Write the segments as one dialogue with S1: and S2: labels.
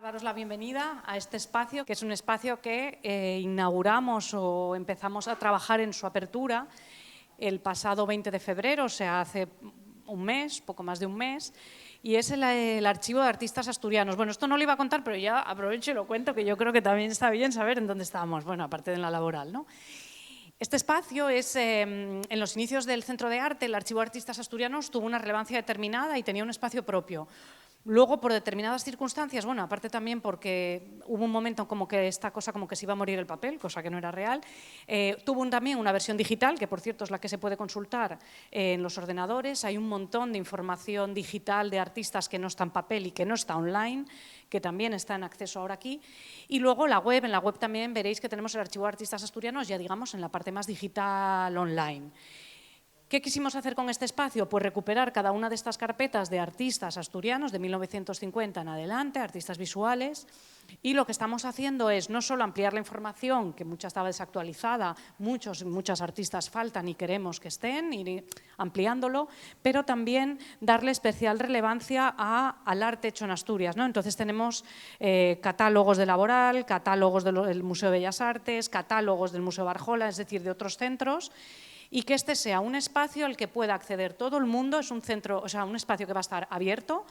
S1: Daros la bienvenida a este espacio, que es un espacio que inauguramos o empezamos a trabajar en su apertura el pasado 20 de febrero, o sea, hace un mes, poco más de un mes, y es el Archivo de Artistas Asturianos. Bueno, esto no lo iba a contar, pero ya aprovecho y lo cuento, que yo creo que también está bien saber en dónde estamos, bueno, aparte de en la laboral, ¿no? Este espacio es, en los inicios del Centro de Arte, el Archivo de Artistas Asturianos tuvo una relevancia determinada y tenía un espacio propio. Luego, por determinadas circunstancias, bueno, aparte también porque hubo un momento como que esta cosa como que se iba a morir el papel, cosa que no era real, tuvo también una versión digital, que por cierto es la que se puede consultar en los ordenadores. Hay un montón de información digital de artistas que no está en papel y que no está online, que también está en acceso ahora aquí. Y luego la web, en la web también veréis que tenemos el Archivo de Artistas Asturianos, ya digamos en la parte más digital online. ¿Qué quisimos hacer con este espacio? Pues recuperar cada una de estas carpetas de artistas asturianos de 1950 en adelante, artistas visuales, y lo que estamos haciendo es no solo ampliar la información, que mucha estaba desactualizada, muchas artistas faltan y queremos que estén, ir ampliándolo, pero también darle especial relevancia al arte hecho en Asturias, ¿no? Entonces tenemos catálogos de Laboral, catálogos del Museo de Bellas Artes, catálogos del Museo Barjola, es decir, de otros centros, y que este sea un espacio al que pueda acceder todo el mundo. Es un centro, o sea, un espacio que va a estar abierto.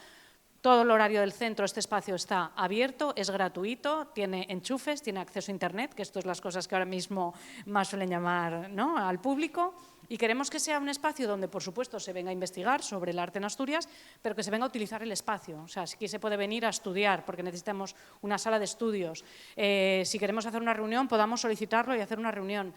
S1: Todo el horario del centro, este espacio está abierto, es gratuito, tiene enchufes, tiene acceso a internet, que esto es las cosas que ahora mismo más suelen llamar, ¿no?, al público. Y queremos que sea un espacio donde, por supuesto, se venga a investigar sobre el arte en Asturias, pero que se venga a utilizar el espacio. O sea, aquí se puede venir a estudiar, porque necesitamos una sala de estudios. Si queremos hacer una reunión, podamos solicitarlo y hacer una reunión.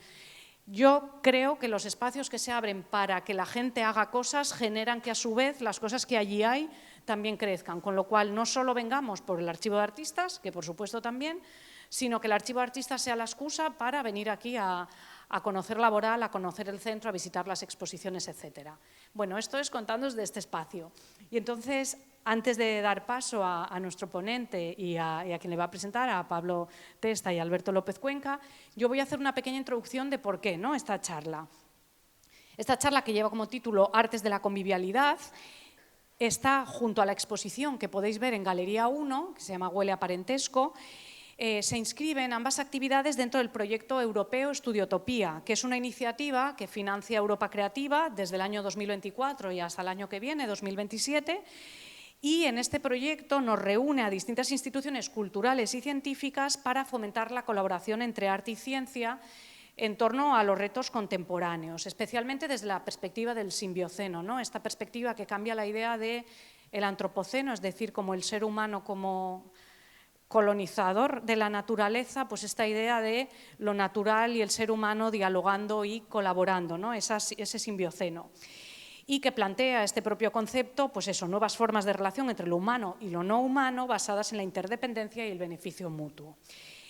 S1: Yo creo que los espacios que se abren para que la gente haga cosas generan que a su vez las cosas que allí hay también crezcan, con lo cual no solo vengamos por el Archivo de Artistas, que por supuesto también, sino que el Archivo de Artistas sea la excusa para venir aquí a conocer Laboral, a conocer el centro, a visitar las exposiciones, etcétera. Bueno, esto es contándoos de este espacio. Y entonces, antes de dar paso a nuestro ponente y a quien le va a presentar, a Pablo Testa y a Alberto López Cuenca, yo voy a hacer una pequeña introducción de por qué, ¿no?, esta charla. Esta charla, que lleva como título Artes de la Convivialidad, está junto a la exposición que podéis ver en Galería 1, que se llama Huele a Parentesco. Se inscriben ambas actividades dentro del proyecto europeo Estudiotopía, que es una iniciativa que financia Europa Creativa desde el año 2024 y hasta el año que viene, 2027, y en este proyecto nos reúne a distintas instituciones culturales y científicas para fomentar la colaboración entre arte y ciencia en torno a los retos contemporáneos, especialmente desde la perspectiva del simbioceno, ¿no?, esta perspectiva que cambia la idea del antropoceno, es decir, como el ser humano como colonizador de la naturaleza, pues esta idea de lo natural y el ser humano dialogando y colaborando, ¿no?, ese simbioceno. Y que plantea este propio concepto, pues eso, nuevas formas de relación entre lo humano y lo no humano basadas en la interdependencia y el beneficio mutuo.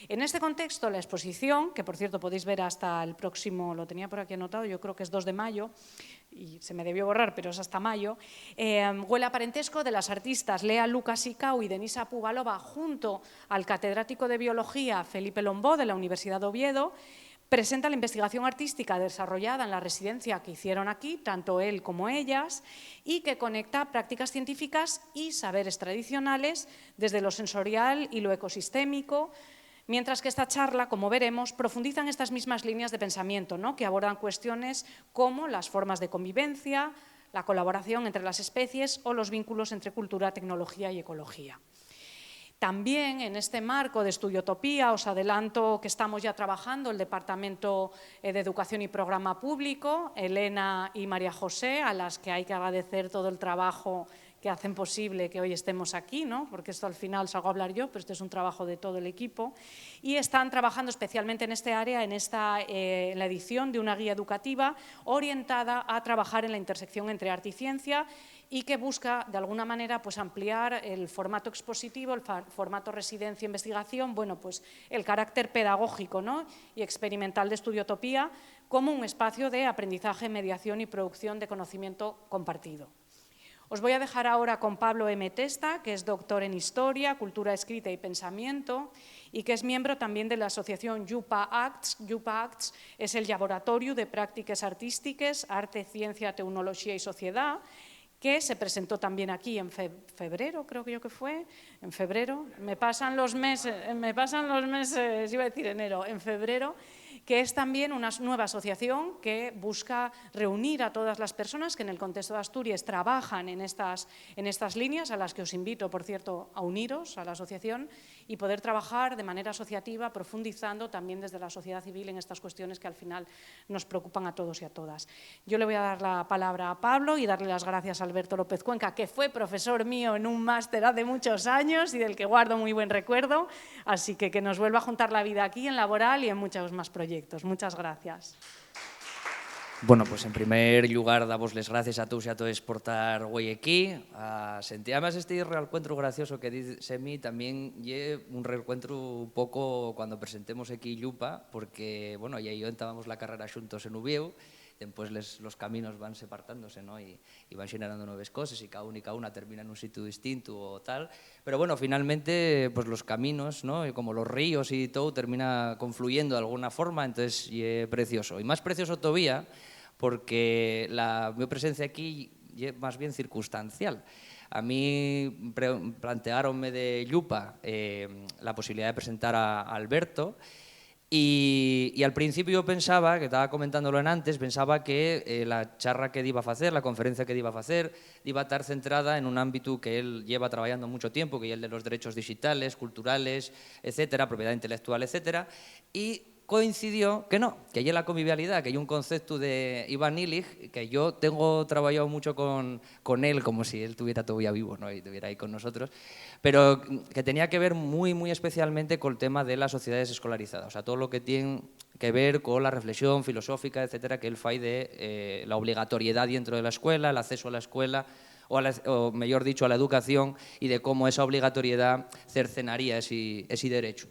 S1: En este contexto, la exposición, que por cierto podéis ver hasta el próximo, lo tenía por aquí anotado, yo creo que es 2 de mayo, y se me debió borrar, pero es hasta mayo, Huele a Parentesco, de las artistas Lea Lucas Icao y Denisa Pubalova, junto al catedrático de Biología Felipe Lombó, de la Universidad de Oviedo, presenta la investigación artística desarrollada en la residencia que hicieron aquí, tanto él como ellas, y que conecta prácticas científicas y saberes tradicionales desde lo sensorial y lo ecosistémico, mientras que esta charla, como veremos, profundiza en estas mismas líneas de pensamiento, ¿no?, que abordan cuestiones como las formas de convivencia, la colaboración entre las especies o los vínculos entre cultura, tecnología y ecología. También en este marco de Estudiotopía os adelanto que estamos ya trabajando el Departamento de Educación y Programa Público, Elena y María José, a las que hay que agradecer todo el trabajo que hacen posible que hoy estemos aquí, ¿no?, porque esto al final salgo a hablar yo, pero este es un trabajo de todo el equipo, y están trabajando especialmente en este área, en la edición de una guía educativa orientada a trabajar en la intersección entre arte y ciencia, y que busca, de alguna manera, pues ampliar el formato expositivo, el formato residencia-investigación, bueno, pues el carácter pedagógico, ¿no?, y experimental de Estudiotopía como un espacio de aprendizaje, mediación y producción de conocimiento compartido. Os voy a dejar ahora con Pablo M. Testa, que es doctor en Historia, Cultura Escrita y Pensamiento, y que es miembro también de la asociación JUPA Acts. JUPA Acts es el Laboratorio de Práctiques Artístiques, Arte, Ciencia, Tecnología y Sociedad, que se presentó también aquí en febrero, creo que fue, en febrero, me pasan los meses, iba a decir enero, en febrero, que es también una nueva asociación que busca reunir a todas las personas que en el contexto de Asturias trabajan en estas líneas, a las que os invito, por cierto, a uniros a la asociación y poder trabajar de manera asociativa, profundizando también desde la sociedad civil en estas cuestiones que al final nos preocupan a todos y a todas. Yo le voy a dar la palabra a Pablo y darle las gracias a Alberto López Cuenca, que fue profesor mío en un máster hace muchos años y del que guardo muy buen recuerdo, así que nos vuelva a juntar la vida aquí en Laboral y en muchos más proyectos. Muchas gracias.
S2: Bueno, pues en primer lugar, damos les gracias a todos y a todos por estar hoy aquí. Además, este reencuentro gracioso que dice mí también es un reencuentro un poco cuando presentemos aquí Llupa, porque, bueno, ya yo entábamos la carrera juntos en Ubieu, después los caminos van separándose, ¿no? y van generando nuevas cosas y cada una termina en un sitio distinto o tal. Pero bueno, finalmente pues los caminos, ¿no? Y como los ríos y todo termina confluyendo de alguna forma, entonces es precioso. Y más precioso todavía porque mi presencia aquí es más bien circunstancial. A mí plantearonme de Llupa la posibilidad de presentar a Alberto. Y al principio yo pensaba, que estaba comentándolo en antes, pensaba que la charla que iba a hacer, la conferencia que iba a hacer, iba a estar centrada en un ámbito que él lleva trabajando mucho tiempo, que es el de los derechos digitales, culturales, etcétera, propiedad intelectual, etcétera, y coincidió que no, que hay la convivialidad, que hay un concepto de Ivan Illich, que yo tengo trabajado mucho con él, como si él estuviera todavía vivo, ¿no? Y estuviera ahí con nosotros, pero que tenía que ver muy, muy especialmente con el tema de las sociedades escolarizadas, o sea, todo lo que tiene que ver con la reflexión filosófica, etcétera, que él fai de la obligatoriedad dentro de la escuela, el acceso a la escuela, o mejor dicho, a la educación, y de cómo esa obligatoriedad cercenaría ese derecho.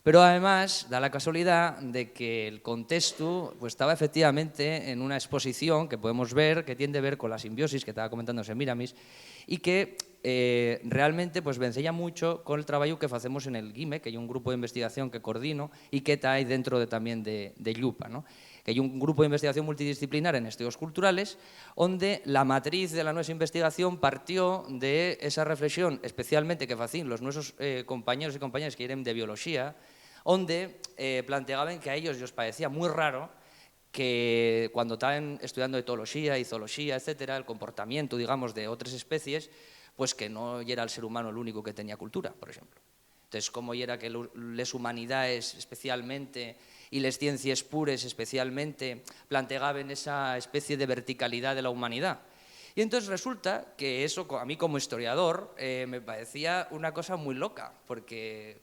S2: Pero además da la casualidad de que el contexto pues, estaba efectivamente en una exposición que podemos ver, que tiene que ver con la simbiosis que estaba comentando Semiramis, y que realmente pues, vencella mucho con el trabajo que hacemos en el GIME, que hay un grupo de investigación que coordino y que está ahí dentro también de Llupa, ¿no? Que hay un grupo de investigación multidisciplinar en estudios culturales, donde la matriz de la nuestra investigación partió de esa reflexión, especialmente que hacían los nuestros compañeros y compañeras que eran de biología, donde planteaban que a ellos les parecía muy raro que cuando estaban estudiando etología, zoología, etcétera, el comportamiento, digamos, de otras especies, pues que no era el ser humano el único que tenía cultura, por ejemplo. Entonces, cómo era que las humanidades especialmente y las ciencias pures especialmente planteaban esa especie de verticalidad de la humanidad. Y entonces resulta que eso a mí como historiador me parecía una cosa muy loca, porque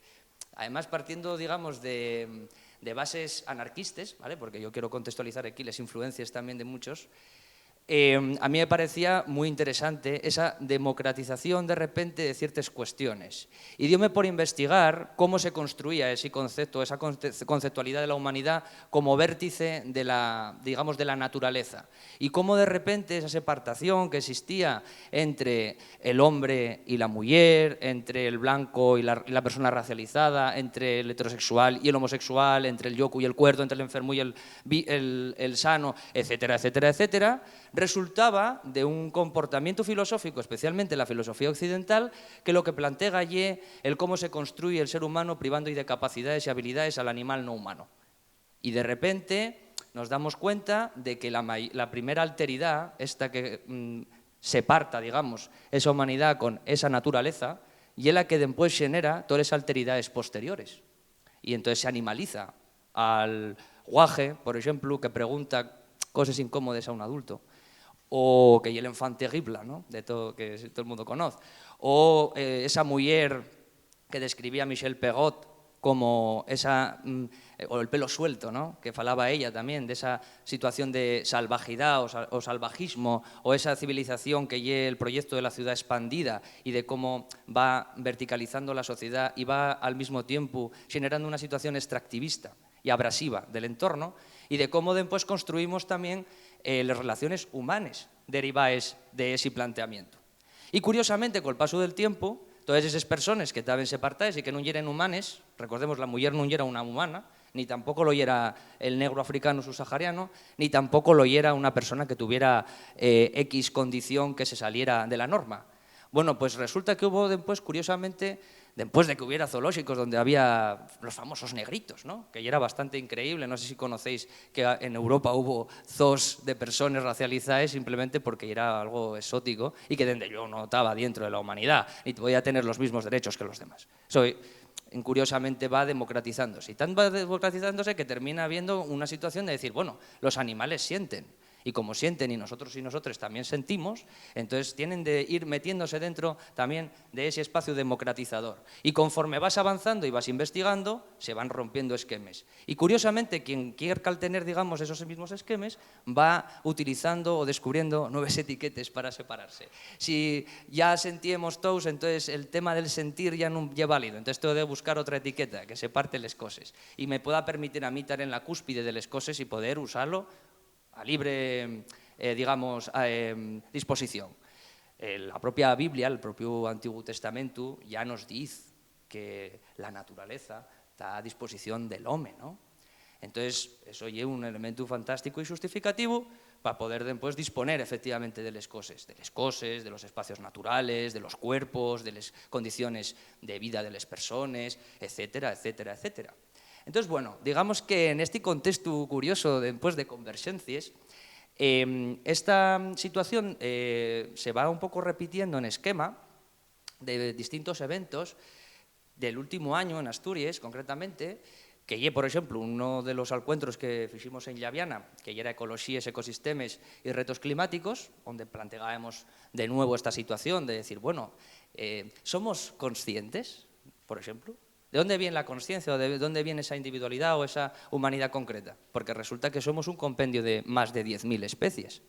S2: además partiendo, digamos, de bases anarquistas, ¿vale? Porque yo quiero contextualizar aquí las influencias también de muchos, a mí me parecía muy interesante esa democratización de repente de ciertas cuestiones. Y diome por investigar cómo se construía ese concepto, esa conceptualidad de la humanidad como vértice de la, digamos, de la naturaleza. Y cómo de repente esa separación que existía entre el hombre y la mujer, entre el blanco y la persona racializada, entre el heterosexual y el homosexual, entre el yoku y el cuerdo, entre el enfermo y el sano, etcétera, etcétera, etcétera, resultaba de un comportamiento filosófico, especialmente la filosofía occidental, que lo que plantea allí el cómo se construye el ser humano privando de capacidades y habilidades al animal no humano. Y de repente nos damos cuenta de que la primera alteridad, esta que separta, digamos, esa humanidad con esa naturaleza, y es la que después genera todas esas alteridades posteriores. Y entonces se animaliza al guaje, por ejemplo, que pregunta cosas incómodas a un adulto, o que el enfant terrible, ¿no? De todo, que todo el mundo conoce, o esa mujer que describía Michel Perrot como esa, o el pelo suelto, ¿no? Que falaba ella también de esa situación de salvajidad o salvajismo, o esa civilización que lleva el proyecto de la ciudad expandida y de cómo va verticalizando la sociedad y va al mismo tiempo generando una situación extractivista y abrasiva del entorno, y de cómo después construimos también las relaciones humanas derivadas de ese planteamiento. Y curiosamente, con el paso del tiempo, todas esas personas que estaban separadas y que no eran humanes, recordemos, la mujer no era una humana, ni tampoco lo era el negro africano subsahariano, ni tampoco lo era una persona que tuviera X condición que se saliera de la norma. Bueno, pues resulta que hubo después, curiosamente, después de que hubiera zoológicos donde había los famosos negritos, ¿no? Que ya era bastante increíble, no sé si conocéis que en Europa hubo zoos de personas racializadas simplemente porque era algo exótico y que desde yo no estaba dentro de la humanidad, ni podía tener los mismos derechos que los demás. Curiosamente va democratizándose, y tan va democratizándose que termina habiendo una situación de decir, bueno, los animales sienten, y como sienten y nosotros también sentimos, entonces tienen de ir metiéndose dentro también de ese espacio democratizador. Y conforme vas avanzando y vas investigando, se van rompiendo esquemas. Y curiosamente, quien quiera tener, digamos, esos mismos esquemas, va utilizando o descubriendo nuevas etiquetas para separarse. Si ya sentíamos todos, entonces el tema del sentir ya no es válido. Entonces tengo de buscar otra etiqueta que separte las cosas y me pueda permitir a mí estar en la cúspide de las cosas y poder usarlo a libre, digamos, disposición. La propia Biblia, el propio Antiguo Testamento, ya nos dice que la naturaleza está a disposición del hombre, ¿no? Entonces, eso es un elemento fantástico y justificativo para poder después disponer efectivamente de las cosas, de los espacios naturales, de los cuerpos, de las condiciones de vida de las personas, etcétera, etcétera, etcétera. Entonces, bueno, digamos que en este contexto curioso después de convergencias, esta situación se va un poco repitiendo en esquema de distintos eventos del último año en Asturias, concretamente, que lle, por ejemplo, uno de los encuentros que hicimos en Llaviana, que era Ecologías, Ecosistemas y Retos Climáticos, donde planteábamos de nuevo esta situación de decir, bueno, ¿somos conscientes, por ejemplo? ¿De dónde viene la conciencia o de dónde viene esa individualidad o esa humanidad concreta? Porque resulta que somos un compendio de más de 10.000 especies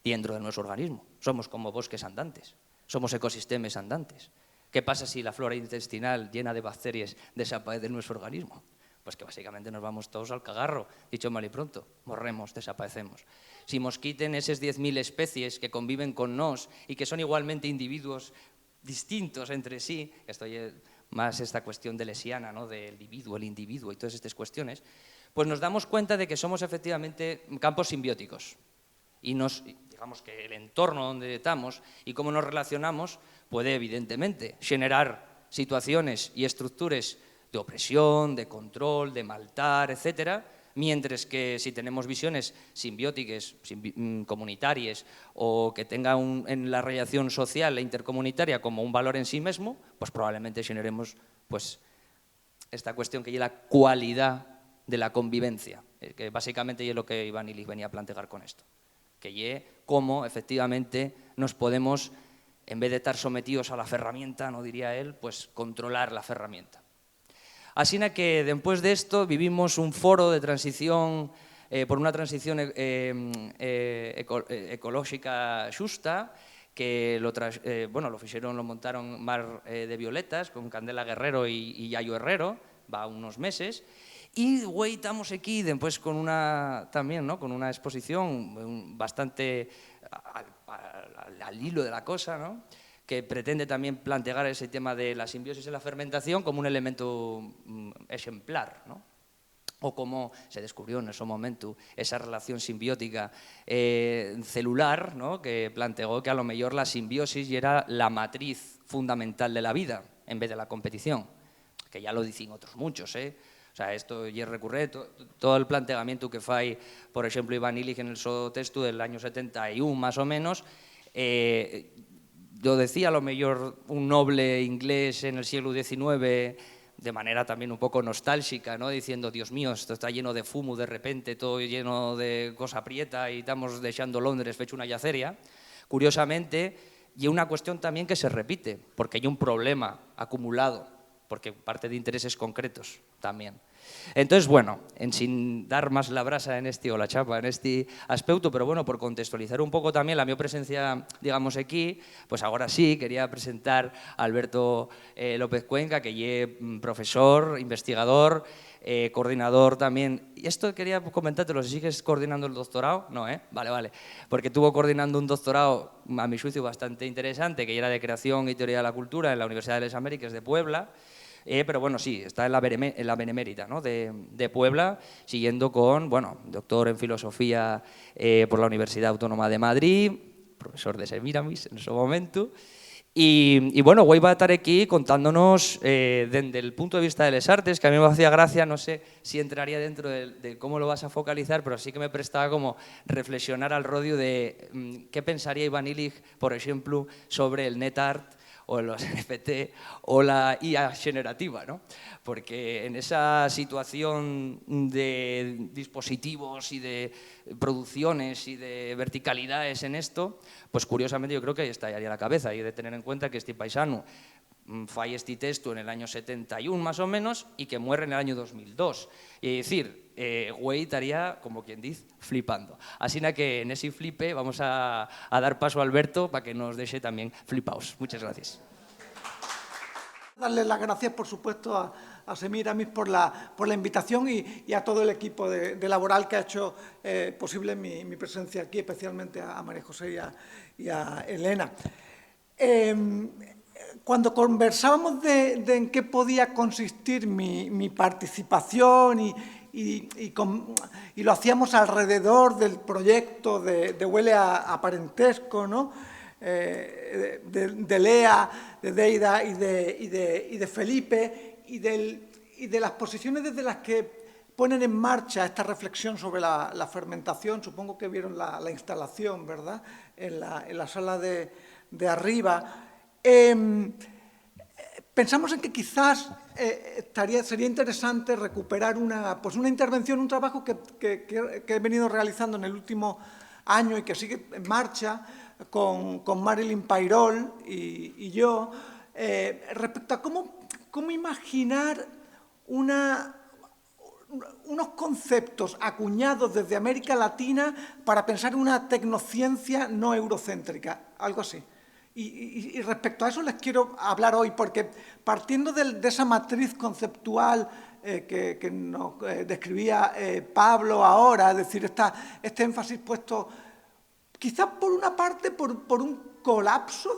S2: dentro de nuestro organismo. Somos como bosques andantes, somos ecosistemas andantes. ¿Qué pasa si la flora intestinal llena de bacterias desaparece de nuestro organismo? Pues que básicamente nos vamos todos al cagarro, dicho mal y pronto, morremos, desaparecemos. Si nos quiten esas 10.000 especies que conviven con nos y que son igualmente individuos distintos entre sí, esto es más esta cuestión de lesiana, ¿no? Del individuo y todas estas cuestiones, pues nos damos cuenta de que somos efectivamente campos simbióticos y digamos que el entorno donde estamos y cómo nos relacionamos puede evidentemente generar situaciones y estructuras de opresión, de control, de maltar, etcétera, mientras que si tenemos visiones simbióticas, comunitarias, o que tengan en la relación social e intercomunitaria como un valor en sí mismo, pues probablemente generemos pues, esta cuestión que es la cualidad de la convivencia, que básicamente es lo que Iván Illich venía a plantear con esto, que es cómo efectivamente nos podemos, en vez de estar sometidos a la ferramenta, no diría él, pues controlar la ferramenta. Así que después de esto vivimos un foro de transición, por una transición ecológica xusta, que lo montaron Mar de Violetas con Candela Guerrero y Yayo Herrero, va unos meses, y güey, estamos aquí después con una, también, ¿no? Con una exposición bastante al hilo de la cosa, ¿no? Que pretende también plantear ese tema de la simbiosis y la fermentación como un elemento ejemplar, ¿no? O cómo se descubrió en ese momento esa relación simbiótica celular, ¿no? Que planteó que a lo mejor la simbiosis era la matriz fundamental de la vida en vez de la competición, que ya lo dicen otros muchos, ¿eh? O sea, esto ya es recurrente, todo el planteamiento que fai, por ejemplo, Iván Illich en el su texto del año 71, más o menos, lo decía a lo mejor un noble inglés en el siglo XIX de manera también un poco nostálgica, ¿no? Diciendo, Dios mío, esto está lleno de fumo de repente, todo lleno de cosa prieta y estamos dejando Londres fecho una yaceria. Curiosamente, y una cuestión también que se repite, porque hay un problema acumulado, porque parte de intereses concretos también. Entonces, bueno, sin dar más la brasa en este, o la chapa en este aspecto, pero bueno, por contextualizar un poco también la mi presencia, digamos, aquí, pues ahora sí, quería presentar a Alberto López Cuenca, que es profesor, investigador, coordinador también. Y esto quería comentártelo, si sigues coordinando el doctorado, no, vale, porque estuvo coordinando un doctorado, a mi juicio, bastante interesante, que era de creación y teoría de la cultura en la Universidad de las Américas de Puebla, pero bueno, sí, está en la Benemérita, ¿no? de Puebla, siguiendo con, bueno, doctor en filosofía por la Universidad Autónoma de Madrid, profesor de Semíramis en su momento. Y bueno, güey va a estar aquí contándonos desde el punto de vista de las artes, que a mí me hacía gracia, no sé si entraría dentro de cómo lo vas a focalizar, pero sí que me prestaba como reflexionar al rodio de qué pensaría Ivan Illich, por ejemplo, sobre el NetArt o los NFT o la IA generativa, ¿no? Porque en esa situación de dispositivos y de producciones y de verticalidades en esto, pues curiosamente yo creo que estallaría la cabeza y de tener en cuenta que este paisano falla este texto en el año 71 más o menos y que muere en el año 2002. Y decir, güey estaría, como quien dice, flipando. Así que en ese flipe vamos a dar paso a Alberto para que nos deje también flipaos. Muchas gracias.
S3: Darle las gracias, por supuesto, a Semíramis por la invitación y a todo el equipo de Laboral que ha hecho posible mi presencia aquí, especialmente a María José y a Elena. Cuando conversábamos de en qué podía consistir mi participación y lo hacíamos alrededor del proyecto de Huele a Parentesco, ¿no? de Lea, de Deida y de Felipe y de las posiciones desde las que ponen en marcha esta reflexión sobre la fermentación. Supongo que vieron la instalación, ¿verdad?, en la sala de arriba. Pensamos en que quizás sería interesante recuperar una intervención, un trabajo que he venido realizando en el último año y que sigue en marcha con Marilyn Pairol y yo, respecto a cómo imaginar unos conceptos acuñados desde América Latina para pensar en una tecnociencia no eurocéntrica, algo así. Y respecto a eso les quiero hablar hoy, porque partiendo de esa matriz conceptual que nos describía Pablo ahora, es decir, este énfasis puesto quizás por una parte por un colapso,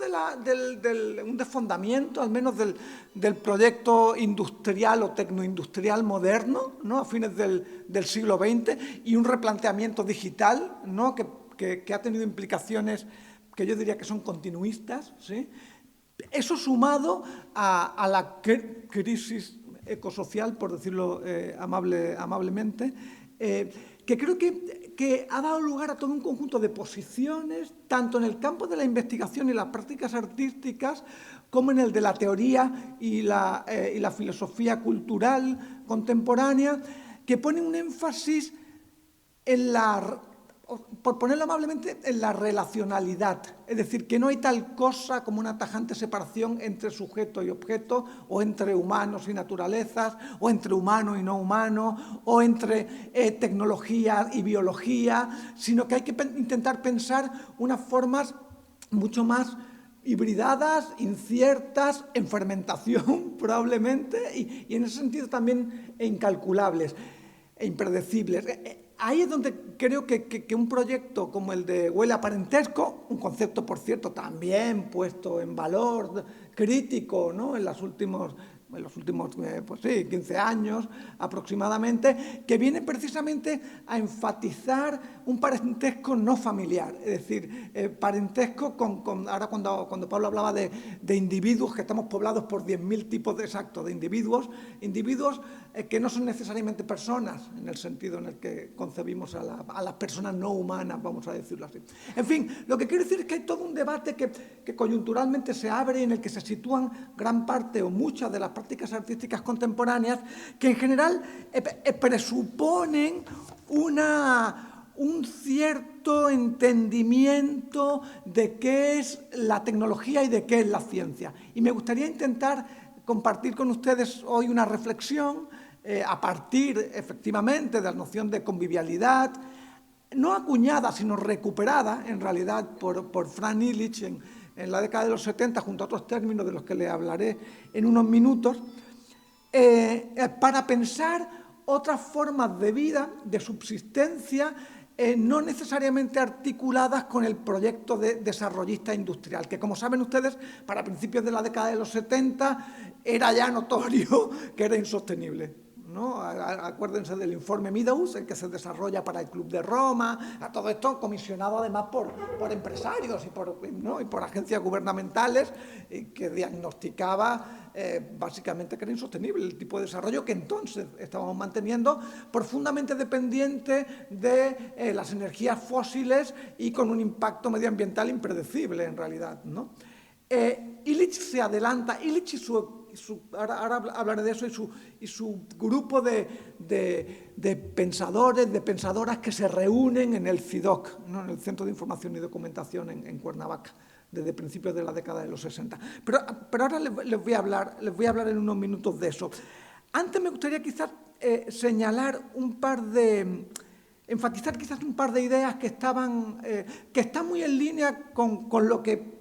S3: un desfondamiento al menos del proyecto industrial o tecnoindustrial moderno, ¿no?, a fines del siglo XX, y un replanteamiento digital, ¿no?, que ha tenido implicaciones que yo diría que son continuistas, ¿sí? Eso sumado a la crisis ecosocial, por decirlo amablemente, que creo que ha dado lugar a todo un conjunto de posiciones, tanto en el campo de la investigación y las prácticas artísticas, como en el de la teoría y la filosofía cultural contemporánea, que ponen un énfasis en por ponerlo amablemente, en la relacionalidad. Es decir, que no hay tal cosa como una tajante separación entre sujeto y objeto, o entre humanos y naturalezas, o entre humano y no humano, o entre tecnología y biología, sino que hay que intentar pensar unas formas mucho más hibridadas, inciertas, en fermentación probablemente, y en ese sentido también incalculables e impredecibles. Ahí es donde creo que un proyecto como el de Huele a Parentesco, un concepto, por cierto, también puesto en valor crítico, ¿no?, en los últimos 15 años aproximadamente, que viene precisamente a enfatizar un parentesco no familiar, es decir, parentesco ahora cuando Pablo hablaba de individuos, que estamos poblados por 10.000 tipos exactos de individuos que no son necesariamente personas, en el sentido en el que concebimos a las personas no humanas, vamos a decirlo así. En fin, lo que quiero decir es que hay todo un debate que coyunturalmente se abre, en el que se sitúan gran parte o muchas de las prácticas artísticas contemporáneas, que en general presuponen un cierto entendimiento de qué es la tecnología y de qué es la ciencia. Y me gustaría intentar compartir con ustedes hoy una reflexión a partir, efectivamente, de la noción de convivialidad, no acuñada, sino recuperada, en realidad, por Frank Illich en la década de los 70, junto a otros términos de los que le hablaré en unos minutos, para pensar otras formas de vida, de subsistencia, no necesariamente articuladas con el proyecto de desarrollista industrial, que como saben ustedes, para principios de la década de los 70 era ya notorio que era insostenible, ¿no? Acuérdense del informe Meadows, el que se desarrolla para el Club de Roma, a todo esto comisionado además por empresarios y por agencias gubernamentales, que diagnosticaba básicamente que era insostenible el tipo de desarrollo que entonces estábamos manteniendo, profundamente dependiente de las energías fósiles y con un impacto medioambiental impredecible en realidad, ¿no? Illich se adelanta, Illich ahora hablaré de eso, y su grupo de pensadores, de pensadoras que se reúnen en el CIDOC, ¿no? En el Centro de Información y Documentación en Cuernavaca, desde principios de la década de los 60. Pero ahora les voy a hablar en unos minutos de eso. Antes me gustaría quizás señalar enfatizar quizás un par de ideas que están muy en línea con lo que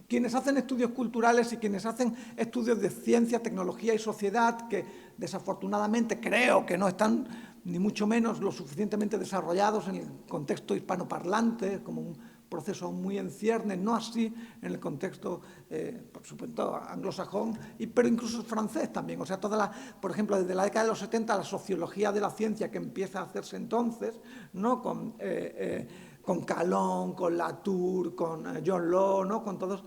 S3: quienes hacen estudios culturales y quienes hacen estudios de ciencia, tecnología y sociedad, que desafortunadamente creo que no están ni mucho menos lo suficientemente desarrollados en el contexto hispanoparlante, como un proceso muy en ciernes, no así en el contexto, por supuesto, anglosajón, pero incluso francés también. O sea, por ejemplo, desde la década de los 70, la sociología de la ciencia que empieza a hacerse entonces, ¿no? Con Calón, con Latour, con John Law, ¿no? Con todos,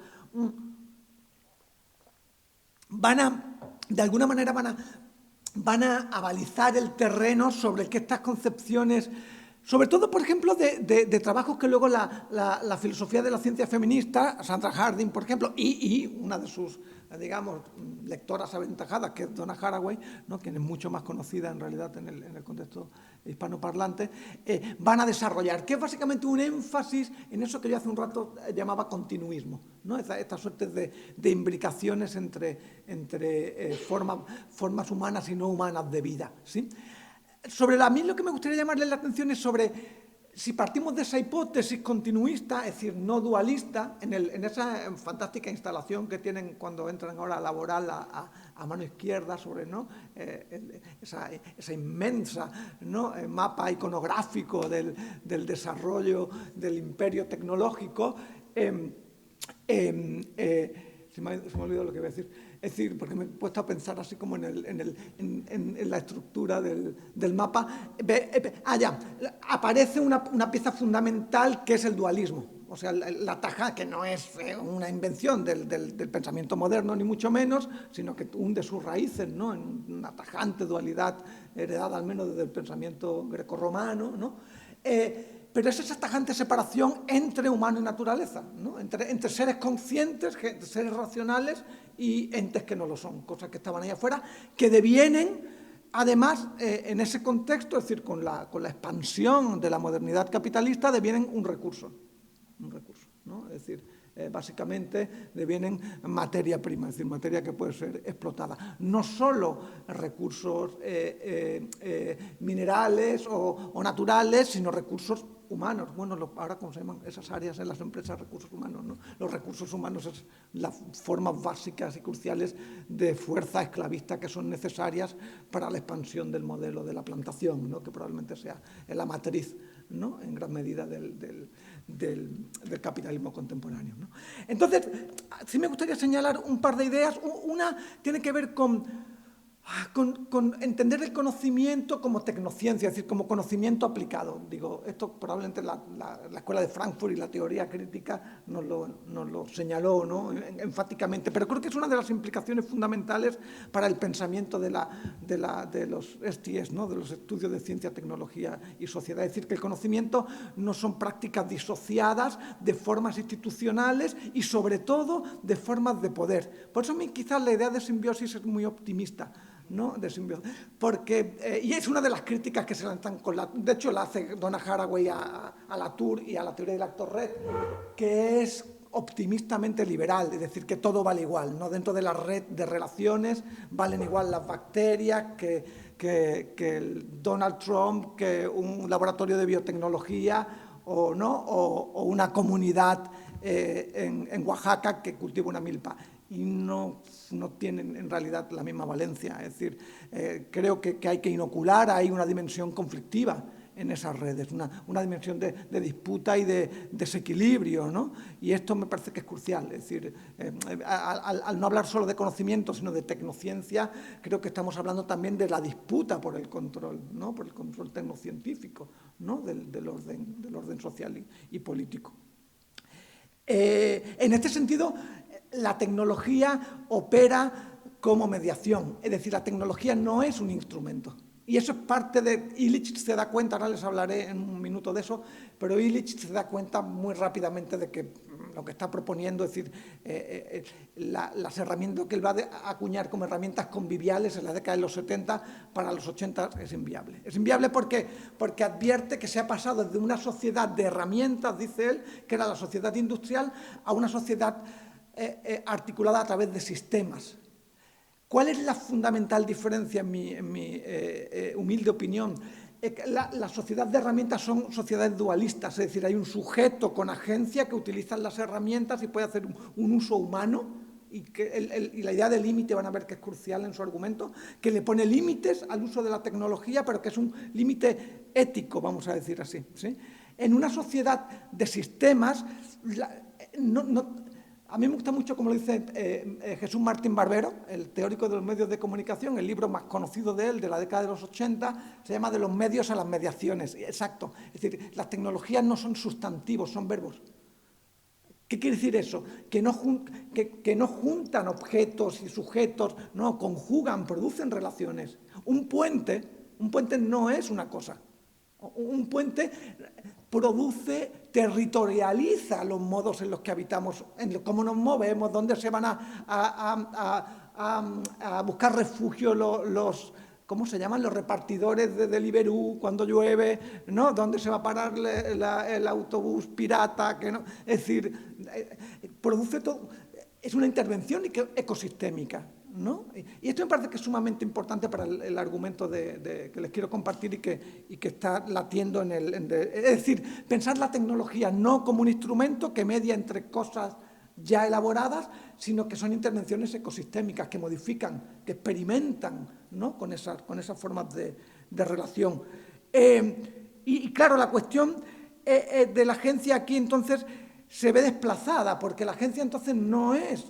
S3: de alguna manera van a avalizar el terreno sobre el que estas concepciones, sobre todo, por ejemplo, de trabajos que luego la filosofía de la ciencia feminista, Sandra Harding, por ejemplo, y una de sus, digamos, lectoras aventajadas, que es Donna Haraway, ¿no? Quien es mucho más conocida en realidad en el contexto hispanoparlante, van a desarrollar, que es básicamente un énfasis en eso que yo hace un rato llamaba continuismo, ¿no? Esta suerte de imbricaciones entre formas humanas y no humanas de vida, ¿sí? A mí lo que me gustaría llamarle la atención es sobre si partimos de esa hipótesis continuista, es decir, no dualista, en esa fantástica instalación que tienen cuando entran ahora a laboral a mano izquierda sobre, ¿no? esa inmensa, ¿no? Mapa iconográfico del desarrollo del imperio tecnológico, se me ha olvidado lo que iba a decir. Es decir, porque me he puesto a pensar así como en la estructura del mapa. Aparece una pieza fundamental que es el dualismo. O sea, la tajada, que no es una invención del pensamiento moderno, ni mucho menos, sino que hunde sus raíces, ¿no? En una tajante dualidad heredada al menos desde el pensamiento grecorromano, ¿no? Pero es esa tajante separación entre humano y naturaleza, ¿no? Entre seres conscientes, seres racionales y entes que no lo son, cosas que estaban ahí afuera, que devienen, además, en ese contexto, es decir, con la expansión de la modernidad capitalista, devienen un recurso, ¿no? Es decir, básicamente devienen materia prima, es decir, materia que puede ser explotada. No solo recursos minerales o naturales, sino recursos humanos. Bueno, ahora cómo se llaman esas áreas en las empresas, recursos humanos, ¿no? Los recursos humanos es las formas básicas y cruciales de fuerza esclavista que son necesarias para la expansión del modelo de la plantación, ¿no? Que probablemente sea la matriz, ¿no? En gran medida del capitalismo contemporáneo, ¿no? Entonces, sí me gustaría señalar un par de ideas. Una tiene que ver con entender el conocimiento como tecnociencia, es decir, como conocimiento aplicado. Digo, esto probablemente la Escuela de Frankfurt y la teoría crítica nos lo señaló, ¿no? Enfáticamente, pero creo que es una de las implicaciones fundamentales para el pensamiento de los STS, ¿no? De los estudios de ciencia, tecnología y sociedad. Es decir, que el conocimiento no son prácticas disociadas de formas institucionales y, sobre todo, de formas de poder. Por eso a mí quizás la idea de simbiosis es muy optimista, ¿no? De simbiosis. Porque, y es una de las críticas que se lanzan de hecho la hace Donna Haraway a Latour y a la teoría del actor red, que es optimistamente liberal, es decir, que todo vale igual, ¿no? Dentro de la red de relaciones valen igual las bacterias que el Donald Trump, que un laboratorio de biotecnología o una comunidad en Oaxaca que cultiva una milpa. Y no tienen en realidad la misma valencia. Es decir, creo que hay que inocular ahí una dimensión conflictiva en esas redes, una dimensión de disputa y de desequilibrio, ¿no? Y esto me parece que es crucial. Es decir, al no hablar solo de conocimiento, sino de tecnociencia, creo que estamos hablando también de la disputa por el control, ¿no? Por el control tecnocientífico, ¿no? del orden social y político. En este sentido, la tecnología opera como mediación, es decir, la tecnología no es un instrumento. Y eso es parte de... Illich se da cuenta, ahora les hablaré en un minuto de eso, pero Illich se da cuenta muy rápidamente de que lo que está proponiendo, es decir, las herramientas que él va a acuñar como herramientas conviviales en la década de los 70, para los 80 es inviable. Es inviable porque advierte que se ha pasado de una sociedad de herramientas, dice él, que era la sociedad industrial, a una sociedad articulada a través de sistemas. ¿Cuál es la fundamental diferencia, en mi humilde opinión? La sociedad de herramientas son sociedades dualistas, es decir, hay un sujeto con agencia que utiliza las herramientas y puede hacer un uso humano, y la idea de límite van a ver que es crucial en su argumento, que le pone límites al uso de la tecnología, pero que es un límite ético, vamos a decir así, ¿sí? En una sociedad de sistemas, a mí me gusta mucho, como lo dice Jesús Martín Barbero, el teórico de los medios de comunicación, el libro más conocido de él, de la década de los 80, se llama De los medios a las mediaciones. Exacto, es decir, las tecnologías no son sustantivos, son verbos. ¿Qué quiere decir eso? Que no juntan objetos y sujetos, no, conjugan, producen relaciones. Un puente no es una cosa. Un puente produce, territorializa los modos en los que habitamos, cómo nos movemos, dónde se van a buscar refugio los ¿cómo se llaman? Los repartidores de Deliveroo cuando llueve, ¿no? ¿Dónde se va a parar el autobús pirata? Que no, es decir, produce todo, es una intervención ecosistémica, ¿no? Y esto me parece que es sumamente importante para el argumento que les quiero compartir y que está latiendo es decir, pensar la tecnología no como un instrumento que media entre cosas ya elaboradas, sino que son intervenciones ecosistémicas que modifican, que experimentan, ¿no? con esas formas de relación. Y claro, la cuestión de la agencia aquí entonces se ve desplazada, porque la agencia entonces no es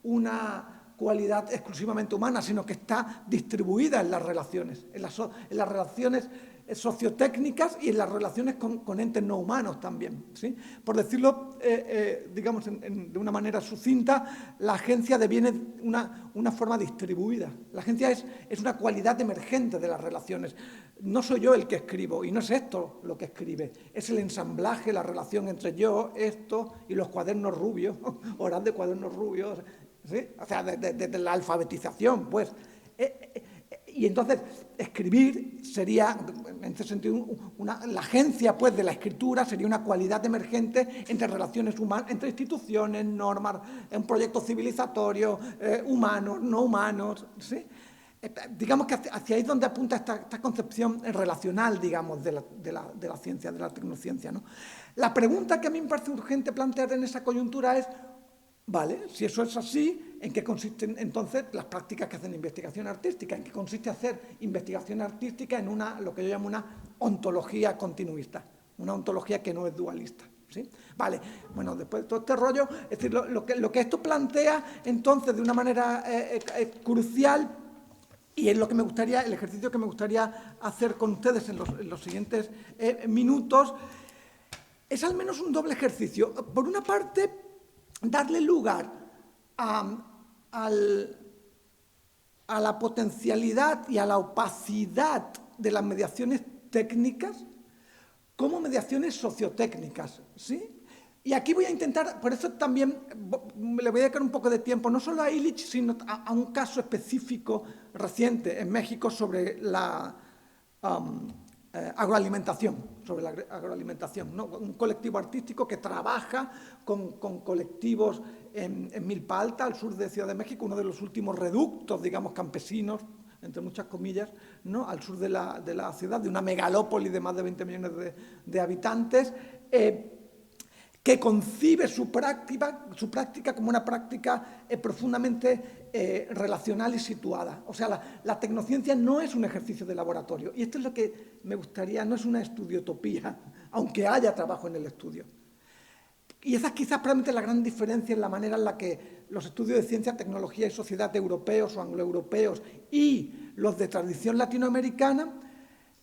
S3: una cualidad exclusivamente humana, sino que está distribuida en las relaciones, en las relaciones sociotécnicas y en las relaciones con entes no humanos también, ¿sí? Por decirlo, digamos, de una manera sucinta, la agencia deviene una forma distribuida. La agencia es una cualidad emergente de las relaciones. No soy yo el que escribo, y no es esto lo que escribe, es el ensamblaje, la relación entre yo, esto y los cuadernos rubios, horas de cuadernos rubios, ¿sí? O sea, de la alfabetización, pues. Y entonces, escribir sería, en este sentido, la agencia pues, de la escritura sería una cualidad emergente entre relaciones humanas, entre instituciones, normas, un proyecto civilizatorio, humanos, no humanos, ¿sí? Digamos que hacia ahí es donde apunta esta concepción relacional, digamos, de la ciencia, de la tecnociencia, ¿no? La pregunta que a mí me parece urgente plantear en esa coyuntura es, vale, si eso es así, ¿en qué consisten entonces las prácticas que hacen investigación artística? ¿En qué consiste hacer investigación artística en lo que yo llamo una ontología continuista? Una ontología que no es dualista, ¿sí? Vale, bueno, después de todo este rollo, es decir, lo que esto plantea entonces de una manera crucial, y es lo que me gustaría, el ejercicio que me gustaría hacer con ustedes en los siguientes minutos, es al menos un doble ejercicio. Por una parte, darle lugar a la potencialidad y a la opacidad de las mediaciones técnicas como mediaciones sociotécnicas, ¿sí? Y aquí voy a intentar, por eso también le voy a dedicar un poco de tiempo, no solo a Illich, sino a un caso específico reciente en México sobre la agroalimentación, ¿no? Un colectivo artístico que trabaja con colectivos en Milpa Alta, al sur de Ciudad de México, uno de los últimos reductos, digamos, campesinos, entre muchas comillas, ¿no? Al sur de la ciudad, de una megalópoli de más de 20 millones de habitantes, que concibe su práctica como una práctica profundamente relacional y situada. O sea, la tecnociencia no es un ejercicio de laboratorio. Y esto es lo que me gustaría, no es una estudiotopía, aunque haya trabajo en el estudio. Y esa es quizás probablemente la gran diferencia en la manera en la que los estudios de ciencia, tecnología y sociedad europeos o angloeuropeos y los de tradición latinoamericana,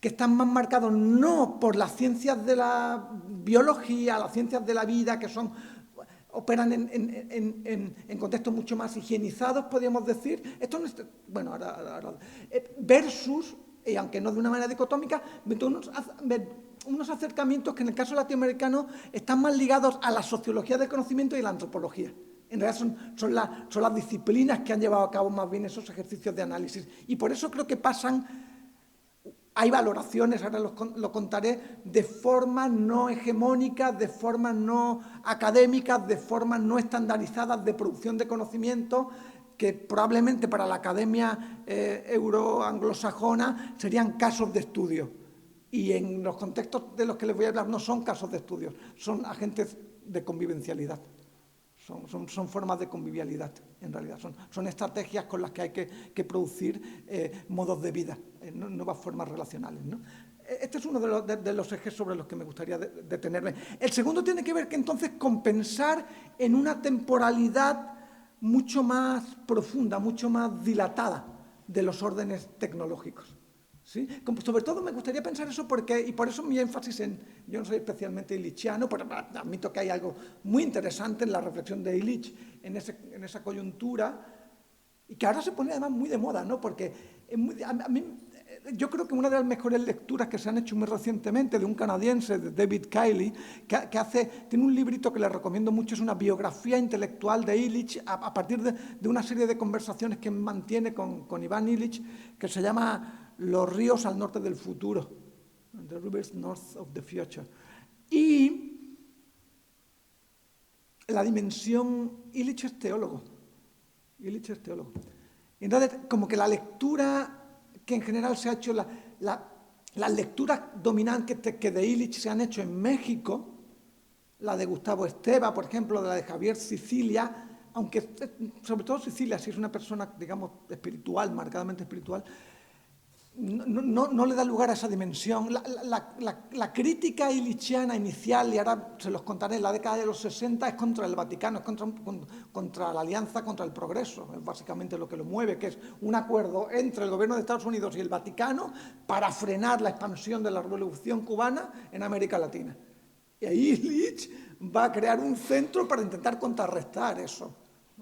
S3: que están más marcados no por las ciencias de la biología, las ciencias de la vida, que operan en contextos mucho más higienizados, podríamos decir. Esto no es, bueno, versus, y aunque no de una manera dicotómica, unos acercamientos que en el caso latinoamericano están más ligados a la sociología del conocimiento y a la antropología. En realidad son las disciplinas que han llevado a cabo más bien esos ejercicios de análisis. Y por eso creo que hay valoraciones, ahora lo contaré, de formas no hegemónicas, de formas no académicas, de formas no estandarizadas de producción de conocimiento, que probablemente para la academia euro-anglosajona serían casos de estudio. Y en los contextos de los que les voy a hablar no son casos de estudio, son agentes de convivencialidad. Son formas de convivialidad, en realidad. Son estrategias con las que hay que producir modos de vida, nuevas formas relacionales, ¿no? Este es uno de los ejes sobre los que me gustaría detenerme. El segundo tiene que ver que entonces compensar en una temporalidad mucho más profunda, mucho más dilatada de los órdenes tecnológicos. ¿Sí? Sobre todo me gustaría pensar eso y por eso mi énfasis yo no soy especialmente illichiano, pero admito que hay algo muy interesante en la reflexión de Illich en esa coyuntura y que ahora se pone además muy de moda, ¿no? Porque yo creo que una de las mejores lecturas que se han hecho muy recientemente de un canadiense, de David Kiley, tiene un librito que le recomiendo mucho, es una biografía intelectual de Illich a partir de una serie de conversaciones que mantiene con Ivan Illich, que se llama Los ríos al norte del futuro, The Rivers North of the Future. Y la dimensión, Illich es teólogo. Entonces, como que la lectura que en general se ha hecho, las lecturas dominantes que de Illich se han hecho en México, la de Gustavo Esteva, por ejemplo, la de Javier Sicilia, aunque sobre todo Sicilia, si es una persona, digamos, espiritual, marcadamente espiritual, no le da lugar a esa dimensión. La crítica illichiana inicial, y ahora se los contaré, en la década de los 60 es contra el Vaticano, es contra la alianza contra el progreso, es básicamente lo que lo mueve, que es un acuerdo entre el gobierno de Estados Unidos y el Vaticano para frenar la expansión de la revolución cubana en América Latina. Y ahí Illich va a crear un centro para intentar contrarrestar eso,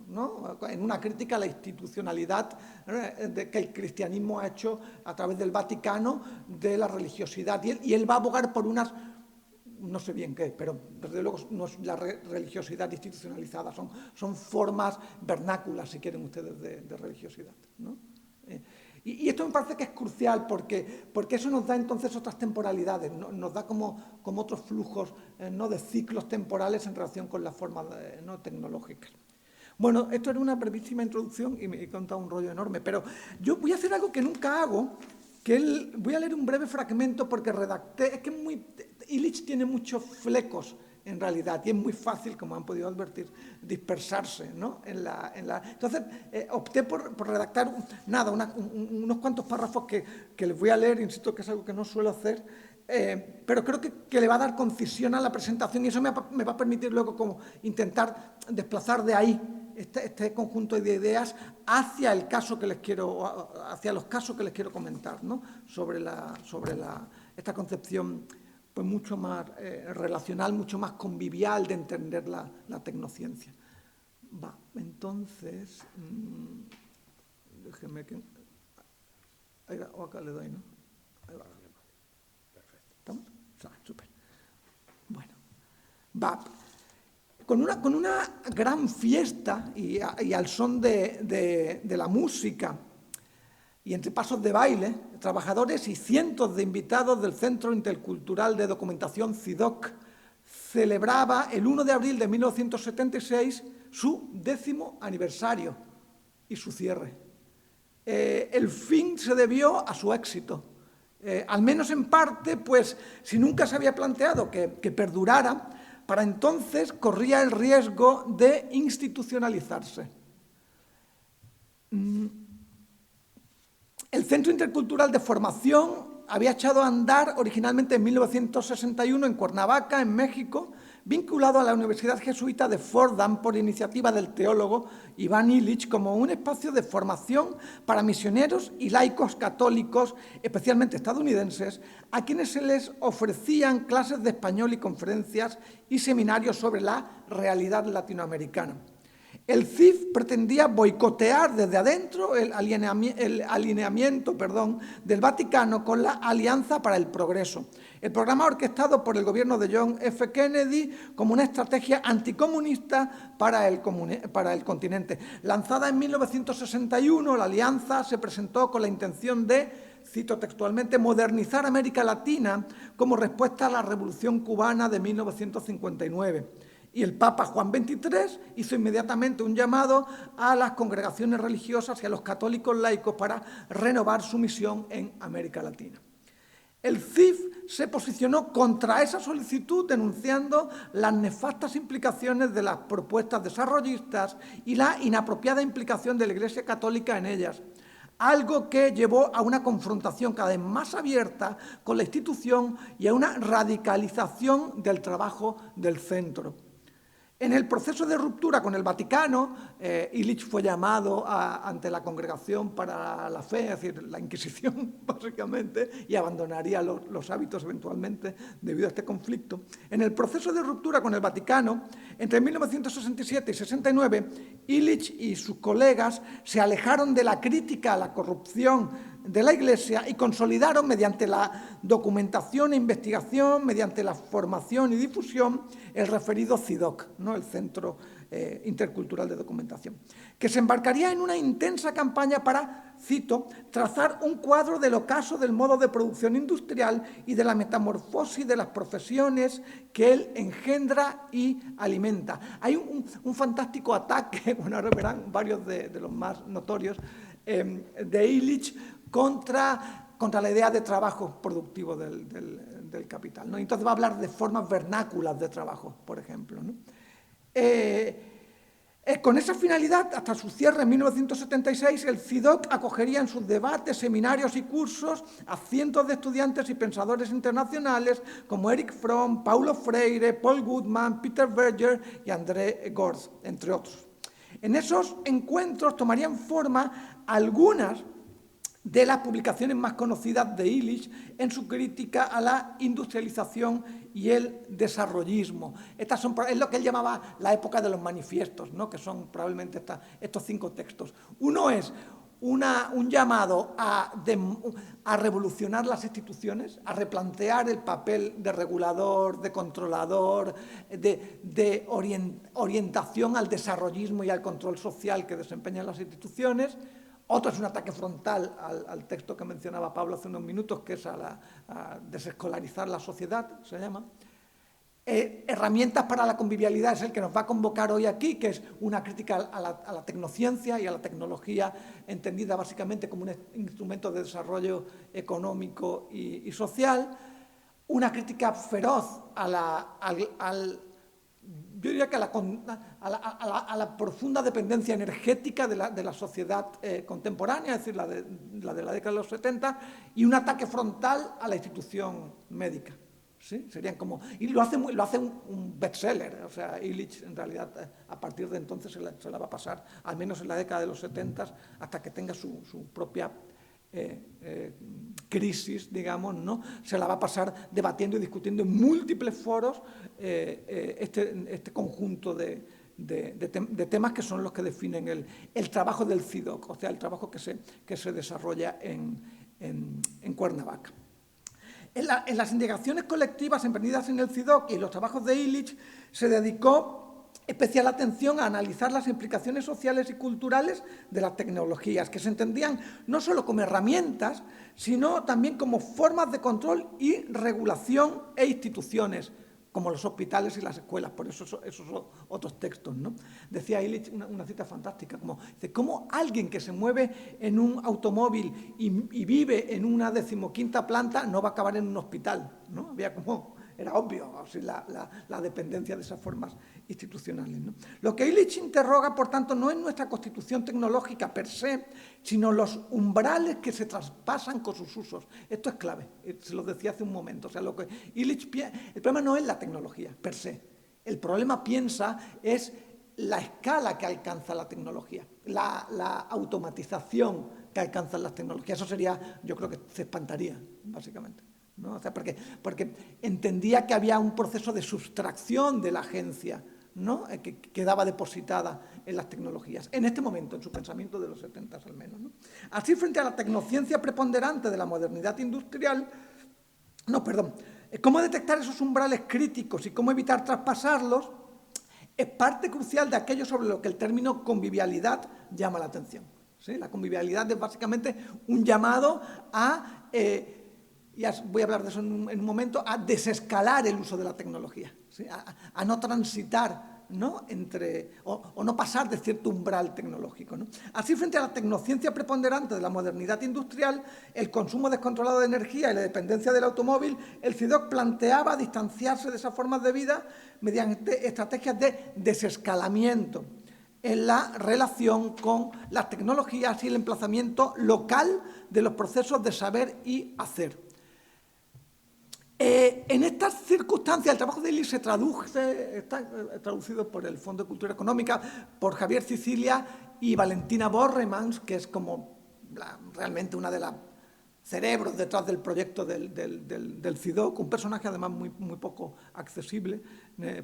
S3: ¿no? En una crítica a la institucionalidad que el cristianismo ha hecho a través del Vaticano de la religiosidad. Y él va a abogar por unas, no sé bien qué, pero desde luego no es la religiosidad institucionalizada, son formas vernáculas, si quieren ustedes, de religiosidad, ¿no? Y esto me parece que es crucial porque eso nos da entonces otras temporalidades, nos da como otros flujos, ¿no?, de ciclos temporales en relación con las formas no tecnológicas. Bueno, esto era una brevísima introducción y me he contado un rollo enorme, pero yo voy a hacer algo que nunca hago, voy a leer un breve fragmento porque redacté, es que Illich tiene muchos flecos en realidad y es muy fácil, como han podido advertir, dispersarse, ¿no? Entonces, opté por redactar unos cuantos párrafos que les voy a leer, insisto que es algo que no suelo hacer, pero creo que le va a dar concisión a la presentación y eso me va a permitir luego como intentar desplazar de ahí este conjunto de ideas hacia los casos que les quiero comentar, ¿no? sobre esta concepción pues mucho más relacional, mucho más convivial de entender la tecnociencia. Entonces, déjeme que... Ahí va, o acá le doy, ¿no? Ahí va. Perfecto. ¿Estamos? Súper. Bueno, con una gran fiesta y al son de la música y entre pasos de baile, trabajadores y cientos de invitados del Centro Intercultural de Documentación CIDOC celebraba el 1 de abril de 1976 su 10º aniversario y su cierre. El fin se debió a su éxito, al menos en parte, pues si nunca se había planteado que perdurara, para entonces corría el riesgo de institucionalizarse. El Centro Intercultural de Formación había echado a andar originalmente en 1961 en Cuernavaca, en México, vinculado a la Universidad Jesuita de Fordham por iniciativa del teólogo Iván Illich, como un espacio de formación para misioneros y laicos católicos, especialmente estadounidenses, a quienes se les ofrecían clases de español y conferencias y seminarios sobre la realidad latinoamericana. El CIF pretendía boicotear desde adentro el alineamiento del Vaticano con la Alianza para el Progreso, el programa orquestado por el gobierno de John F. Kennedy como una estrategia anticomunista para el continente. Lanzada en 1961, la Alianza se presentó con la intención de, cito textualmente, modernizar América Latina como respuesta a la Revolución Cubana de 1959. Y el Papa Juan XXIII hizo inmediatamente un llamado a las congregaciones religiosas y a los católicos laicos para renovar su misión en América Latina. El CIF se posicionó contra esa solicitud, denunciando las nefastas implicaciones de las propuestas desarrollistas y la inapropiada implicación de la Iglesia Católica en ellas, algo que llevó a una confrontación cada vez más abierta con la institución y a una radicalización del trabajo del centro. En el proceso de ruptura con el Vaticano, Illich fue llamado ante la Congregación para la Fe, es decir, la Inquisición, básicamente, y abandonaría los hábitos eventualmente debido a este conflicto. En el proceso de ruptura con el Vaticano, entre 1967 y 69, Illich y sus colegas se alejaron de la crítica a la corrupción de la Iglesia y consolidaron mediante la documentación e investigación, mediante la formación y difusión, el referido CIDOC, ¿no? El Centro Intercultural de Documentación, que se embarcaría en una intensa campaña para, cito, trazar un cuadro del ocaso del modo de producción industrial y de la metamorfosis de las profesiones que él engendra y alimenta. Hay un fantástico ataque, bueno, ahora verán varios de los más notorios, de Illich contra la idea de trabajo productivo del capital, ¿no? Entonces va a hablar de formas vernáculas de trabajo, por ejemplo, ¿no? Con esa finalidad, hasta su cierre en 1976, el CIDOC acogería en sus debates, seminarios y cursos a cientos de estudiantes y pensadores internacionales como Erich Fromm, Paulo Freire, Paul Goodman, Peter Berger y André Gorz, entre otros. En esos encuentros tomarían forma algunas de las publicaciones más conocidas de Illich en su crítica a la industrialización y el desarrollismo. Es lo que él llamaba la época de los manifiestos, ¿no? Que son probablemente estos 5 textos. Uno es un llamado a revolucionar las instituciones, a replantear el papel de regulador, de controlador, de orientación al desarrollismo y al control social que desempeñan las instituciones. Otro es un ataque frontal al texto que mencionaba Pablo hace unos minutos, que es a desescolarizar la sociedad, se llama. Herramientas para la convivialidad es el que nos va a convocar hoy aquí, que es una crítica a la tecnociencia y a la tecnología entendida básicamente como un instrumento de desarrollo económico y social. Una crítica feroz yo diría que a la profunda dependencia energética de la sociedad contemporánea, es decir, la de la década de los 70, y un ataque frontal a la institución médica. ¿Sí? Serían como, y lo hace un bestseller, o sea, Illich en realidad a partir de entonces se la va a pasar, al menos en la década de los 70, hasta que tenga su propia crisis, digamos, ¿no? Se la va a pasar debatiendo y discutiendo en múltiples foros este conjunto de temas que son los que definen el trabajo del CIDOC, o sea, el trabajo que se desarrolla en Cuernavaca. En las indagaciones colectivas emprendidas en el CIDOC y en los trabajos de Illich se dedicó especial atención a analizar las implicaciones sociales y culturales de las tecnologías, que se entendían no solo como herramientas, sino también como formas de control y regulación e instituciones, como los hospitales y las escuelas. Por eso esos son otros textos, ¿no? Decía Illich una cita fantástica, como dice, ¿cómo alguien que se mueve en un automóvil y vive en una 15ª planta no va a acabar en un hospital? ¿No? Había como era obvio, o sea, la dependencia de esas formas institucionales, ¿no? Lo que Illich interroga, por tanto, no es nuestra constitución tecnológica per se, sino los umbrales que se traspasan con sus usos. Esto es clave, se lo decía hace un momento. O sea, lo que Illich el problema no es la tecnología per se, el problema, piensa, es la escala que alcanza la tecnología, la automatización que alcanzan las tecnologías. Eso sería, yo creo que se espantaría, básicamente, ¿no? O sea, porque entendía que había un proceso de sustracción de la agencia, ¿no? que quedaba depositada en las tecnologías, en este momento, en su pensamiento de los 70 al menos, ¿no? Así, frente a la tecnociencia preponderante de la modernidad industrial, cómo detectar esos umbrales críticos y cómo evitar traspasarlos es parte crucial de aquello sobre lo que el término convivialidad llama la atención. ¿Sí? La convivialidad es básicamente un llamado a, ya voy a hablar de eso en un momento, a desescalar el uso de la tecnología, ¿sí? a no transitar, ¿no? o no pasar de cierto umbral tecnológico, ¿no? Así, frente a la tecnociencia preponderante de la modernidad industrial, el consumo descontrolado de energía y la dependencia del automóvil, el CIDOC planteaba distanciarse de esas formas de vida mediante estrategias de desescalamiento en la relación con las tecnologías y el emplazamiento local de los procesos de saber y hacer. En estas circunstancias, el trabajo de Illich está traducido por el Fondo de Cultura Económica, por Javier Cicilia y Valentina Borremans, que es como realmente una de las cerebros detrás del proyecto del CIDOC, un personaje además muy poco accesible,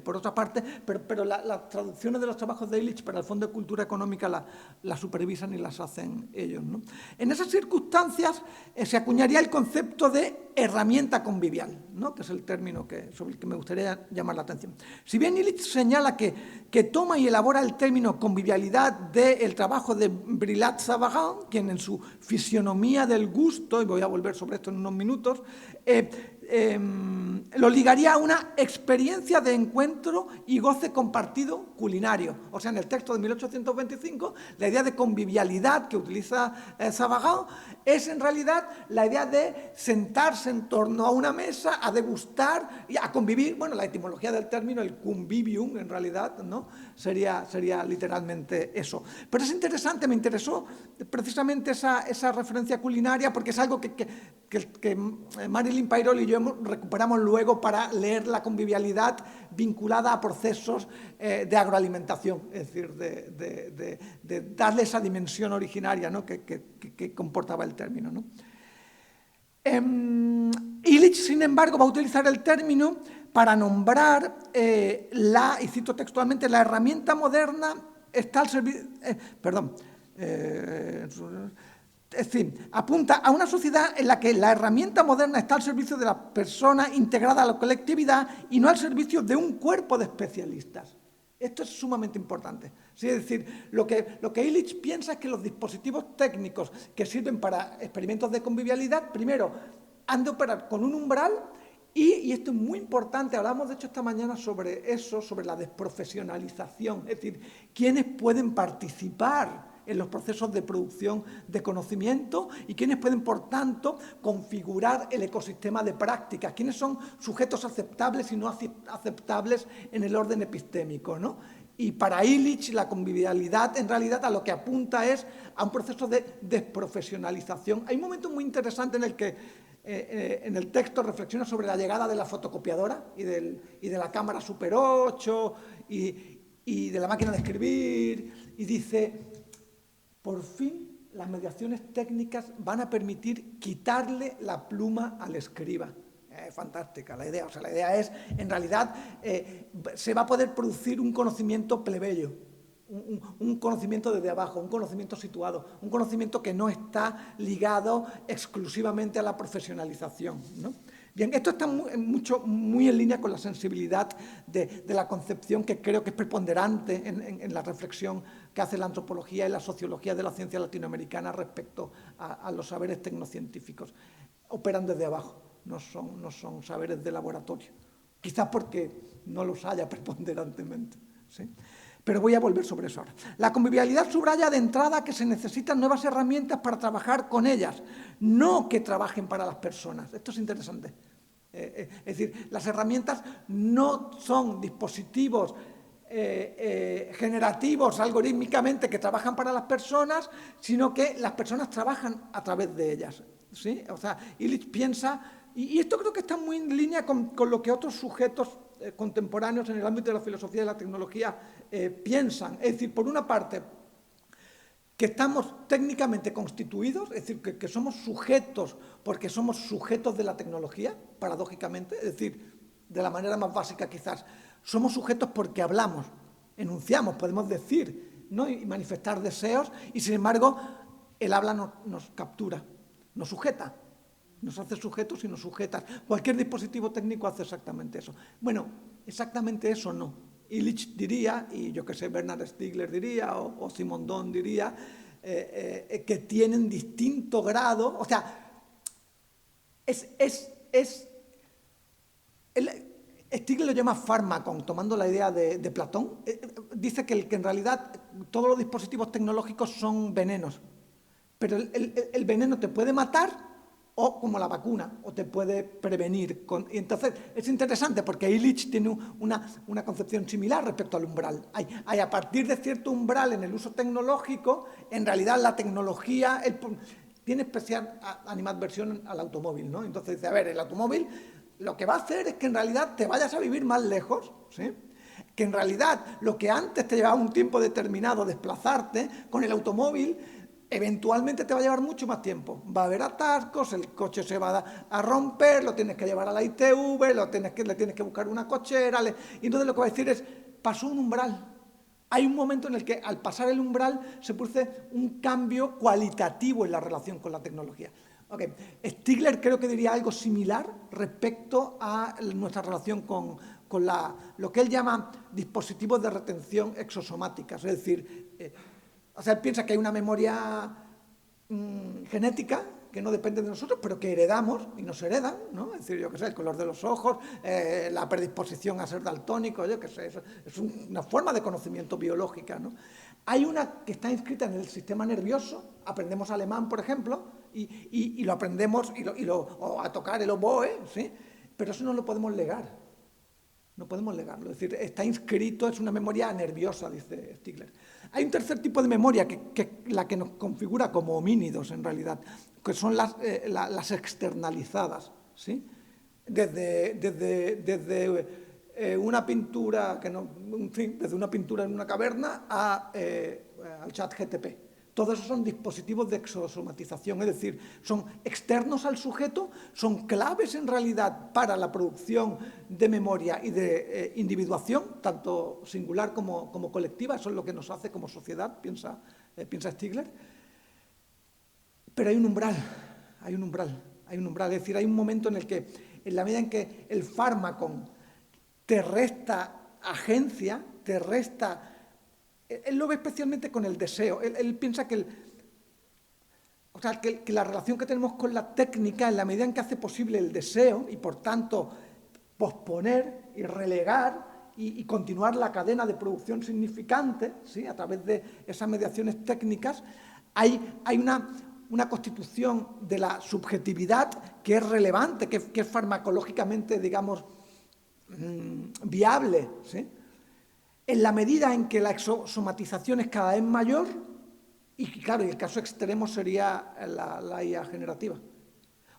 S3: por otra parte, pero las traducciones de los trabajos de Illich para el Fondo de Cultura Económica las supervisan y las hacen ellos, ¿no? En esas circunstancias se acuñaría el concepto de herramienta convivial, ¿no? Que es el término sobre el que me gustaría llamar la atención. Si bien Illich señala que toma y elabora el término convivialidad del trabajo de Brillat-Savarin, quien en su Fisionomía del gusto, y voy a volver sobre esto en unos minutos, lo ligaría a una experiencia de encuentro y goce compartido culinario. O sea, en el texto de 1825, la idea de convivialidad que utiliza Savarin es en realidad la idea de sentarse en torno a una mesa, a degustar y a convivir. Bueno, la etimología del término, el convivium, en realidad, ¿no? sería literalmente eso. Pero es interesante, me interesó precisamente esa referencia culinaria, porque es algo que Marilyn Pairol y yo recuperamos luego para leer la convivialidad vinculada a procesos de agroalimentación, es decir, de darle esa dimensión originaria, ¿no? que comportaba el término, ¿no? Illich, sin embargo, va a utilizar el término para nombrar y cito textualmente, la herramienta moderna está al servicio... Es decir, apunta a una sociedad en la que la herramienta moderna está al servicio de la persona integrada a la colectividad y no al servicio de un cuerpo de especialistas. Esto es sumamente importante. ¿Sí? Es decir, lo que Illich piensa es que los dispositivos técnicos que sirven para experimentos de convivialidad, primero, han de operar con un umbral y esto es muy importante, hablamos de hecho esta mañana sobre eso, sobre la desprofesionalización, es decir, quiénes pueden participar en los procesos de producción de conocimiento y quienes pueden, por tanto, configurar el ecosistema de prácticas, quiénes son sujetos aceptables y no aceptables en el orden epistémico, ¿no? Y para Illich la convivialidad en realidad a lo que apunta es a un proceso de desprofesionalización. Hay un momento muy interesante en el que en el texto reflexiona sobre la llegada de la fotocopiadora y de la cámara Super 8 y de la máquina de escribir, y dice: por fin las mediaciones técnicas van a permitir quitarle la pluma al escriba. Fantástica la idea. O sea, la idea es, en realidad, se va a poder producir un conocimiento plebeyo, un conocimiento desde abajo, un conocimiento situado, un conocimiento que no está ligado exclusivamente a la profesionalización, ¿no? Bien, esto está muy en línea con la sensibilidad de la concepción que creo que es preponderante en la reflexión que hace la antropología y la sociología de la ciencia latinoamericana respecto a los saberes tecnocientíficos. Operan desde abajo, no son saberes de laboratorio, quizás porque no los haya preponderantemente, ¿sí? Pero voy a volver sobre eso ahora. La convivialidad subraya de entrada que se necesitan nuevas herramientas para trabajar con ellas, no que trabajen para las personas. Esto es interesante. Es decir, las herramientas no son dispositivos generativos algorítmicamente que trabajan para las personas, sino que las personas trabajan a través de ellas, ¿sí? O sea, Illich piensa, y esto creo que está muy en línea con lo que otros sujetos contemporáneos en el ámbito de la filosofía y de la tecnología piensan. Es decir, por una parte, que estamos técnicamente constituidos, es decir, que somos sujetos porque somos sujetos de la tecnología, paradójicamente, es decir, de la manera más básica quizás, somos sujetos porque hablamos, enunciamos, podemos decir, ¿no? Y manifestar deseos, y sin embargo el habla nos captura, nos sujeta, nos hace sujetos y nos sujeta. Cualquier dispositivo técnico hace exactamente eso. Bueno, exactamente eso no. Illich diría, y yo que sé, Bernard Stiegler diría, o Simondon diría, que tienen distinto grado, o sea, Stiegler lo llama fármacon, tomando la idea de Platón. Dice que en realidad todos los dispositivos tecnológicos son venenos, pero el veneno te puede matar, o como la vacuna, o te puede prevenir. Y entonces es interesante porque Illich tiene una concepción similar respecto al umbral. Hay a partir de cierto umbral en el uso tecnológico, en realidad la tecnología tiene especial animadversión al automóvil, ¿no? Entonces dice, a ver, el automóvil lo que va a hacer es que en realidad te vayas a vivir más lejos, ¿sí? Que en realidad lo que antes te llevaba un tiempo determinado desplazarte, con el automóvil eventualmente te va a llevar mucho más tiempo. Va a haber atascos, el coche se va a romper, lo tienes que llevar a la ITV, le tienes que buscar una cochera. Y entonces lo que va a decir es, pasó un umbral. Hay un momento en el que al pasar el umbral se produce un cambio cualitativo en la relación con la tecnología. Okay. Stiegler creo que diría algo similar respecto a nuestra relación con lo que él llama dispositivos de retención exosomáticas, es decir, o sea, él piensa que hay una memoria genética que no depende de nosotros, pero que heredamos y nos heredan, ¿no? Es decir, yo qué sé, el color de los ojos, la predisposición a ser daltónico, yo qué sé, es una forma de conocimiento biológica, ¿no? Hay una que está inscrita en el sistema nervioso, aprendemos alemán, por ejemplo, y lo aprendemos, o a tocar el oboe, ¿sí? Pero eso no lo podemos legar, no podemos legarlo, es decir, está inscrito, es una memoria nerviosa, dice Stiegler. Hay un tercer tipo de memoria, que la que nos configura como homínidos, en realidad, que son las externalizadas, ¿sí? Desde una pintura, desde una pintura en una caverna al chat GTP. Todos esos son dispositivos de exosomatización, es decir, son externos al sujeto, son claves en realidad para la producción de memoria y de individuación, tanto singular como colectiva. Eso es lo que nos hace como sociedad, piensa Stiegler. Pero hay un umbral, es decir, hay un momento en el que, en la medida en que el fármaco te resta agencia, te resta... Él lo ve especialmente con el deseo. Él piensa que la relación que tenemos con la técnica, en la medida en que hace posible el deseo y, por tanto, posponer y relegar y continuar la cadena de producción significante, ¿sí? A través de esas mediaciones técnicas, hay una constitución de la subjetividad que es relevante, que es farmacológicamente, digamos, viable, ¿sí? En la medida en que la exosomatización es cada vez mayor, y claro, y el caso extremo sería la IA generativa.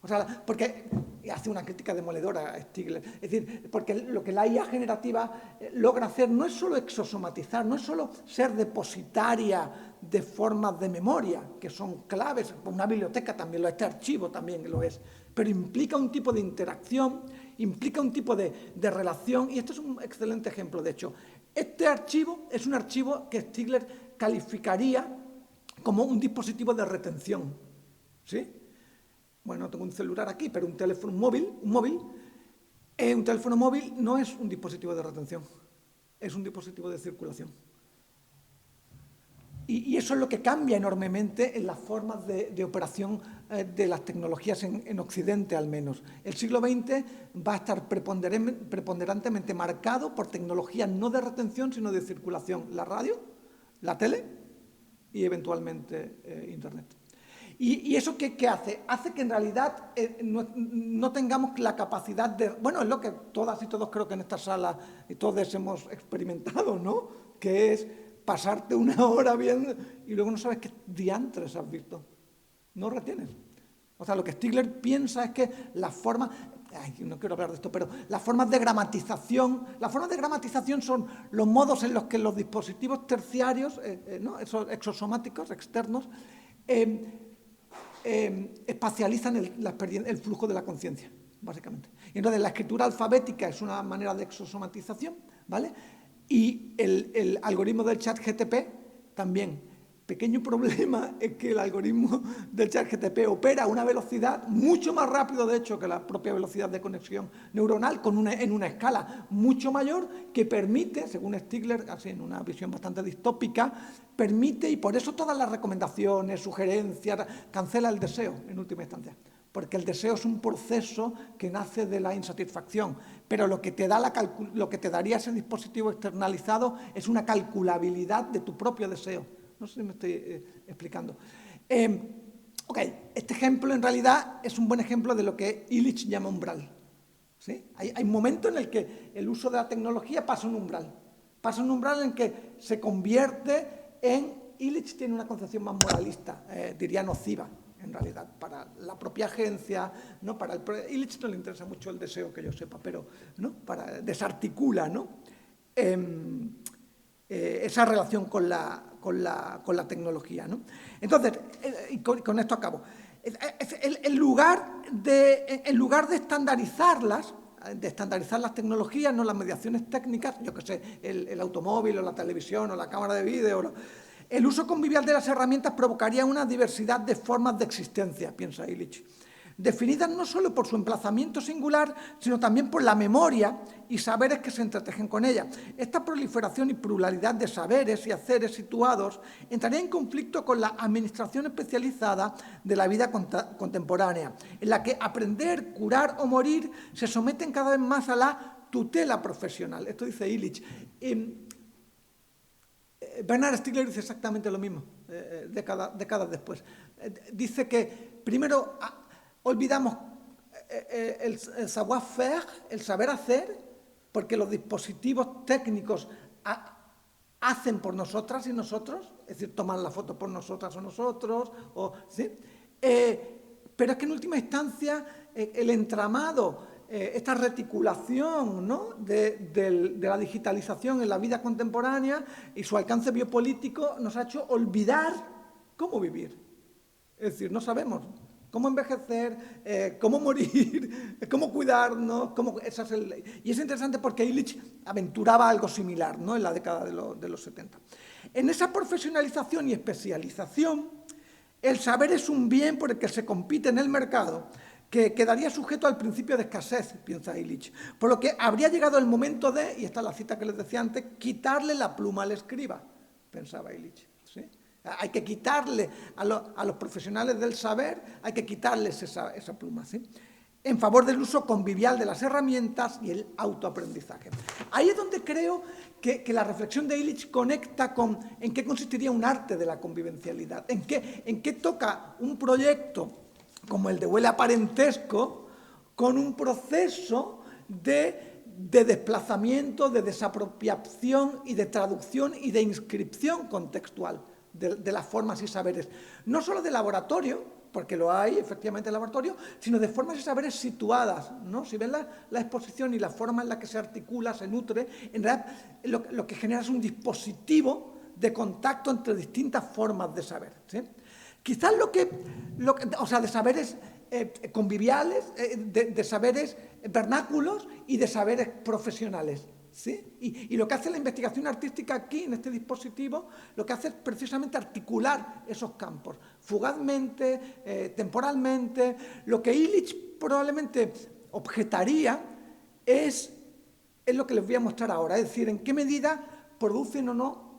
S3: O sea, porque hace una crítica demoledora a Stiegler. Es decir, porque lo que la IA generativa logra hacer no es solo exosomatizar, no es solo ser depositaria de formas de memoria, que son claves. Una biblioteca también lo es, este archivo también lo es, pero implica un tipo de interacción, implica un tipo de relación, y esto es un excelente ejemplo, de hecho. Este archivo es un archivo que Stiegler calificaría como un dispositivo de retención, ¿sí? Bueno, tengo un celular aquí, pero un teléfono móvil no es un dispositivo de retención, es un dispositivo de circulación. Y eso es lo que cambia enormemente en las formas de operación de las tecnologías en Occidente, al menos. El siglo XX va a estar preponderantemente marcado por tecnologías no de retención, sino de circulación. La radio, la tele y eventualmente Internet. ¿Y eso qué hace? Hace que en realidad no tengamos la capacidad de... Bueno, es lo que todas y todos creo que en esta sala y todos hemos experimentado, ¿no? Que es pasarte una hora viendo y luego no sabes qué diantres has visto. No retienes. O sea, lo que Stigler piensa es que las formas... Ay, no quiero hablar de esto, pero las formas de gramatización son los modos en los que los dispositivos terciarios, ¿no? Esos exosomáticos externos, espacializan el flujo de la conciencia, básicamente. Y entonces la escritura alfabética es una manera de exosomatización, ¿vale? Y el algoritmo del chat GTP también. Pequeño problema es que el algoritmo del chat GTP opera a una velocidad mucho más rápido, de hecho, que la propia velocidad de conexión neuronal, en una escala mucho mayor, que permite, según Stigler, así en una visión bastante distópica, permite, y por eso todas las recomendaciones, sugerencias, cancela el deseo, en última instancia. Porque el deseo es un proceso que nace de la insatisfacción, pero lo que te daría ese dispositivo externalizado es una calculabilidad de tu propio deseo. No sé si me estoy explicando. Ok, este ejemplo en realidad es un buen ejemplo de lo que Illich llama umbral. ¿Sí? Hay un momento en el que el uso de la tecnología pasa un umbral. Pasa un umbral en que se convierte en... Illich tiene una concepción más moralista, diría nociva, en realidad, para la propia agencia, ¿no? Illich no le interesa mucho el deseo, que yo sepa, pero ¿no? Desarticula, ¿no? Esa relación con la tecnología, ¿no? Entonces, y con esto acabo. En lugar de estandarizar las tecnologías, no las mediaciones técnicas, yo que sé, el automóvil o la televisión o la cámara de vídeo, el uso convivial de las herramientas provocaría una diversidad de formas de existencia, piensa Illich, definidas no solo por su emplazamiento singular, sino también por la memoria y saberes que se entretejen con ella. Esta proliferación y pluralidad de saberes y haceres situados entraría en conflicto con la administración especializada de la vida contemporánea, en la que aprender, curar o morir se someten cada vez más a la tutela profesional. Esto dice Illich. Bernard Stiegler dice exactamente lo mismo, décadas después. Dice que primero olvidamos el savoir-faire, el saber hacer, porque los dispositivos técnicos hacen por nosotras y nosotros, es decir, toman la foto por nosotras o nosotros, ¿sí? Pero es que en última instancia el entramado, esta reticulación, ¿no? de la digitalización en la vida contemporánea y su alcance biopolítico nos ha hecho olvidar cómo vivir. Es decir, no sabemos cómo envejecer, cómo morir, cómo cuidarnos. Y es interesante porque Illich aventuraba algo similar, ¿no? En la década de los 70. En esa profesionalización y especialización, el saber es un bien por el que se compite en el mercado, que quedaría sujeto al principio de escasez, piensa Illich. Por lo que habría llegado el momento de, y esta es la cita que les decía antes, quitarle la pluma al escriba, pensaba Illich. ¿Sí? Hay que quitarle a los profesionales del saber, hay que quitarles esa pluma, ¿sí? En favor del uso convivial de las herramientas y el autoaprendizaje. Ahí es donde creo que la reflexión de Illich conecta con en qué consistiría un arte de la convivencialidad, en qué toca un proyecto como el de Huele a Parentesco, con un proceso de desplazamiento, de desapropiación y de traducción y de inscripción contextual de las formas y saberes. No solo de laboratorio, porque lo hay efectivamente en laboratorio, sino de formas y saberes situadas, ¿no? Si ven la exposición y la forma en la que se articula, se nutre, en realidad lo que genera es un dispositivo de contacto entre distintas formas de saber, ¿sí? Quizás o sea, de saberes conviviales, de saberes vernáculos y de saberes profesionales, ¿sí? Y lo que hace la investigación artística aquí, en este dispositivo, lo que hace es precisamente articular esos campos, fugazmente, temporalmente. Lo que Illich probablemente objetaría es lo que les voy a mostrar ahora, es decir, en qué medida producen o no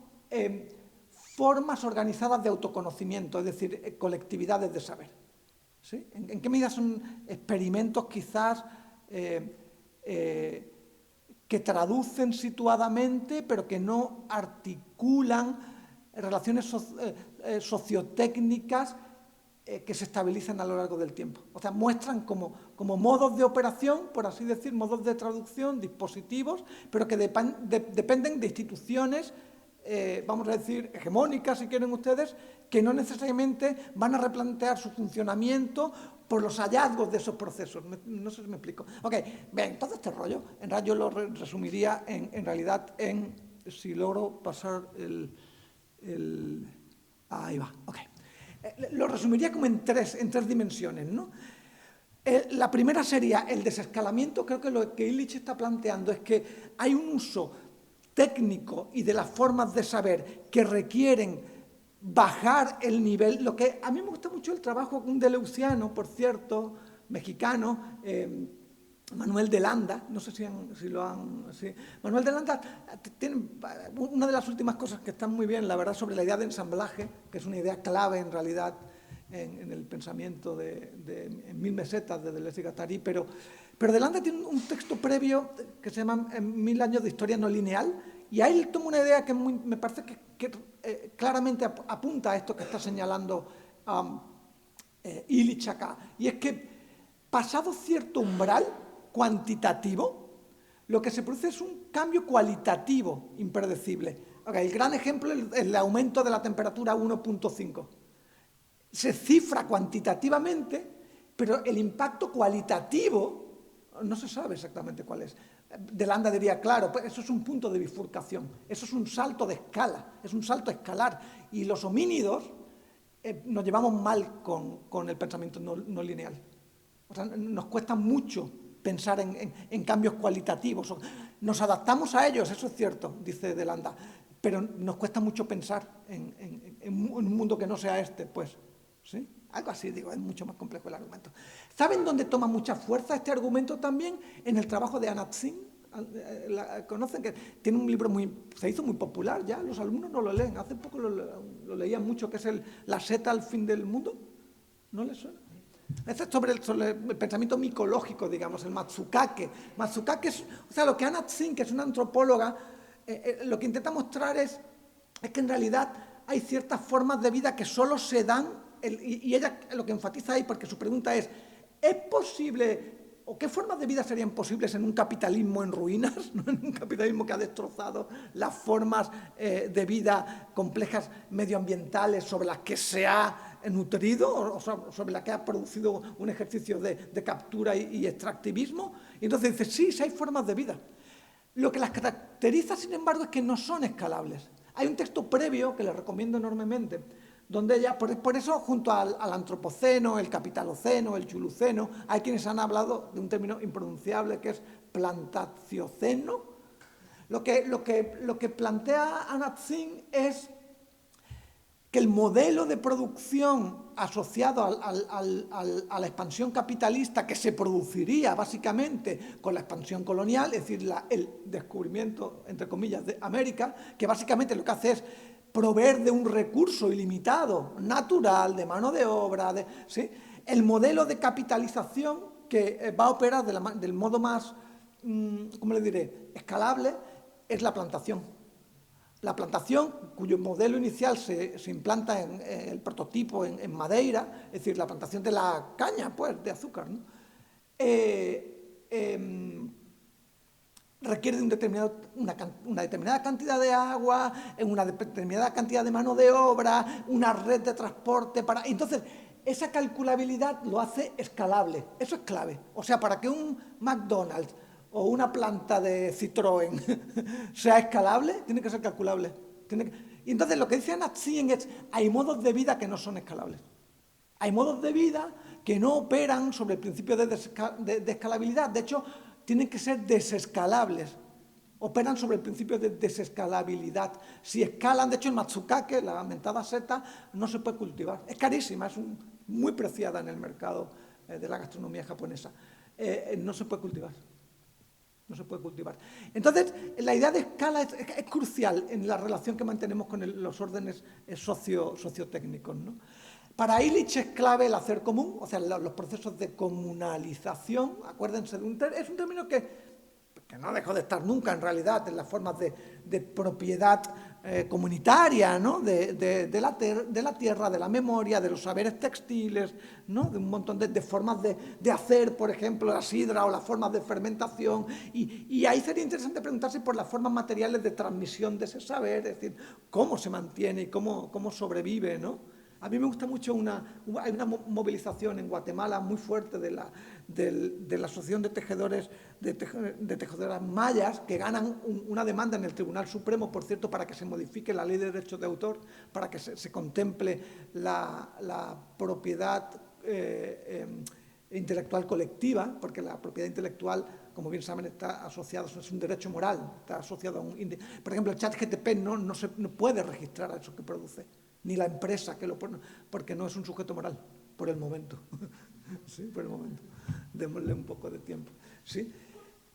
S3: formas organizadas de autoconocimiento, es decir, colectividades de saber. ¿Sí? ¿En qué medida son experimentos quizás que traducen situadamente, pero que no articulan relaciones sociotécnicas que se estabilizan a lo largo del tiempo. O sea, muestran como modos de operación, por así decir, modos de traducción, dispositivos, pero que dependen de instituciones, vamos a decir, hegemónicas, si quieren ustedes, que no necesariamente van a replantear su funcionamiento por los hallazgos de esos procesos. No sé si me explico. Ok, bien, todo este rollo, en realidad yo lo resumiría en realidad en, si logro pasar ahí va, ok. Lo resumiría como en tres dimensiones, ¿no? La primera sería el desescalamiento. Creo que lo que Illich está planteando es que hay un uso técnico y de las formas de saber que requieren bajar el nivel. Lo que a mí me gusta mucho el trabajo de un deleuziano, por cierto, mexicano, Manuel de Landa, no sé si lo han... Sí. Manuel de Landa tiene una de las últimas cosas que están muy bien, la verdad, sobre la idea de ensamblaje, que es una idea clave en realidad en el pensamiento en 1000 mesetas de Deleuze y Guattari, pero de Landa tiene un texto previo que se llama 1000 años de historia no lineal, y ahí toma una idea que me parece que claramente apunta a esto que está señalando Illich acá, y es que pasado cierto umbral cuantitativo, lo que se produce es un cambio cualitativo impredecible. Okay, el gran ejemplo es el aumento de la temperatura a 1.5. Se cifra cuantitativamente, pero el impacto cualitativo no se sabe exactamente cuál es. De Landa diría, claro, pues eso es un punto de bifurcación, eso es un salto de escala, es un salto escalar. Y los homínidos nos llevamos mal con el pensamiento no lineal. O sea, nos cuesta mucho pensar en cambios cualitativos. Nos adaptamos a ellos, eso es cierto, dice De Landa, pero nos cuesta mucho pensar en un mundo que no sea este, pues, ¿sí? Algo así, digo, es mucho más complejo el argumento. ¿Saben dónde toma mucha fuerza este argumento también? En el trabajo de Anat Singh. Conocen que tiene un libro se hizo muy popular ya, los alumnos no lo leen, hace poco lo leían mucho, que es La seta al fin del mundo. ¿No les suena? Este es sobre el pensamiento micológico, digamos, el Matsukake. Matsukake es, o sea, lo que Anat Singh, que es una antropóloga, lo que intenta mostrar es que en realidad hay ciertas formas de vida que solo se dan, y ella lo que enfatiza ahí, porque su pregunta ¿es posible, o qué formas de vida serían posibles en un capitalismo en ruinas, ¿no? En un capitalismo que ha destrozado las formas de vida complejas medioambientales sobre las que se ha nutrido, o sobre la que ha producido un ejercicio de captura y extractivismo? Y entonces dice, sí hay formas de vida. Lo que las caracteriza, sin embargo, es que no son escalables. Hay un texto previo que les recomiendo enormemente, donde ella, por eso, junto al antropoceno, el capitaloceno, el chuluceno, hay quienes han hablado de un término impronunciable que es plantacioceno. Lo que plantea Anat Singh es que el modelo de producción asociado a la expansión capitalista que se produciría básicamente con la expansión colonial, es decir, el descubrimiento, entre comillas, de América, que básicamente lo que hace es proveer de un recurso ilimitado, natural, de mano de obra, ¿sí? El modelo de capitalización que va a operar del modo más, ¿cómo le diré?, escalable, es la plantación. La plantación, cuyo modelo inicial se implanta en el prototipo en Madeira, es decir, la plantación de la caña, pues, de azúcar, ¿no? Requiere de una determinada cantidad de agua, una determinada cantidad de mano de obra, una red de transporte para... Entonces, esa calculabilidad lo hace escalable. Eso es clave. O sea, para que un McDonald's o una planta de Citroën sea escalable, tiene que ser calculable. Y entonces lo que dice Anat Singh es, hay modos de vida que no son escalables. Hay modos de vida que no operan sobre el principio de escalabilidad. De hecho, tienen que ser desescalables. Operan sobre el principio de desescalabilidad. Si escalan, de hecho, el matsukake, la mentada seta, no se puede cultivar. Es carísima, es muy preciada en el mercado de la gastronomía japonesa. No se puede cultivar. No se puede cultivar. Entonces, la idea de escala es crucial en la relación que mantenemos con los órdenes sociotécnicos, ¿no? Para Illich es clave el hacer común, o sea, los procesos de comunalización. Acuérdense es un término que no dejó de estar nunca, en realidad, en las formas de propiedad comunitaria, ¿no? de la tierra, de la memoria, de los saberes textiles, ¿no? De un montón de formas de hacer, por ejemplo, la sidra o las formas de fermentación. Y ahí sería interesante preguntarse por las formas materiales de transmisión de ese saber, es decir, cómo se mantiene y cómo sobrevive, ¿no? A mí me gusta mucho hay una movilización en Guatemala muy fuerte de la Asociación de Tejedores, de Tejedoras Mayas, que ganan una demanda en el Tribunal Supremo, por cierto, para que se modifique la Ley de Derechos de Autor, para que se contemple la propiedad intelectual colectiva, porque la propiedad intelectual, como bien saben, está asociada, es un derecho moral, está asociado a un índice. Por ejemplo, el ChatGPT no puede registrar a eso que produce, ni la empresa que lo pone, porque no es un sujeto moral, por el momento. Sí, por el momento. Démosle un poco de tiempo. ¿Sí?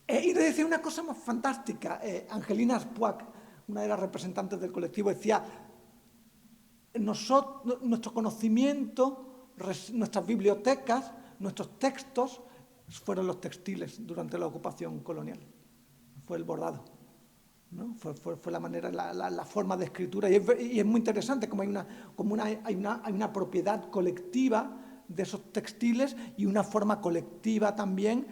S3: Y le decía una cosa más fantástica. Angelina Aspuac, una de las representantes del colectivo, decía: nuestro conocimiento, nuestras bibliotecas, nuestros textos fueron los textiles durante la ocupación colonial. Fue el bordado, ¿no? Fue la manera, la forma de escritura. Y es muy interesante como hay una propiedad colectiva de esos textiles y una forma colectiva también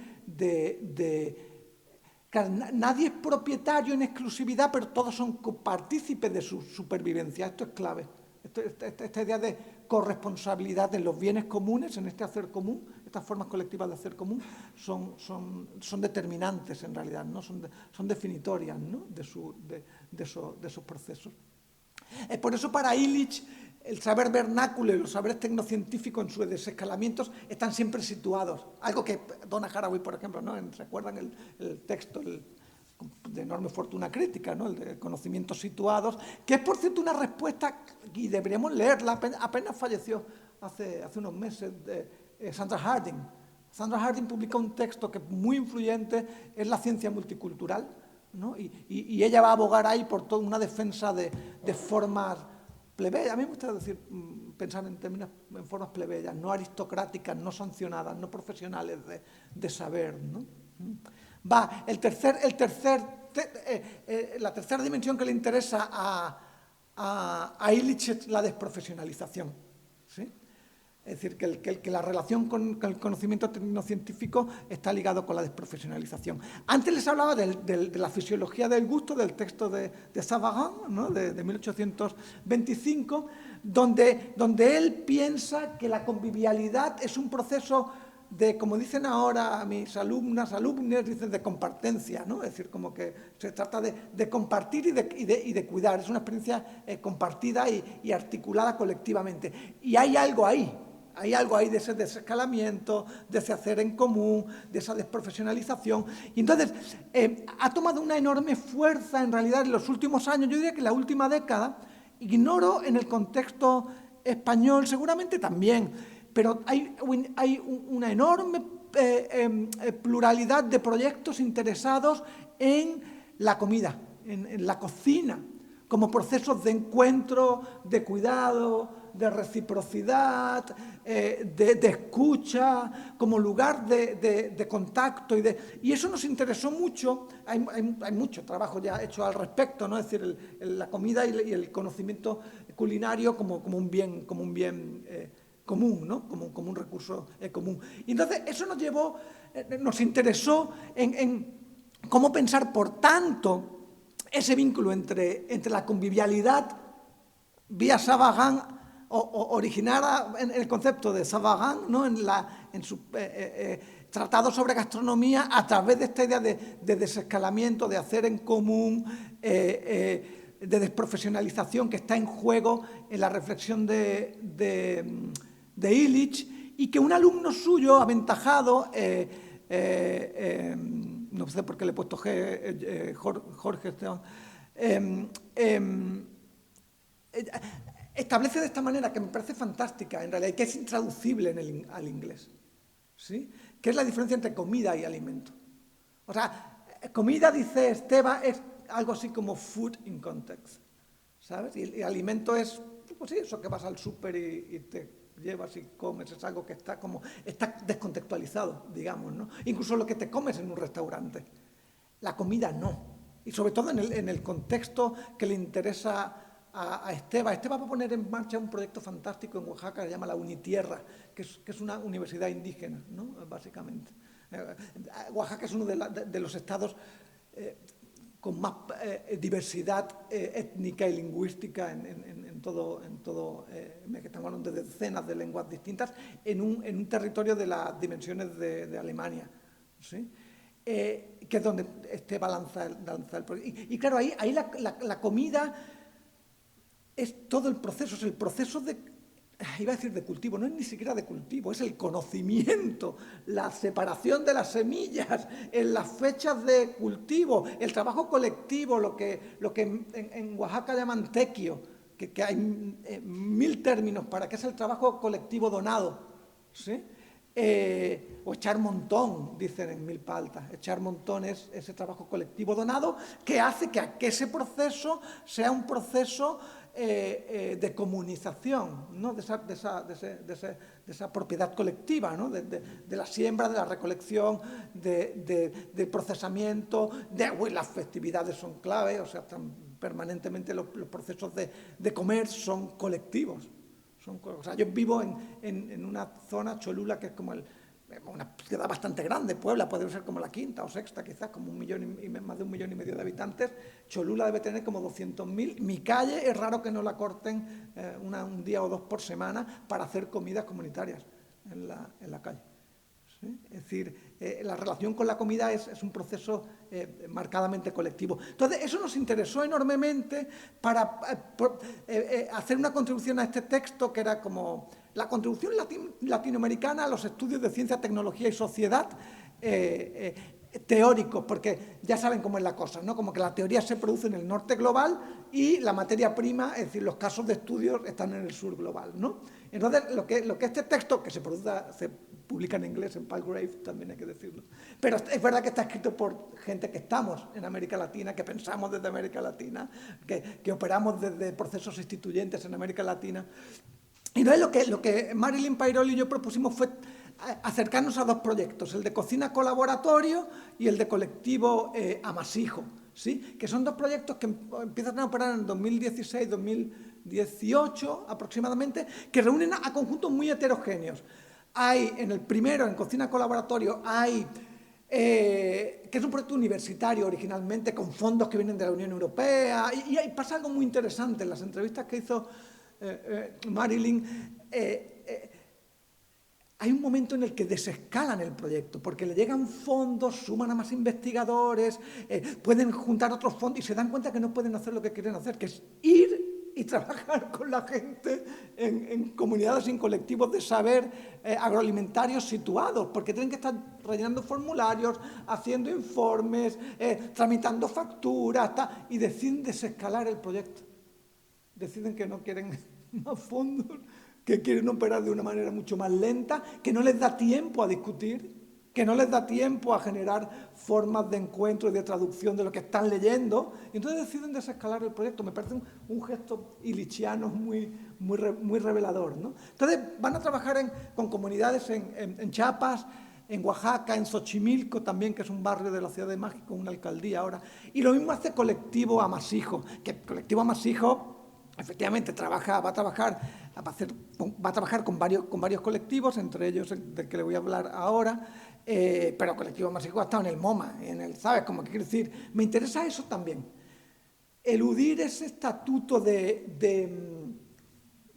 S3: nadie es propietario en exclusividad, pero todos son partícipes de su supervivencia. Esto es clave. Esta idea de corresponsabilidad en los bienes comunes, en este hacer común, estas formas colectivas de hacer común, son determinantes en realidad, ¿no? Son definitorias, ¿no? de esos procesos. Por eso para Illich el saber vernáculo y los saberes tecnocientíficos en sus desescalamientos están siempre situados. Algo que Donna Haraway, por ejemplo, ¿no? ¿Recuerdan el texto de enorme fortuna crítica, ¿no? El de conocimientos situados, que es, por cierto, una respuesta, y deberíamos leerla, apenas falleció hace unos meses, de Sandra Harding. Sandra Harding publicó un texto que es muy influyente, es La ciencia multicultural, ¿no? Y ella va a abogar ahí por toda una defensa de formas plebeyas. A mí me gusta pensar en formas plebeyas, no aristocráticas, no sancionadas, no profesionales de saber, ¿no? La tercera dimensión que le interesa a Illich es la desprofesionalización, ¿sí? Es decir, que la relación con el conocimiento tecnocientífico está ligado con la desprofesionalización. Antes les hablaba de la fisiología del gusto, del texto de Savarin, ¿no? de 1825, donde él piensa que la convivialidad es un proceso de, como dicen ahora mis alumnos, dicen de compartencia, ¿no? Es decir, como que se trata de compartir y de cuidar. Es una experiencia compartida y articulada colectivamente. Y hay algo ahí. Hay algo ahí de ese desescalamiento, de ese hacer en común, de esa desprofesionalización. Y entonces ha tomado una enorme fuerza en realidad en los últimos años, yo diría que en la última década, ignoro en el contexto español, seguramente también, pero hay una enorme pluralidad de proyectos interesados en la comida, en la cocina, como procesos de encuentro, de cuidado, de reciprocidad, de escucha, como lugar de contacto. Y eso nos interesó mucho. Hay mucho trabajo ya hecho al respecto, ¿no? Es decir, la comida y el conocimiento culinario como un bien común, ¿no? Como un recurso común. Y entonces eso nos interesó en cómo pensar, por tanto, ese vínculo entre la convivialidad vía Savarin, originada en el concepto de Savarin, ¿no? en su tratado sobre gastronomía, a través de esta idea de desescalamiento, de hacer en común, de desprofesionalización que está en juego en la reflexión de Illich, y que un alumno suyo aventajado, no sé por qué le he puesto Jorge Esteban, establece de esta manera, que me parece fantástica en realidad, y que es intraducible al inglés, ¿sí? Que es la diferencia entre comida y alimento. O sea, comida, dice Esteban, es algo así como food in context, ¿sabes? Y alimento es, pues sí, eso que vas al súper y te llevas y comes, es algo que está descontextualizado, digamos, ¿no? Incluso lo que te comes en un restaurante. La comida no. y sobre todo en el contexto que le interesa a Esteba. Esteba va a poner en marcha un proyecto fantástico en Oaxaca que se llama la Unitierra, que es una universidad indígena, ¿no? Básicamente. Oaxaca es uno de los estados con más diversidad étnica y lingüística en todo que estamos hablando de decenas de lenguas distintas, en un territorio de las dimensiones de Alemania, ¿sí? Que es donde Esteba lanza el proyecto. Y claro, ahí la comida es todo el proceso, es el proceso iba a decir de cultivo, no es ni siquiera de cultivo, es el conocimiento, la separación de las semillas, en las fechas de cultivo, el trabajo colectivo, lo que en Oaxaca llaman tequio, que hay 1000 términos para que es el trabajo colectivo donado, ¿sí? O echar montón, dicen en Milpa Alta. Echar montón es ese trabajo colectivo donado que hace que ese proceso sea un proceso de comunización, ¿no? de esa propiedad colectiva, ¿no? de la siembra, de la recolección, del procesamiento, las festividades son clave, o sea, están permanentemente los procesos de comer son colectivos. O sea, yo vivo en una zona, Cholula, que es como una ciudad bastante grande. Puebla puede ser como la quinta o sexta, quizás, como más de 1,5 millones de habitantes. Cholula debe tener como 200.000. Mi calle es raro que no la corten un día o dos por semana para hacer comidas comunitarias en la calle. ¿Sí? Es decir, la relación con la comida es un proceso marcadamente colectivo. Entonces, eso nos interesó enormemente para hacer una contribución a este texto que era como la contribución latinoamericana a los estudios de ciencia, tecnología y sociedad teóricos, porque ya saben cómo es la cosa, ¿no? Como que la teoría se produce en el norte global y la materia prima, es decir, los casos de estudios están en el sur global, ¿no? Entonces, lo que este texto, que se publica en inglés, en Palgrave, también hay que decirlo, pero es verdad que está escrito por gente que estamos en América Latina, que pensamos desde América Latina, que operamos desde procesos instituyentes en América Latina. Y entonces lo que Marilyn Pairoli y yo propusimos fue acercarnos a dos proyectos, el de Cocina Colaboratorio y el de Colectivo Amasijo, ¿sí? Que son dos proyectos que empiezan a operar en 2016-2018 aproximadamente, que reúnen a conjuntos muy heterogéneos. Hay, en el primero, en Cocina Colaboratorio, que es un proyecto universitario originalmente, con fondos que vienen de la Unión Europea, y pasa algo muy interesante en las entrevistas que hizo Marilyn. Hay un momento en el que desescalan el proyecto, porque le llegan fondos, suman a más investigadores, pueden juntar otros fondos y se dan cuenta que no pueden hacer lo que quieren hacer, que es ir y trabajar con la gente en comunidades y en colectivos de saber agroalimentarios situados, porque tienen que estar rellenando formularios, haciendo informes, tramitando facturas, y deciden desescalar el proyecto. Deciden que no quieren más fondos, que quieren operar de una manera mucho más lenta, que no les da tiempo a discutir, que no les da tiempo a generar formas de encuentro y de traducción de lo que están leyendo, y entonces deciden desescalar el proyecto. Me parece un gesto illichiano muy revelador, ¿no? Entonces van a trabajar con comunidades en Chiapas, en Oaxaca, en Xochimilco también, que es un barrio de la Ciudad de México, una alcaldía ahora, y lo mismo hace Colectivo Amasijo, que Colectivo Amasijo efectivamente va a trabajar con varios colectivos, entre ellos del que le voy a hablar ahora, pero Colectivo Amasijo ha estado en el MoMA, ¿sabes? Como que quiero decir, me interesa eso también. Eludir ese estatuto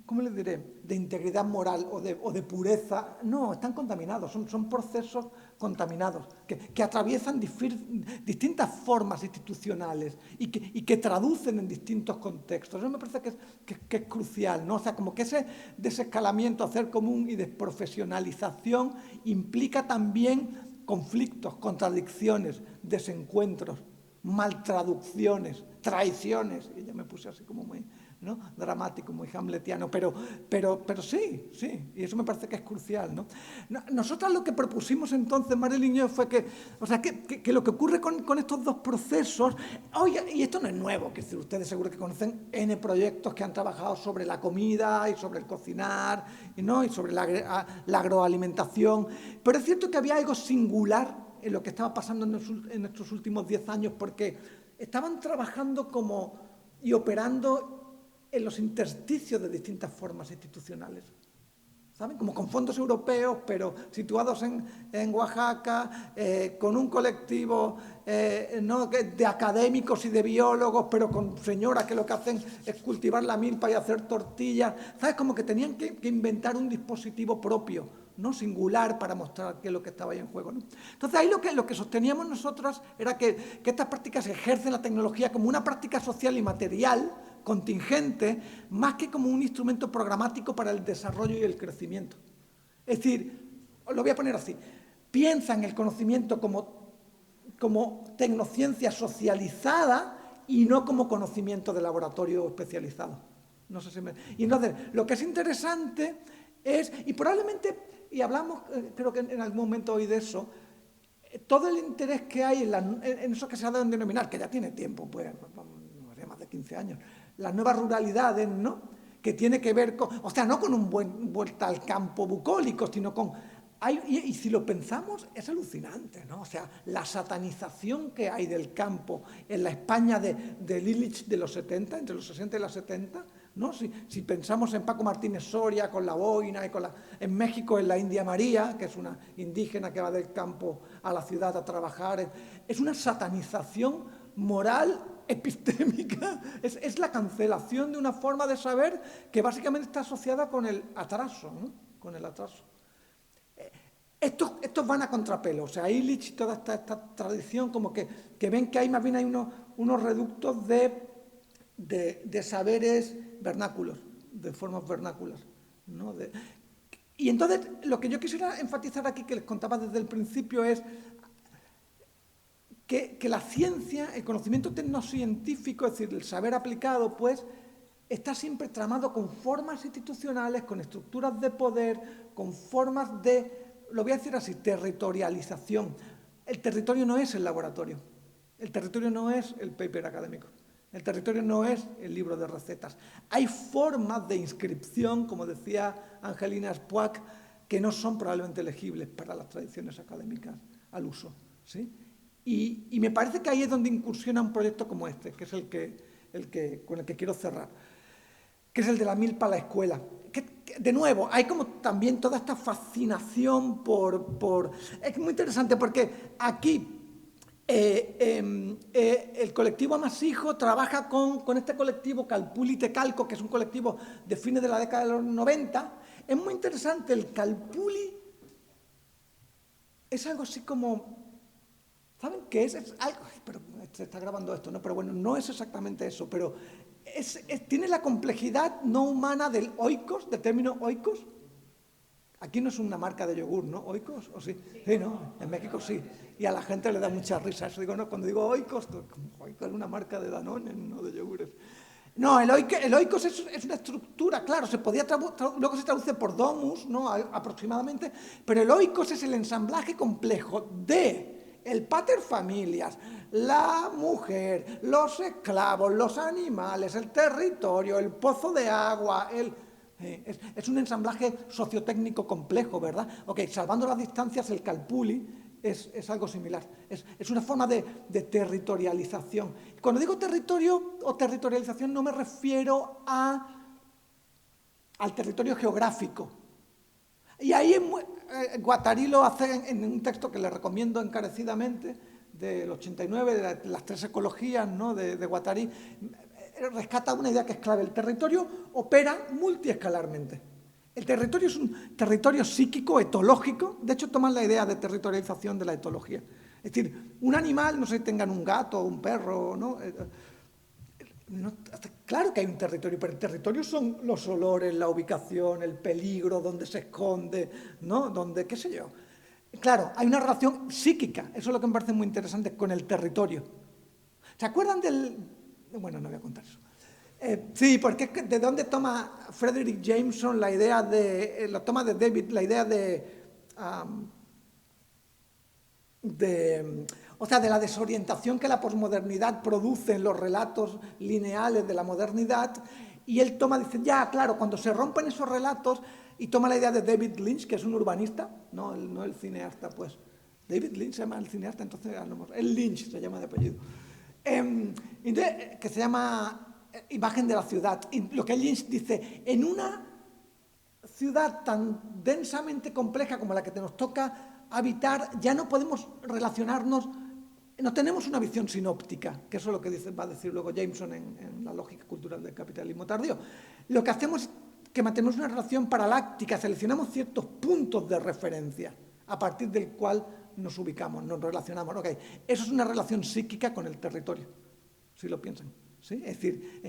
S3: ¿cómo le diré?, de integridad moral o de pureza. No, están contaminados, son procesos contaminados que atraviesan distintas formas institucionales y que traducen en distintos contextos. Eso me parece que es crucial, ¿no? O sea, como que ese desescalamiento, hacer común y desprofesionalización implica también conflictos, contradicciones, desencuentros, maltraducciones, traiciones. Y ya me puse así como muy, ¿no?, dramático, muy hamletiano, pero sí, y eso me parece que es crucial, ¿no? Nosotras lo que propusimos entonces, Marilyn y yo, fue que lo que ocurre con estos dos procesos, y esto no es nuevo, que ustedes seguro que conocen N proyectos que han trabajado sobre la comida y sobre el cocinar, ¿no?, y sobre la agroalimentación, pero es cierto que había algo singular en lo que estaba pasando en estos últimos 10 años, porque estaban trabajando y operando en los intersticios de distintas formas institucionales. ¿Saben? Como con fondos europeos, pero situados en Oaxaca, con un colectivo ¿no? de académicos y de biólogos, pero con señoras que lo que hacen es cultivar la milpa y hacer tortillas. ¿Sabes? Como que tenían que inventar un dispositivo propio, ¿no? Singular, para mostrar qué es lo que estaba ahí en juego, ¿no? Entonces, ahí lo que sosteníamos nosotras era que estas prácticas ejercen la tecnología como una práctica social y material, contingente, más que como un instrumento programático para el desarrollo y el crecimiento. Es decir, lo voy a poner así, piensa en el conocimiento como tecnociencia socializada y no como conocimiento de laboratorio especializado. No sé si Y entonces, lo que es interesante es, y probablemente, y hablamos, creo que en algún momento hoy de eso, todo el interés que hay en eso que se ha dado en denominar, que ya tiene tiempo, pues, más de 15 años, las nuevas ruralidades, ¿no? Que tiene que ver con, o sea, no con un vuelta al campo bucólico, sino con... y si lo pensamos, es alucinante, ¿no? O sea, la satanización que hay del campo en la España de Lilich de los 70, entre los 60 y los 70, ¿no? Si pensamos en Paco Martínez Soria con la boina, y en México en la India María, que es una indígena que va del campo a la ciudad a trabajar, es una satanización moral epistémica, es la cancelación de una forma de saber que básicamente está asociada con el atraso, ¿no? Con el atraso. Estos van a contrapelo, o sea, Illich y toda esta tradición como que ven que más bien hay unos reductos de saberes vernáculos, de formas vernáculas, ¿no? Y entonces, lo que yo quisiera enfatizar aquí, que les contaba desde el principio, es que la ciencia, el conocimiento tecnocientífico, es decir, el saber aplicado, pues, está siempre tramado con formas institucionales, con estructuras de poder, con formas de, lo voy a decir así, territorialización. El territorio no es el laboratorio, el territorio no es el paper académico, el territorio no es el libro de recetas. Hay formas de inscripción, como decía Angelina Spuak, que no son probablemente legibles para las tradiciones académicas al uso, ¿sí? Y me parece que ahí es donde incursiona un proyecto como este, que es con el que quiero cerrar, que es el de la milpa a la escuela. Que, de nuevo, hay como también toda esta fascinación por... Es muy interesante porque aquí el colectivo Amasijo trabaja con este colectivo Calpuli Tecalco, que es un colectivo de fines de la década de los 90. Es muy interesante, el Calpuli es algo así como... ¿Saben qué es? Es algo, pero se está grabando esto, ¿no? Pero bueno, no es exactamente eso, pero tiene la complejidad no humana del oikos, del término oikos. Aquí no es una marca de yogur, ¿no? ¿Oikos? ¿O sí? Sí, ¿no? En México sí. Y a la gente le da mucha risa eso. Digo, no, cuando digo oikos, oikos es una marca de Danone, no de yogures. No, el oikos es una estructura, claro, luego se traduce por domus, ¿no? Aproximadamente, pero el oikos es el ensamblaje complejo de el pater familias, la mujer, los esclavos, los animales, el territorio, el pozo de agua, es un ensamblaje sociotécnico complejo, ¿verdad? Ok, salvando las distancias, el Calpuli es algo similar. Es una forma de territorialización. Cuando digo territorio o territorialización no me refiero al territorio geográfico. Y ahí Guattari lo hace en un texto que le recomiendo encarecidamente, del 89, de las 3 ecologías, ¿no? de Guattari. Rescata una idea que es clave. El territorio opera multiescalarmente. El territorio es un territorio psíquico, etológico. De hecho, toman la idea de territorialización de la etología. Es decir, un animal, no sé si tengan un gato o un perro, ¿no? Claro que hay un territorio, pero el territorio son los olores, la ubicación, el peligro, dónde se esconde, ¿no? Donde, qué sé yo. Claro, hay una relación psíquica, eso es lo que me parece muy interesante, con el territorio. ¿Se acuerdan del...? Bueno, no voy a contar eso. Sí, porque ¿de dónde toma Frederick Jameson la idea de... la toma de David, la idea o sea, de la desorientación que la posmodernidad produce en los relatos lineales de la modernidad, y él dice, ya, claro, cuando se rompen esos relatos, y toma la idea de David Lynch, que es un urbanista, no el cineasta, pues. David Lynch se llama el cineasta, entonces el Lynch se llama de apellido. que se llama Imagen de la ciudad. Y lo que Lynch dice, en una ciudad tan densamente compleja como la que nos toca habitar, ya no podemos relacionarnos, no tenemos una visión sinóptica, que eso es lo que va a decir luego Jameson en La lógica cultural del capitalismo tardío. Lo que hacemos es que mantenemos una relación paraláctica, seleccionamos ciertos puntos de referencia a partir del cual nos ubicamos, nos relacionamos. Okay. Eso es una relación psíquica con el territorio, si lo piensan. ¿Sí? Es decir,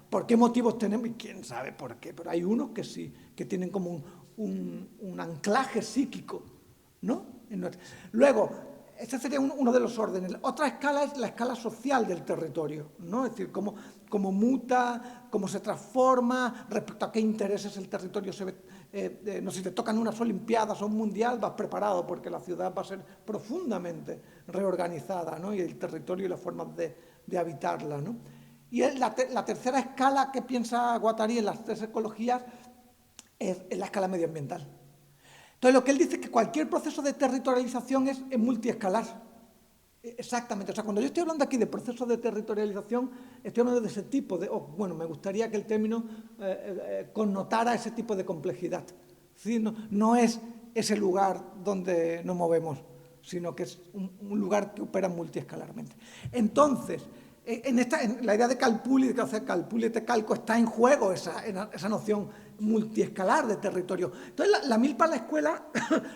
S3: ¿por qué motivos tenemos? Y quién sabe por qué, pero hay unos que sí, que tienen como un anclaje psíquico, ¿no? Luego, este sería uno de los órdenes. Otra escala es la escala social del territorio, ¿no? Es decir, cómo muta, cómo se transforma, respecto a qué intereses el territorio se ve. No sé, si te tocan unas Olimpiadas o un Mundial, vas preparado, porque la ciudad va a ser profundamente reorganizada, ¿no? Y el territorio y las formas de habitarla, ¿no? Y la tercera escala que piensa Guattari en las tres ecologías es la escala medioambiental. Entonces, lo que él dice es que cualquier proceso de territorialización es multiescalar. Exactamente. O sea, cuando yo estoy hablando aquí de procesos de territorialización, estoy hablando de ese tipo de... bueno, me gustaría que el término connotara ese tipo de complejidad. ¿Sí? No es ese lugar donde nos movemos, sino que es un lugar que opera multiescalarmente. Entonces, en la idea de Calpulli, de hacer Calpulli te calco, está en juego esa noción multiescalar de territorio. Entonces, la milpa, la escuela,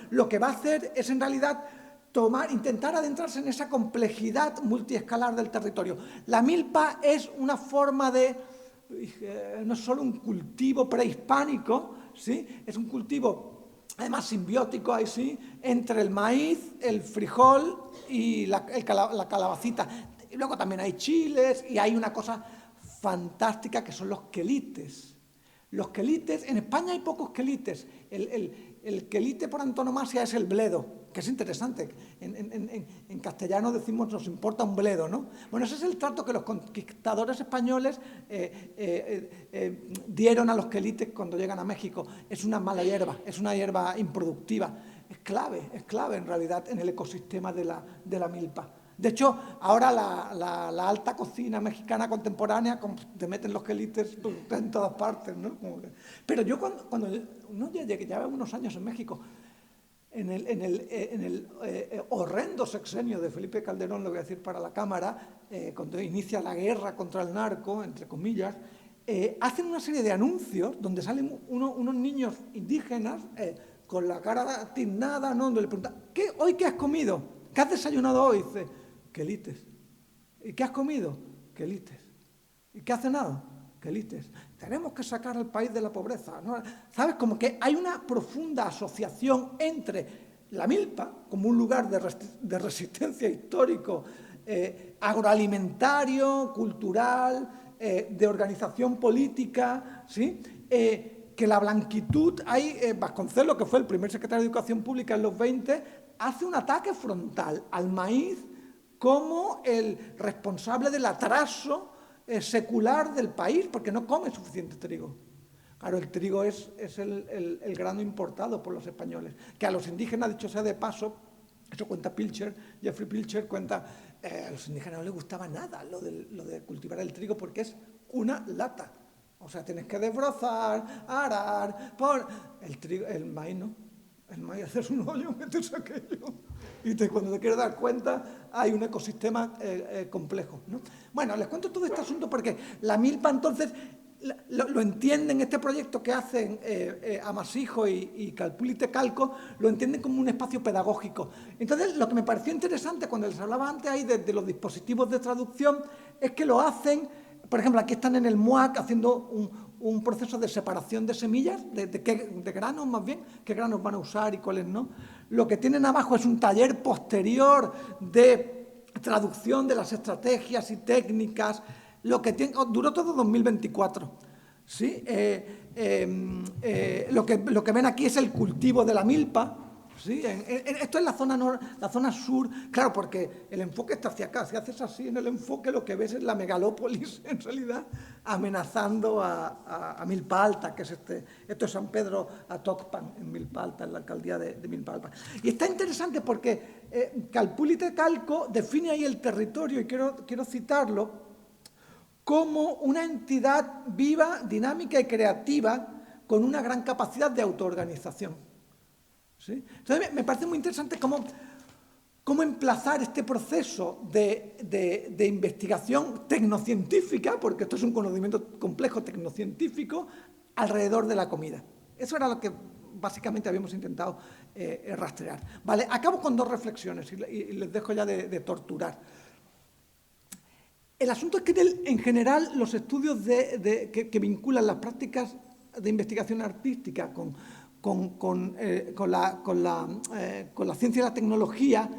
S3: lo que va a hacer es en realidad intentar adentrarse en esa complejidad multiescalar del territorio. La milpa es una forma de, no es solo un cultivo prehispánico, ¿sí? Es un cultivo, además simbiótico, ahí sí, entre el maíz, el frijol y la calabacita. Y luego también hay chiles y hay una cosa fantástica que son los quelites. Los quelites, en España hay pocos quelites. El quelite por antonomasia es el bledo, que es interesante. En castellano decimos nos importa un bledo, ¿no? Bueno, ese es el trato que los conquistadores españoles dieron a los quelites cuando llegan a México. Es una mala hierba, es una hierba improductiva. Es clave en realidad en el ecosistema de la milpa. De hecho, ahora la alta cocina mexicana contemporánea te meten los quelites en todas partes, ¿no? Pero yo cuando uno ya lleva unos años en México, en el horrendo sexenio de Felipe Calderón, lo voy a decir para la cámara, cuando inicia la guerra contra el narco, entre comillas, hacen una serie de anuncios donde salen unos niños indígenas con la cara tiznada, ¿no? Donde le preguntan, ¿hoy qué has comido? ¿Qué has desayunado hoy? Dice, quelites. ¿Y qué has comido? Quelites. ¿Y qué has cenado? Quelites. Tenemos que sacar al país de la pobreza, ¿no? ¿Sabes? Como que hay una profunda asociación entre la milpa, como un lugar de resistencia histórico, agroalimentario, cultural, de organización política, ¿sí? Que la blanquitud, Vasconcelos, que fue el primer secretario de Educación Pública en los 20, hace un ataque frontal al maíz como el responsable del atraso secular del país, porque no come suficiente trigo. Claro, el trigo es el grano importado por los españoles, que a los indígenas, dicho sea de paso, eso cuenta Pilcher, Jeffrey Pilcher cuenta, a los indígenas no les gustaba nada lo de cultivar el trigo porque es una lata. O sea, tienes que desbrozar, arar, el maíz no. El maíz haces un hoyo, metes aquello y cuando te quieres dar cuenta hay un ecosistema complejo, ¿no? Bueno, les cuento todo este asunto porque la milpa entonces lo entienden, este proyecto que hacen Amasijo y Calpulli te calco, lo entienden como un espacio pedagógico. Entonces, lo que me pareció interesante cuando les hablaba antes ahí de los dispositivos de traducción es que lo hacen, por ejemplo, aquí están en el MUAC haciendo un proceso de separación de semillas, de granos más bien, qué granos van a usar y cuáles no. Lo que tienen abajo es un taller posterior de traducción de las estrategias y técnicas, duró todo 2024. ¿Sí? Lo que ven aquí es el cultivo de la milpa, ¿sí? Esto es la zona sur, claro, porque el enfoque está hacia acá. Si haces así en el enfoque, lo que ves es la megalópolis, en realidad, amenazando a Milpa Alta, que es esto es San Pedro Atocpan, en Milpa Alta, en la alcaldía de Milpa Alta. Y está interesante porque Calpulite Calco define ahí el territorio, y quiero citarlo, como una entidad viva, dinámica y creativa con una gran capacidad de autoorganización. ¿Sí? Entonces me parece muy interesante cómo emplazar este proceso de investigación tecnocientífica, porque esto es un conocimiento complejo tecnocientífico, alrededor de la comida. Eso era lo que básicamente habíamos intentado rastrear. ¿Vale? Acabo con 2 reflexiones y les dejo ya de torturar. El asunto es que en general los estudios que vinculan las prácticas de investigación artística con la ciencia y la tecnología,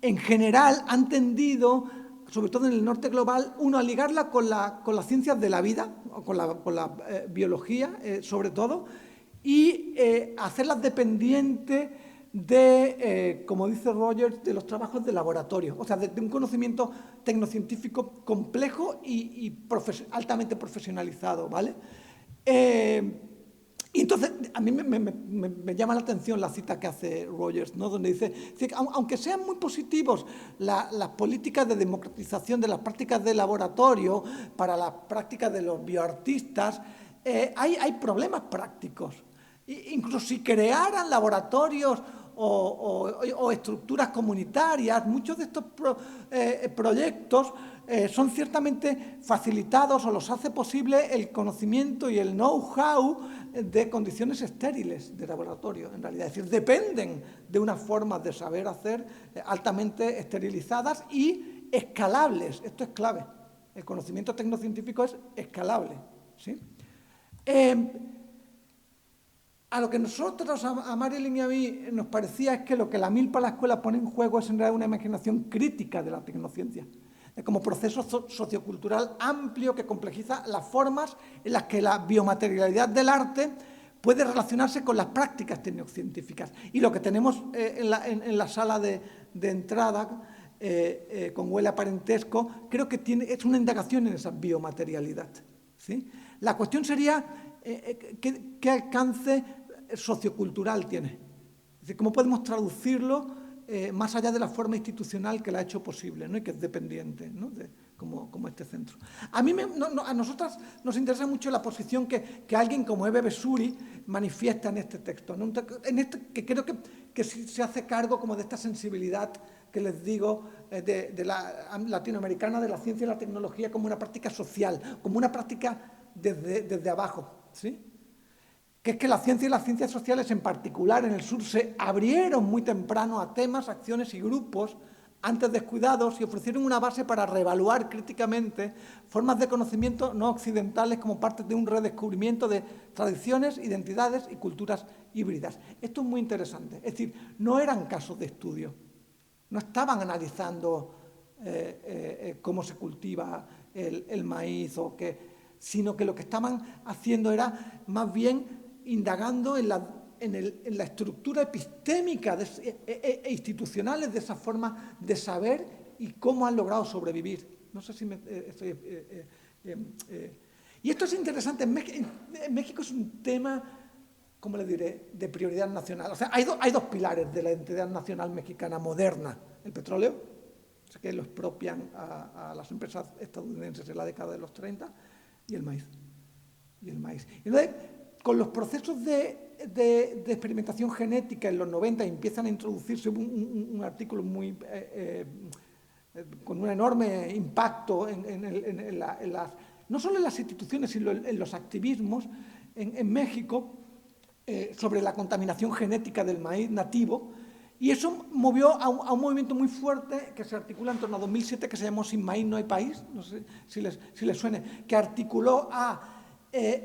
S3: en general han tendido, sobre todo en el norte global, a ligarla con las ciencias de la vida, o con la biología, sobre todo, y hacerlas dependientes de, como dice Rogers, de los trabajos de laboratorio, o sea, de un conocimiento tecnocientífico complejo y altamente profesionalizado, ¿vale? Y entonces, a mí me llama la atención la cita que hace Rogers, ¿no? Donde dice que aunque sean muy positivos las políticas de democratización de las prácticas de laboratorio para las prácticas de los bioartistas, hay problemas prácticos. Incluso si crearan laboratorios o estructuras comunitarias, muchos de estos proyectos son ciertamente facilitados o los hace posible el conocimiento y el know-how de condiciones estériles de laboratorio, en realidad. Es decir, dependen de unas formas de saber hacer altamente esterilizadas y escalables. Esto es clave. El conocimiento tecnocientífico es escalable, ¿sí? A lo que nosotros, a Marilyn y a mí, nos parecía es que lo que la Milpa la escuela pone en juego es en realidad una imaginación crítica de la tecnociencia, como proceso sociocultural amplio que complejiza las formas en las que la biomaterialidad del arte puede relacionarse con las prácticas tecnocientíficas. Y lo que tenemos en la sala de entrada, con huele a parentesco, creo que es una indagación en esa biomaterialidad, ¿sí? La cuestión sería qué alcance sociocultural tiene. Es decir, cómo podemos traducirlo más allá de la forma institucional que la ha hecho posible, ¿no? Y que es dependiente, ¿no? como este centro. A nosotras nos interesa mucho la posición que alguien como Ebe Besuri manifiesta en este texto, ¿no? Que creo que se hace cargo como de esta sensibilidad que les digo de la latinoamericana de la ciencia y la tecnología como una práctica social, como una práctica desde abajo, ¿sí? Que es que la ciencia y las ciencias sociales en particular en el sur se abrieron muy temprano a temas, acciones y grupos antes descuidados y ofrecieron una base para reevaluar críticamente formas de conocimiento no occidentales como parte de un redescubrimiento de tradiciones, identidades y culturas híbridas. Esto es muy interesante. Es decir, no eran casos de estudio, no estaban analizando cómo se cultiva el maíz, sino que lo que estaban haciendo era más bien indagando en la estructura epistémica e institucionales de esa forma de saber y cómo han logrado sobrevivir. No sé si y esto es interesante. En México es un tema, ¿cómo le diré?, de prioridad nacional. O sea, hay dos pilares de la identidad nacional mexicana moderna. El petróleo, que lo expropian a las empresas estadounidenses en la década de los 30, y el maíz. Entonces, con los procesos de experimentación genética en los 90 empiezan a introducirse un artículo con un enorme impacto no solo en las instituciones, sino en los activismos en México sobre la contaminación genética del maíz nativo, y eso movió a un movimiento muy fuerte que se articula en torno a 2007, que se llamó Sin maíz no hay país, no sé si les suene, que articuló a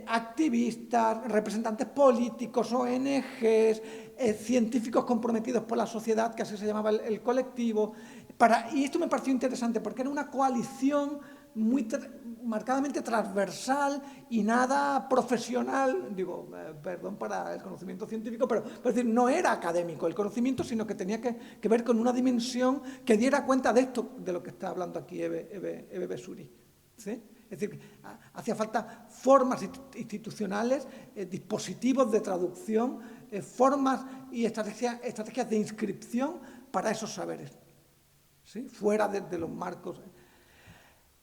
S3: activistas, representantes políticos, ONGs, científicos comprometidos por la sociedad, que así se llamaba el colectivo. Y esto me pareció interesante porque era una coalición marcadamente transversal y nada profesional, digo, perdón para el conocimiento científico, pero es decir, no era académico el conocimiento, sino que tenía que ver con una dimensión que diera cuenta de esto, de lo que está hablando aquí Eve Besuri, ¿sí? Es decir, hacía falta formas institucionales, dispositivos de traducción, formas y estrategias de inscripción para esos saberes, ¿sí? Fuera de los marcos.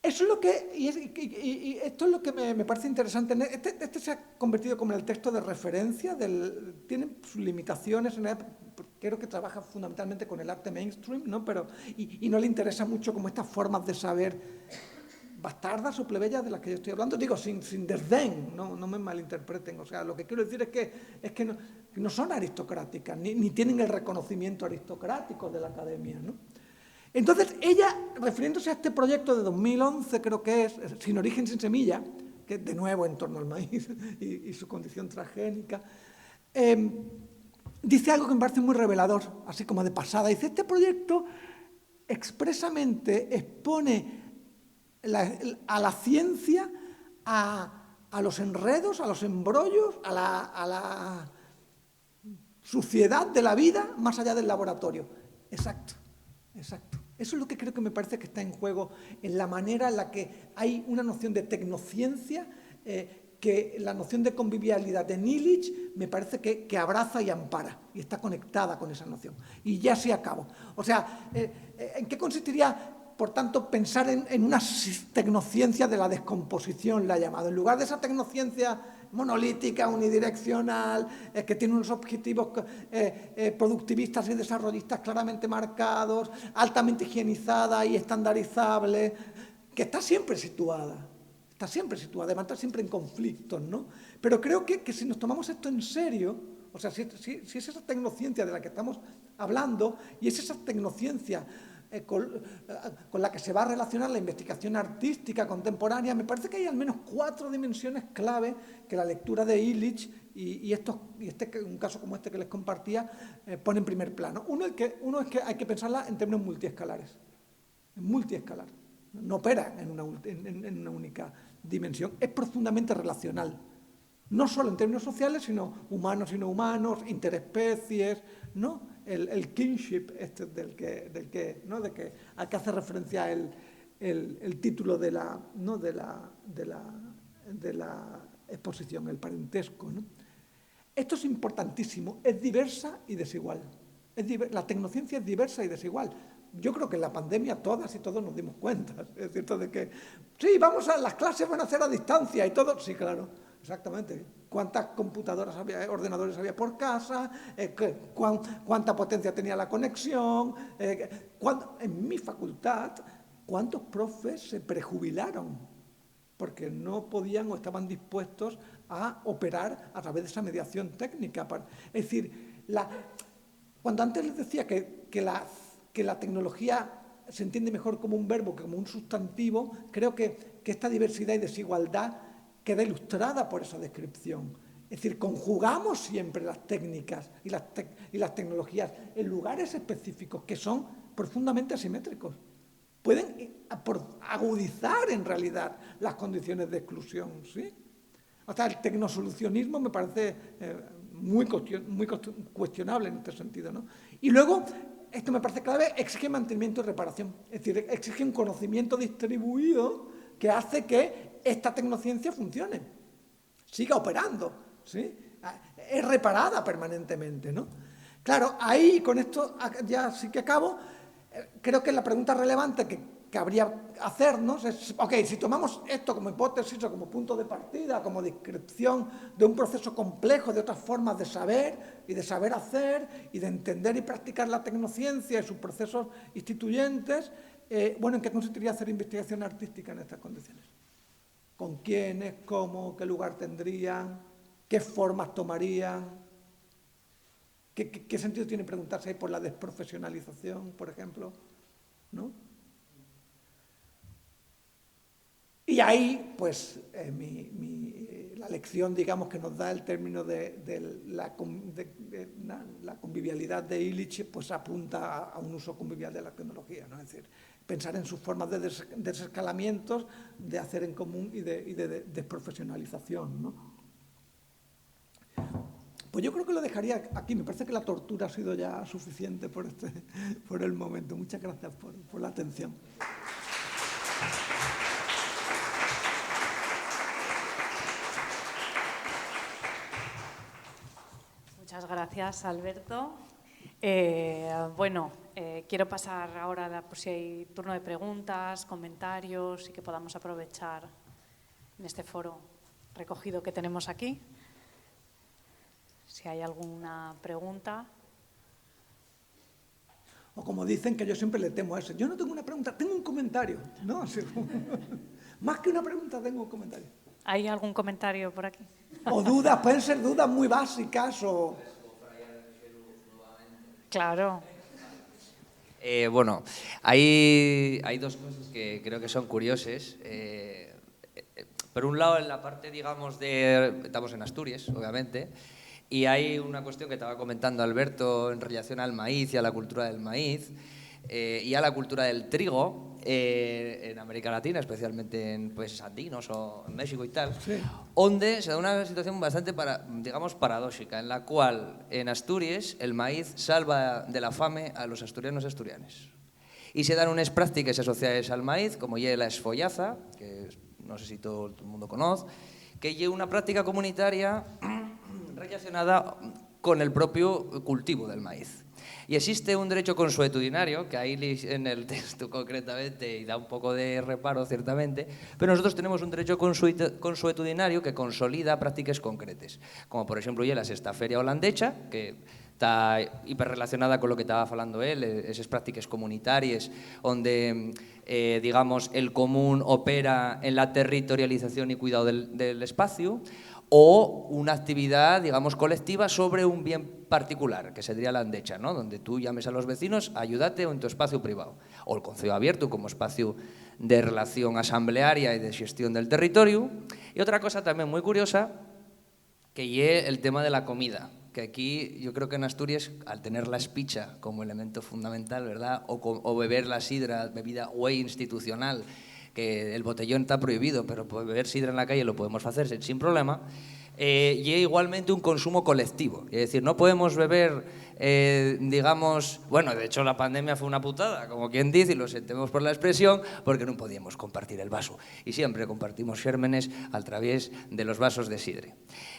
S3: Eso es lo que, y esto es lo que me parece interesante. Este se ha convertido como en el texto de referencia, tiene sus limitaciones, creo que trabaja fundamentalmente con el arte mainstream, ¿no? Pero, y no le interesa mucho como estas formas de saber bastardas o plebeyas de las que yo estoy hablando, digo, sin desdén, no me malinterpreten, o sea, lo que quiero decir es que no son aristocráticas, ni tienen el reconocimiento aristocrático de la academia, ¿no? Entonces, ella, refiriéndose a este proyecto de 2011, creo que es, Sin origen, sin semilla, que es de nuevo en torno al maíz y su condición transgénica, dice algo que me parece muy revelador, así como de pasada. Dice, este proyecto expresamente expone a la ciencia a los enredos, a los embrollos, a la suciedad de la vida más allá del laboratorio. Exacto, exacto. Eso es lo que creo que me parece que está en juego en la manera en la que hay una noción de tecnociencia que la noción de convivialidad de Illich me parece que abraza y ampara y está conectada con esa noción. Y ya sí acabo. O sea, ¿en qué consistiría, por tanto, pensar en una tecnociencia de la descomposición, la ha llamado? En lugar de esa tecnociencia monolítica, unidireccional, que tiene unos objetivos productivistas y desarrollistas claramente marcados, altamente higienizada y estandarizable, que está siempre situada, además está siempre en conflictos, ¿no? Pero creo que si nos tomamos esto en serio, o sea, si es esa tecnociencia de la que estamos hablando y es esa tecnociencia con la que se va a relacionar la investigación artística contemporánea, me parece que hay al menos 4 dimensiones clave que la lectura de Illich un caso como este que les compartía pone en primer plano. Uno es que hay que pensarla en términos multiescalares, no opera en una única dimensión, es profundamente relacional. No solo en términos sociales, sino humanos y no humanos, interespecies, ¿no? El kinship al que hace referencia el título de la exposición, el parentesco, ¿no? Esto es importantísimo, es diversa y desigual. La tecnociencia es diversa y desigual. Yo creo que en la pandemia todas y todos nos dimos cuenta, es cierto, de que sí, las clases van a ser a distancia y todo, sí, claro, exactamente. ¿Cuántas computadoras ordenadores había por casa? ¿Cuánta potencia tenía la conexión? En mi facultad, ¿cuántos profes se prejubilaron? Porque no podían o estaban dispuestos a operar a través de esa mediación técnica. Es decir, cuando antes les decía que la tecnología se entiende mejor como un verbo que como un sustantivo, creo que esta diversidad y desigualdad queda ilustrada por esa descripción. Es decir, conjugamos siempre las técnicas y las tecnologías en lugares específicos que son profundamente asimétricos. Pueden agudizar en realidad las condiciones de exclusión, ¿sí? O sea, el tecnosolucionismo me parece muy cuestionable en este sentido, ¿no? Y luego, esto me parece clave, exige mantenimiento y reparación. Es decir, exige un conocimiento distribuido que hace que esta tecnociencia funcione, siga operando, ¿sí? Es reparada permanentemente, ¿no? Claro, ahí, con esto ya sí que acabo, creo que la pregunta relevante que habría hacernos es, ok, si tomamos esto como hipótesis o como punto de partida, como descripción de un proceso complejo, de otras formas de saber y de saber hacer y de entender y practicar la tecnociencia y sus procesos instituyentes, bueno, ¿en qué consistiría hacer investigación artística en estas condiciones? ¿Con quiénes? ¿Cómo? ¿Qué lugar tendrían? ¿Qué formas tomarían? ¿Qué sentido tiene preguntarse ahí por la desprofesionalización, por ejemplo? ¿No? Y ahí, pues, la lección, digamos, que nos da el término de la convivialidad de Illich, pues apunta a un uso convivial de la tecnología, ¿no? Es decir, pensar en sus formas de desescalamientos, de hacer en común y de desprofesionalización, ¿no? Pues yo creo que lo dejaría aquí. Me parece que la tortura ha sido ya suficiente por el momento. Muchas gracias por la atención.
S1: Muchas gracias, Alberto. Quiero pasar ahora, por si hay turno de preguntas, comentarios y que podamos aprovechar en este foro recogido que tenemos aquí. Si hay alguna pregunta.
S3: O como dicen, que yo siempre le temo a eso. Yo no tengo una pregunta, tengo un comentario. No, sí, más que una pregunta, tengo un comentario.
S1: ¿Hay algún comentario por aquí?
S3: O dudas, pueden ser dudas muy básicas o...
S1: Claro.
S2: Bueno, hay dos cosas que creo que son curiosas. Por un lado, en la parte, digamos, estamos en Asturias, obviamente, y hay una cuestión que estaba comentando Alberto en relación al maíz y a la cultura del maíz y a la cultura del trigo en América Latina, especialmente en países andinos o en México y tal,
S3: sí,
S2: donde se da una situación bastante, digamos, paradójica, en la cual en Asturias el maíz salva de la fame a los asturianos y asturianes. Y se dan unas prácticas asociadas al maíz, como la esfollaza, que no sé si todo el mundo conoce, que es una práctica comunitaria relacionada con el propio cultivo del maíz. Y existe un derecho consuetudinario, que ahí en el texto concretamente, y da un poco de reparo ciertamente, pero nosotros tenemos un derecho consuetudinario que consolida prácticas concretas, como por ejemplo la sexta feria holandecha, que está hiperrelacionada con lo que estaba hablando él, esas prácticas comunitarias, donde digamos, el común opera en la territorialización y cuidado del espacio, o una actividad, digamos, colectiva sobre un bien particular, que sería la andecha, ¿no? Donde tú llames a los vecinos, ayúdate en tu espacio privado. O el concello abierto como espacio de relación asamblearia y de gestión del territorio. Y otra cosa también muy curiosa, que es el tema de la comida, que aquí yo creo que en Asturias, al tener la espicha como elemento fundamental, ¿verdad? O beber la sidra, bebida whey institucional, que el botellón está prohibido, pero beber sidra en la calle lo podemos hacer sin problema, y igualmente un consumo colectivo. Es decir, no podemos beber, digamos, bueno, de hecho la pandemia fue una putada, como quien dice, y lo sentimos por la expresión, porque no podíamos compartir el vaso. Y siempre compartimos gérmenes a través de los vasos de sidre.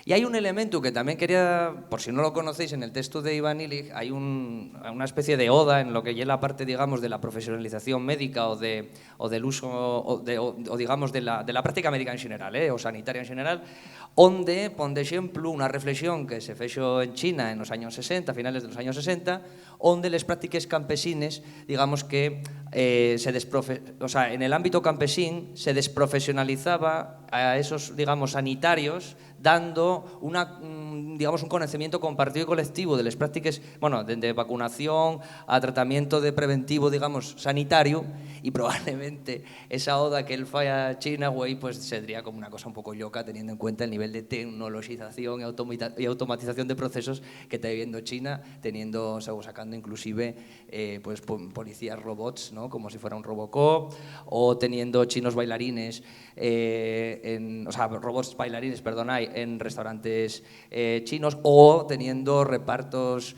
S2: Y hay un elemento que también quería, por si no lo conocéis, en el texto de Ivan Illich hay una especie de oda en lo que es la parte, digamos, de la profesionalización médica o del uso, o digamos, de la práctica médica en general, o sanitaria en general, onde pon de exemplo una reflexión que se fexo en China en los años 60, a finales de los años 60, onde les prácticas campesines, digamos que en el ámbito campesín se desprofesionalizaba a esos, digamos, sanitarios, dando digamos, un conocimiento compartido y colectivo de las prácticas, bueno, desde vacunación a tratamiento de preventivo, digamos, sanitario, y probablemente esa oda que él falla a China, güey, pues sería como una cosa un poco loca, teniendo en cuenta el nivel de tecnologización y automatización de procesos que está viviendo China, sacando inclusive pues policías robots, ¿no? Como si fuera un Robocop, o teniendo chinos bailarines, robots bailarines, perdona, en restaurantes chinos, o teniendo repartos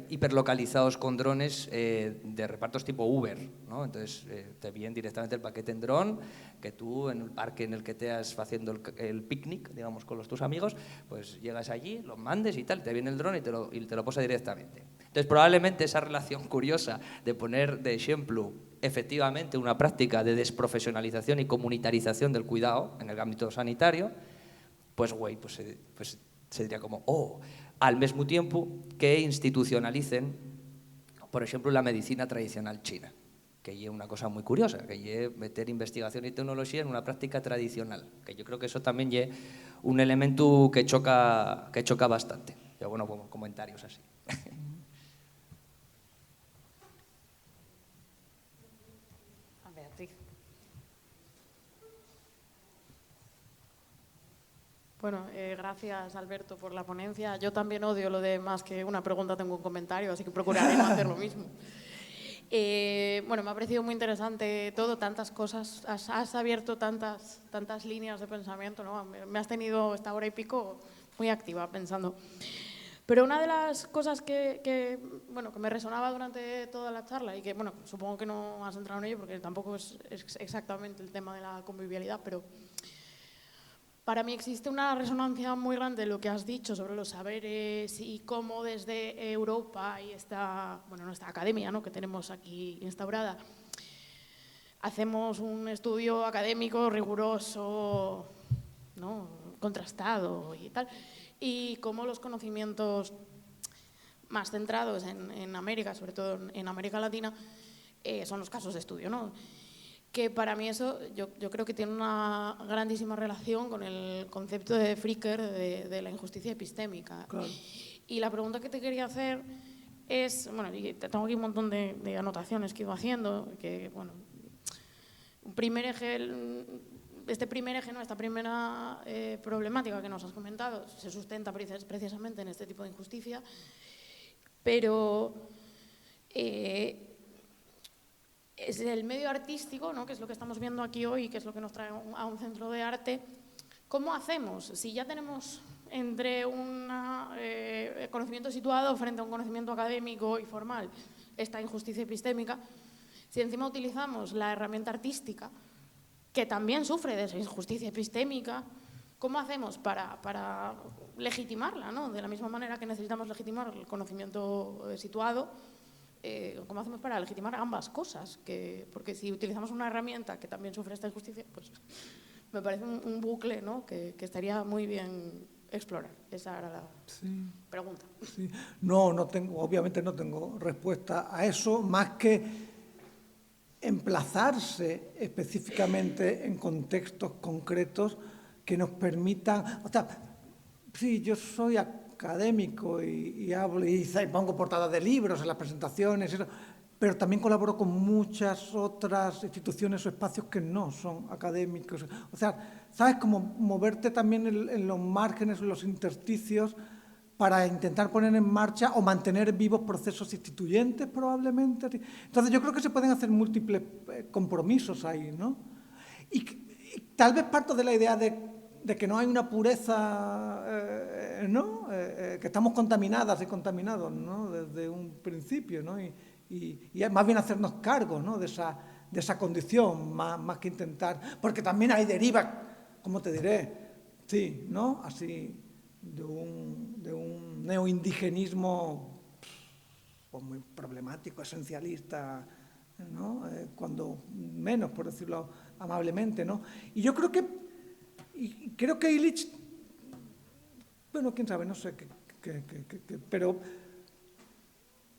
S2: hiperlocalizados con drones de repartos tipo Uber, ¿no? Entonces te viene directamente el paquete en dron, que tú en el parque en el que estés haciendo el picnic, digamos, con tus amigos, pues llegas allí, lo mandes y tal, te viene el dron y te lo posa directamente. Entonces probablemente esa relación curiosa de poner de ejemplo efectivamente una práctica de desprofesionalización y comunitarización del cuidado en el ámbito sanitario, pues se diría como, al mismo tiempo que institucionalicen, por ejemplo, la medicina tradicional china, que es una cosa muy curiosa, que es meter investigación y tecnología en una práctica tradicional, que yo creo que eso también es un elemento que choca bastante. Pero bueno, como comentarios así.
S4: Bueno, gracias Alberto por la ponencia. Yo también odio lo de más que una pregunta tengo un comentario, así que procuraré no hacer lo mismo. Bueno, me ha parecido muy interesante todo, tantas cosas, has abierto tantas líneas de pensamiento, ¿no? Me has tenido esta hora y pico muy activa pensando. Pero una de las cosas que me resonaba durante toda la charla y que, bueno, supongo que no has entrado en ello porque tampoco es exactamente el tema de la convivialidad, pero para mí existe una resonancia muy grande de lo que has dicho sobre los saberes y cómo desde Europa y nuestra academia, ¿no?, que tenemos aquí instaurada, hacemos un estudio académico riguroso, ¿no?, contrastado y tal, y cómo los conocimientos más centrados en América, sobre todo en América Latina, son los casos de estudio, ¿no? Que para mí eso yo creo que tiene una grandísima relación con el concepto de Fricker de la injusticia epistémica.
S3: Claro.
S4: Y la pregunta que te quería hacer es, bueno, y tengo aquí un montón de anotaciones que he ido haciendo, que, bueno, esta primera problemática que nos has comentado se sustenta precisamente en este tipo de injusticia, pero es el medio artístico, ¿no?, que es lo que estamos viendo aquí hoy, que es lo que nos trae a un centro de arte. ¿Cómo hacemos? Si ya tenemos entre un conocimiento situado frente a un conocimiento académico y formal esta injusticia epistémica, si encima utilizamos la herramienta artística, que también sufre de esa injusticia epistémica, ¿cómo hacemos para legitimarla, ¿no? De la misma manera que necesitamos legitimar el conocimiento situado, ¿cómo hacemos para legitimar ambas cosas? Porque si utilizamos una herramienta que también sufre esta injusticia, pues me parece un bucle, ¿no?, que estaría muy bien explorar. Esa era la pregunta.
S3: Sí. Obviamente no tengo respuesta a eso, más que emplazarse específicamente en contextos concretos que nos permitan... O sea, sí, yo soy académico y hablo y pongo portadas de libros en las presentaciones, pero también colaboro con muchas otras instituciones o espacios que no son académicos. O sea, ¿sabes? Como moverte también en los márgenes, en los intersticios, para intentar poner en marcha o mantener vivos procesos instituyentes, probablemente. Entonces, yo creo que se pueden hacer múltiples compromisos ahí, ¿no? Y tal vez parto de la idea de que no hay una pureza, ¿no? Que estamos contaminadas y contaminados, ¿no?, desde un principio, ¿no? Y más bien hacernos cargo, ¿no?, de esa condición, más que intentar... Porque también hay derivas, ¿cómo te diré? Sí, ¿no? Así, de un neoindigenismo pues muy problemático, esencialista, ¿no? Cuando menos, por decirlo amablemente, ¿no? Y yo creo que Illich, bueno, quién sabe, no sé, pero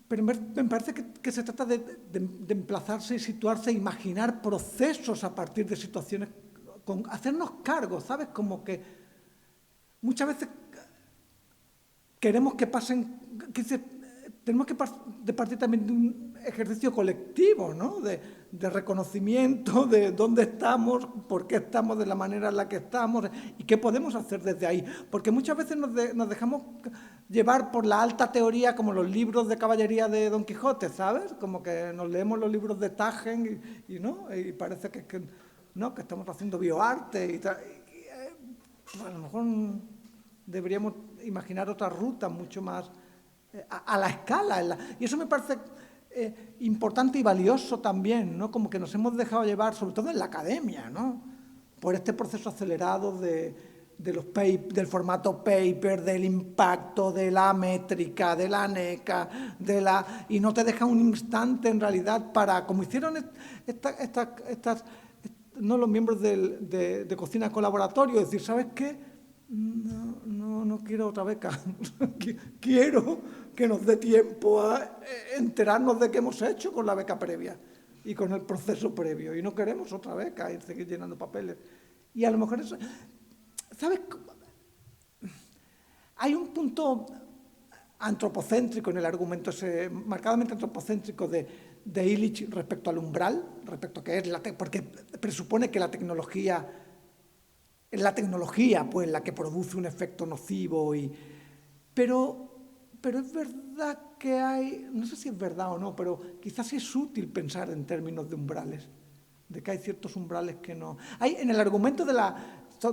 S3: me parece que se trata de emplazarse y situarse e imaginar procesos a partir de situaciones, hacernos cargo, ¿sabes? Como que muchas veces queremos que pasen, tenemos que partir también de un ejercicio colectivo, ¿no?, de reconocimiento de dónde estamos, por qué estamos de la manera en la que estamos y qué podemos hacer desde ahí. Porque muchas veces nos dejamos llevar por la alta teoría, como los libros de caballería de Don Quijote, ¿sabes? Como que nos leemos los libros de Tagen y parece que estamos haciendo bioarte y tal. Pues a lo mejor deberíamos imaginar otra ruta mucho más a la escala. Y eso me parece importante y valioso también, ¿no? Como que nos hemos dejado llevar, sobre todo en la academia, ¿no?, por este proceso acelerado del formato paper, del impacto, de la métrica, de la NECA, y no te deja un instante en realidad para, como hicieron no los miembros de Cocina Colaboratorio, decir, ¿sabes qué? No quiero otra beca. Quiero que nos dé tiempo a enterarnos de qué hemos hecho con la beca previa y con el proceso previo. Y no queremos otra beca y seguir llenando papeles. Y a lo mejor eso... ¿Sabes? Hay un punto antropocéntrico en el argumento, marcadamente antropocéntrico de Illich respecto al umbral, respecto a qué es porque presupone que la tecnología la tecnología pues la que produce un efecto nocivo, pero es verdad que hay, no sé si es verdad o no, pero quizás sí es útil pensar en términos de umbrales, de que hay ciertos umbrales que no. Hay en el argumento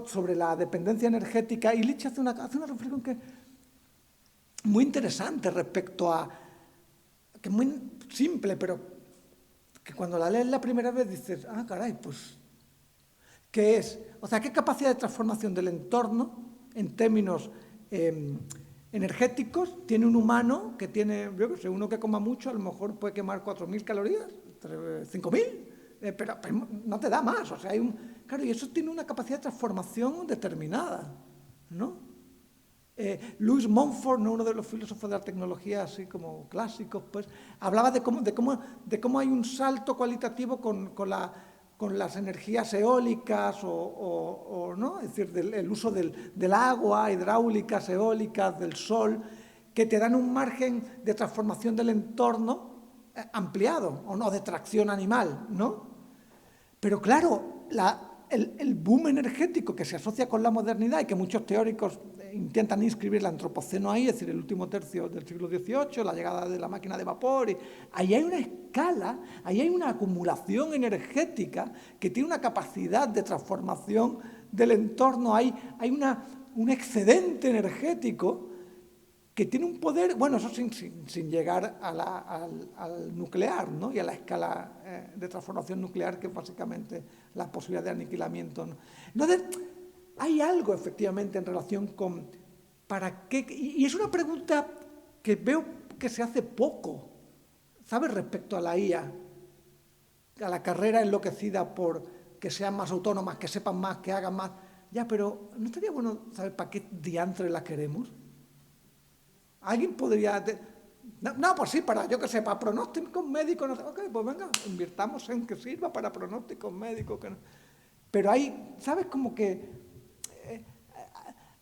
S3: sobre la dependencia energética, Illich hace una reflexión que es muy interesante respecto a, que es muy simple, pero que cuando la lees la primera vez dices, ah, caray, pues, ¿qué es? O sea, ¿qué capacidad de transformación del entorno en términos energéticos tiene un humano que tiene, yo que sé, uno que coma mucho a lo mejor puede quemar 4.000 calorías, 5.000, pero no te da más, o sea, claro, y eso tiene una capacidad de transformación determinada, ¿no? Louis Montfort, ¿no?, uno de los filósofos de la tecnología así como clásicos, pues, hablaba de cómo hay un salto cualitativo con las energías eólicas ¿no? Es decir, el uso del agua, hidráulicas, eólicas, del sol, que te dan un margen de transformación del entorno ampliado, o no, de tracción animal, ¿no? Pero claro, el boom energético que se asocia con la modernidad y que muchos teóricos intentan inscribir el antropoceno ahí, es decir, el último tercio del siglo XVIII, la llegada de la máquina de vapor, ahí hay una escala, ahí hay una acumulación energética que tiene una capacidad de transformación del entorno, hay un excedente energético que tiene un poder, bueno, eso sin llegar al nuclear, ¿no? Y a la escala de transformación nuclear, que es básicamente la posibilidad de aniquilamiento, ¿no? Entonces, hay algo efectivamente en relación con para qué, y es una pregunta que veo que se hace poco, ¿sabes? Respecto a la IA, a la carrera enloquecida por que sean más autónomas, que sepan más, que hagan más. Ya, pero ¿no estaría bueno saber para qué diantre la queremos? ¿Alguien podría...? No, pues sí, yo que sé, para pronósticos médicos, no sé, ok, pues venga, invirtamos en que sirva para pronósticos médicos. Que no. Pero hay, ¿sabes? Como que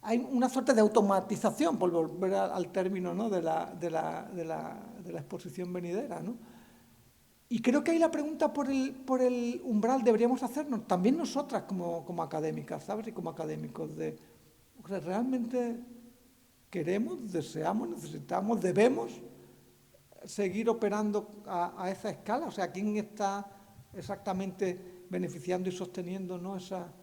S3: hay una suerte de automatización, por volver al término, ¿no?, de la exposición venidera, ¿no? Y creo que ahí la pregunta por el umbral deberíamos hacernos, también nosotras como académicas, ¿sabes? Y como académicos, o sea, ¿realmente queremos, deseamos, necesitamos, debemos seguir operando a esa escala? O sea, ¿quién está exactamente beneficiando y sosteniendo, ¿no?, esa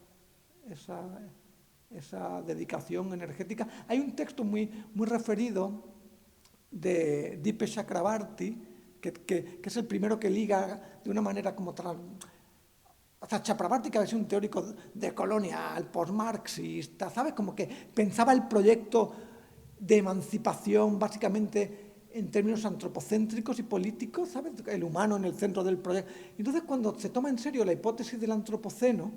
S3: dedicación energética? Hay un texto muy referido de Dipesh Chakrabarty, que es el primero que liga de una manera como o sea, Chakrabarty, que había sido un teórico decolonial, post-marxista, ¿sabes? Como que pensaba el proyecto de emancipación básicamente en términos antropocéntricos y políticos, ¿sabes? El humano en el centro del proyecto. Entonces, cuando se toma en serio la hipótesis del antropoceno,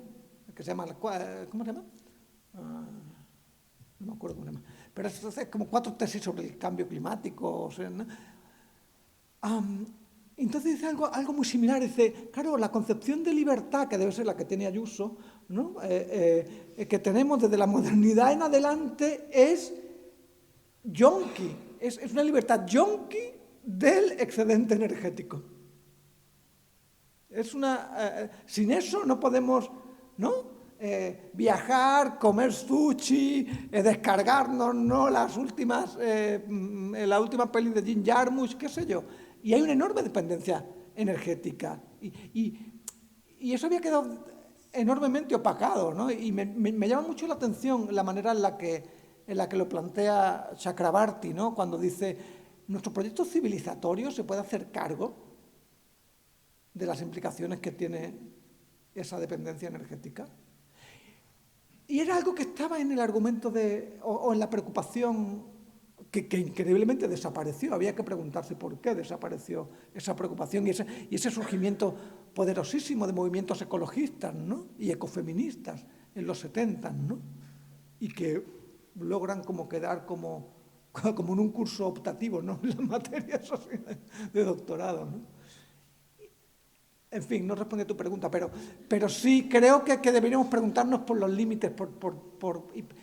S3: que se llama, ¿cómo se llama? No me acuerdo cómo se llama, pero es como 4 tesis sobre el cambio climático, o sea, ¿no? Entonces dice algo muy similar, dice, claro, la concepción de libertad, que debe ser la que tiene Ayuso, ¿no?, que tenemos desde la modernidad en adelante, es yonki, es una libertad yonki del excedente energético. Sin eso no podemos, ¿no?, viajar, comer sushi, descargarnos, ¿no?, la última peli de Jim Jarmusch, qué sé yo. Y hay una enorme dependencia energética. Y eso había quedado enormemente opacado, ¿no? Y me llama mucho la atención la manera en la que lo plantea Chakrabarty, ¿no?, cuando dice, nuestro proyecto civilizatorio se puede hacer cargo de las implicaciones que tiene esa dependencia energética. Y era algo que estaba en el argumento o en la preocupación que increíblemente desapareció. Había que preguntarse por qué desapareció esa preocupación y ese surgimiento poderosísimo de movimientos ecologistas, ¿no?, y ecofeministas en los 70, ¿no?, y que logran como quedar como en un curso optativo, ¿no?, en las materias de doctorado, ¿no? En fin, no respondí a tu pregunta, pero sí creo que deberíamos preguntarnos por los límites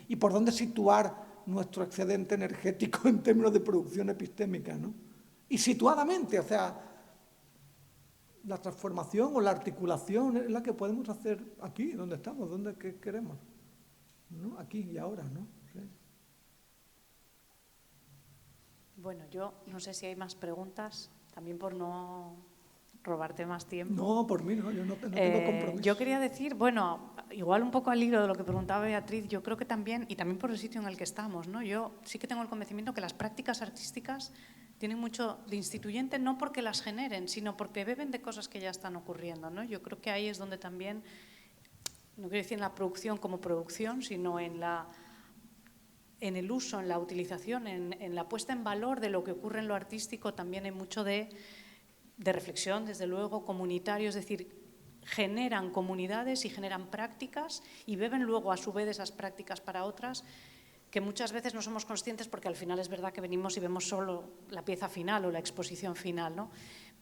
S3: y por dónde situar nuestro excedente energético en términos de producción epistémica, ¿no? Y situadamente, o sea, la transformación o la articulación es la que podemos hacer aquí, donde estamos, donde queremos. ¿no? Aquí y ahora, ¿no? Sí.
S1: Bueno, yo no sé si hay más preguntas, también por no robarte más tiempo.
S3: No, por mí no, yo no tengo compromiso.
S1: Yo quería decir, bueno, igual un poco al hilo de lo que preguntaba Beatriz, yo creo que también, y también por el sitio en el que estamos, ¿no? Yo sí que tengo el convencimiento que las prácticas artísticas tienen mucho de instituyente, no porque las generen, sino porque beben de cosas que ya están ocurriendo, ¿no? Yo creo que ahí es donde también, no quiero decir en la producción como producción, sino en el uso, en la utilización, en la puesta en valor de lo que ocurre en lo artístico, también hay mucho de reflexión, desde luego, comunitario, es decir, generan comunidades y generan prácticas y beben luego a su vez esas prácticas para otras que muchas veces no somos conscientes porque al final es verdad que venimos y vemos solo la pieza final o la exposición final, ¿no?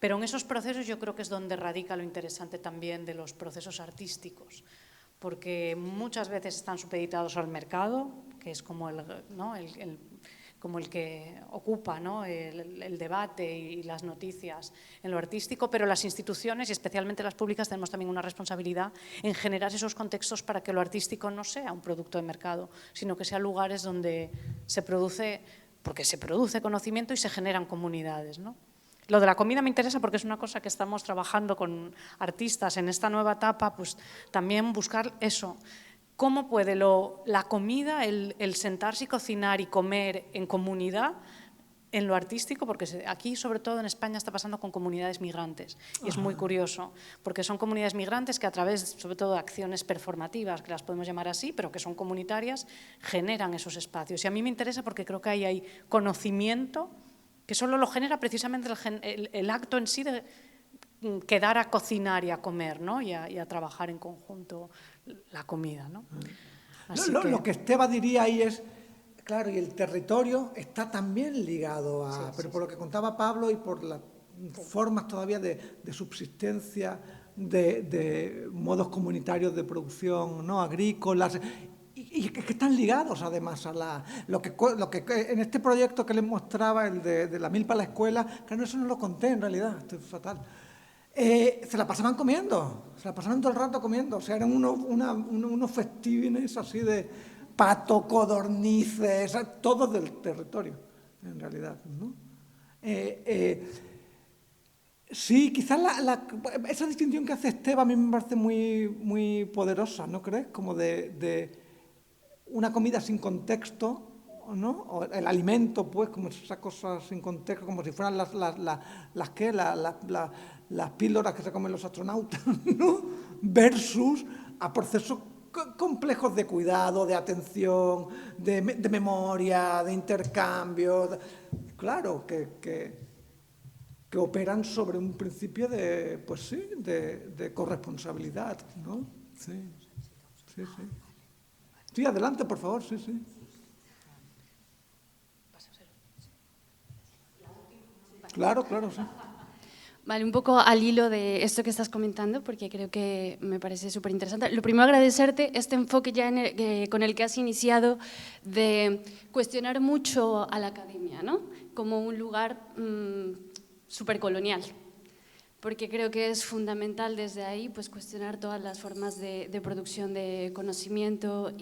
S1: Pero en esos procesos yo creo que es donde radica lo interesante también de los procesos artísticos, porque muchas veces están supeditados al mercado, que es como como el que ocupa, ¿no? el debate y las noticias en lo artístico, pero las instituciones y especialmente las públicas tenemos también una responsabilidad en generar esos contextos para que lo artístico no sea un producto de mercado, sino que sean lugares donde se produce, porque se produce conocimiento y se generan comunidades, ¿no? Lo de la comida me interesa porque es una cosa que estamos trabajando con artistas en esta nueva etapa, pues también buscar eso. ¿Cómo puede la comida, el sentarse y cocinar y comer en comunidad, en lo artístico? Porque aquí, sobre todo en España, está pasando con comunidades migrantes. Y es muy curioso, porque son comunidades migrantes que a través, sobre todo, de acciones performativas, que las podemos llamar así, pero que son comunitarias, generan esos espacios. Y a mí me interesa porque creo que ahí hay conocimiento que solo lo genera precisamente el acto en sí de quedar a cocinar y a comer, ¿no? y a trabajar en conjunto la comida, ¿no?
S3: Lo que Esteba diría ahí es, claro, y el territorio está también ligado a, pero por lo que contaba Pablo y por las formas todavía de subsistencia, de modos comunitarios de producción, ¿no? Agrícolas, y que están ligados además a lo que en este proyecto que les mostraba, el de la milpa a la escuela, claro, eso no lo conté en realidad, esto es fatal. Se la pasaban comiendo, se la pasaban todo el rato comiendo, o sea, eran unos festivines así de pato, codornices, todos del territorio, en realidad, ¿no? Sí, quizás esa distinción que hace Esteba a mí me parece muy, muy poderosa, ¿no crees? Como de una comida sin contexto, ¿no? O el alimento, pues, como esa cosa sin contexto, como si fueran las píldoras que se comen los astronautas, ¿no? Versus a procesos complejos de cuidado, de atención, de memoria, de intercambio, claro, que operan sobre un principio de, pues sí, de corresponsabilidad, ¿no? Sí, sí, sí. Sí, adelante, por favor, sí, sí. Claro, claro, sí.
S5: Vale, un poco al hilo de esto que estás comentando, porque creo que me parece súper interesante. Lo primero, agradecerte este enfoque ya con el que has iniciado de cuestionar mucho a la academia, ¿no? Como un lugar súper colonial, porque creo que es fundamental desde ahí pues, cuestionar todas las formas de producción de conocimiento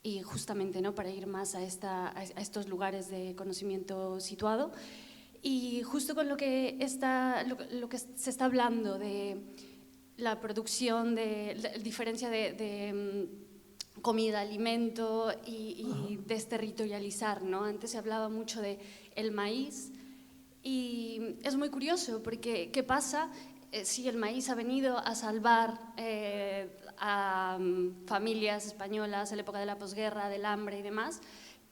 S5: y justamente, ¿no? Para ir más a estos lugares de conocimiento situado. Y justo con lo que se está hablando de la producción, de la diferencia de comida, alimento y desterritorializar, ¿no? Antes se hablaba mucho del maíz y es muy curioso porque ¿qué pasa si el maíz ha venido a salvar a familias españolas en la época de la posguerra, del hambre y demás?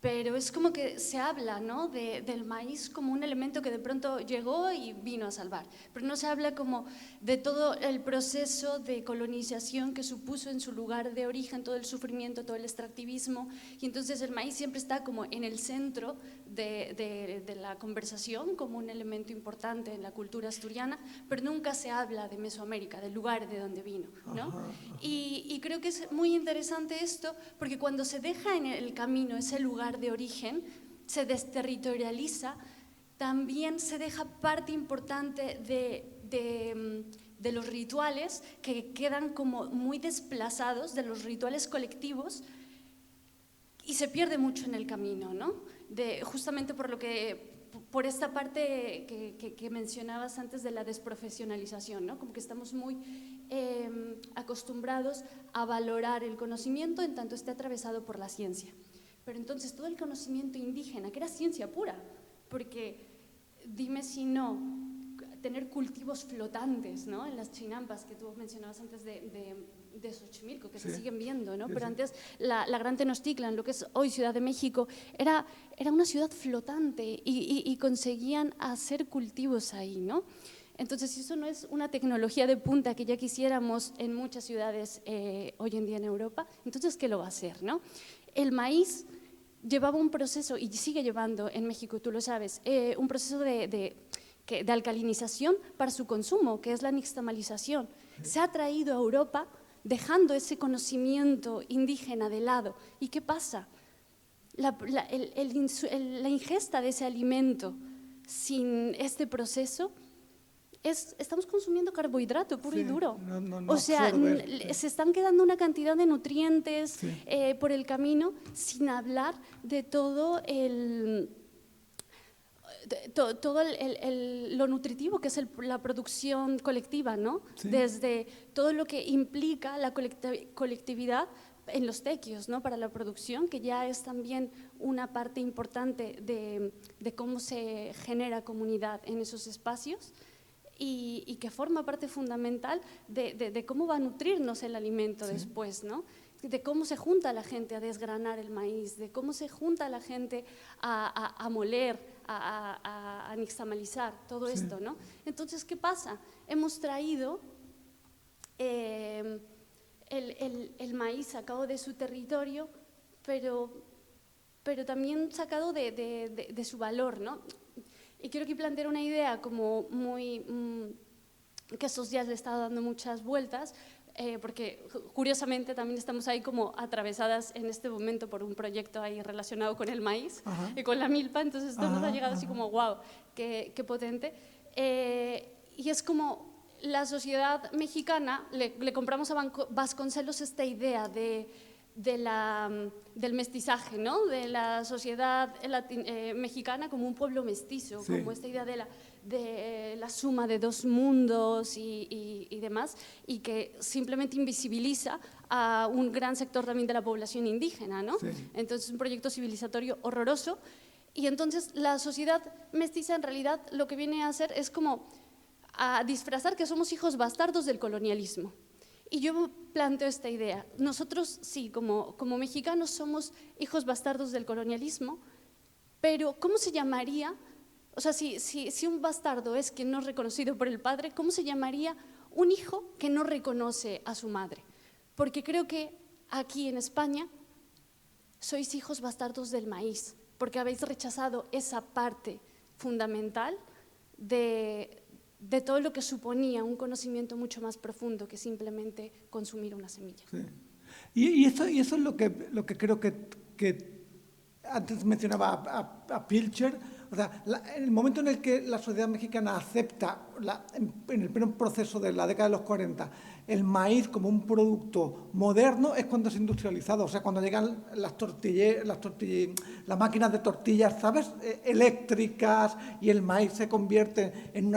S5: Pero es como que se habla, ¿no? del maíz como un elemento que de pronto llegó y vino a salvar, pero no se habla como de todo el proceso de colonización que supuso en su lugar de origen, todo el sufrimiento, todo el extractivismo, y entonces el maíz siempre está como en el centro de la conversación como un elemento importante en la cultura asturiana, pero nunca se habla de Mesoamérica, del lugar de donde vino, ¿no? Y creo que es muy interesante esto, porque cuando se deja en el camino ese lugar de origen, se desterritorializa, también se deja parte importante de los rituales que quedan como muy desplazados de los rituales colectivos y se pierde mucho en el camino, ¿no? Justamente por esta parte que mencionabas antes de la desprofesionalización, ¿no? Como que estamos muy acostumbrados a valorar el conocimiento en tanto esté atravesado por la ciencia. Pero entonces todo el conocimiento indígena, que era ciencia pura, porque dime si no, tener cultivos flotantes, ¿no? En las chinampas que tú mencionabas antes de Xochimilco, que se siguen viendo, ¿no? Pero antes la Gran Tenochtitlan, lo que es hoy Ciudad de México, era una ciudad flotante y conseguían hacer cultivos ahí, ¿no? Entonces, si eso no es una tecnología de punta que ya quisiéramos en muchas ciudades hoy en día en Europa, entonces, ¿qué lo va a hacer, no? El maíz llevaba un proceso, y sigue llevando en México, tú lo sabes, un proceso de alcalinización para su consumo, que es la nixtamalización. Se ha traído a Europa dejando ese conocimiento indígena de lado. ¿Y qué pasa? La ingesta de ese alimento sin este proceso estamos consumiendo carbohidrato puro y duro. O sea, se están quedando una cantidad de nutrientes por el camino sin hablar de todo lo nutritivo que es la producción colectiva, ¿no? Desde todo lo que implica la colectividad en los tequios, ¿no? Para la producción, que ya es también una parte importante de cómo se genera comunidad en esos espacios. Y que forma parte fundamental de cómo va a nutrirnos el alimento después, ¿no? De cómo se junta la gente a desgranar el maíz, de cómo se junta la gente a moler, a nixtamalizar, todo esto, ¿no? Entonces, ¿qué pasa? Hemos traído el maíz sacado de su territorio, pero también sacado de su valor, ¿no? Y quiero aquí plantear una idea como muy, que estos días le he estado dando muchas vueltas, porque curiosamente también estamos ahí como atravesadas en este momento por un proyecto ahí relacionado con el maíz y con la milpa, entonces esto nos ha llegado así como wow, qué potente. Y es como la sociedad mexicana, le compramos a Vasconcelos esta idea del mestizaje, ¿no? De la sociedad mexicana como un pueblo mestizo, como esta idea de la suma de dos mundos y demás, y que simplemente invisibiliza a un gran sector también de la población indígena, ¿no? Entonces es un proyecto civilizatorio horroroso, y entonces la sociedad mestiza en realidad lo que viene a hacer es como a disfrazar que somos hijos bastardos del colonialismo. Y yo planteo esta idea. Nosotros sí, como mexicanos somos hijos bastardos del colonialismo, pero ¿cómo se llamaría? O sea, si un bastardo es quien no es reconocido por el padre, ¿cómo se llamaría un hijo que no reconoce a su madre? Porque creo que aquí en España sois hijos bastardos del maíz, porque habéis rechazado esa parte fundamental de todo lo que suponía un conocimiento mucho más profundo que simplemente consumir una semilla.
S3: Y eso es lo que creo que antes mencionaba a Pilcher. O sea, en el momento en el que la sociedad mexicana acepta, en el primer proceso de la década de los 40, el maíz como un producto moderno, es cuando es industrializado. O sea, cuando llegan las máquinas de tortillas, ¿sabes?, eléctricas, y el maíz se convierte en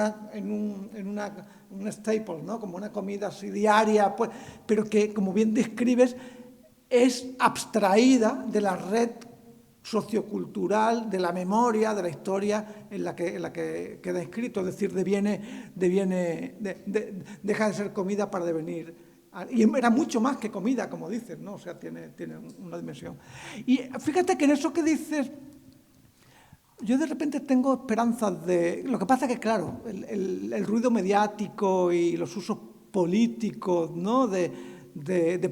S3: un staple, ¿no?, como una comida así diaria, pues, pero que, como bien describes, es abstraída de la red sociocultural, de la memoria, de la historia en la que queda inscrito, es decir, deja de ser comida para devenir. Y era mucho más que comida, como dices, ¿no? O sea, tiene una dimensión. Y fíjate que en eso que dices, yo de repente tengo esperanzas de... Lo que pasa que, claro, el ruido mediático y los usos políticos, ¿no?, de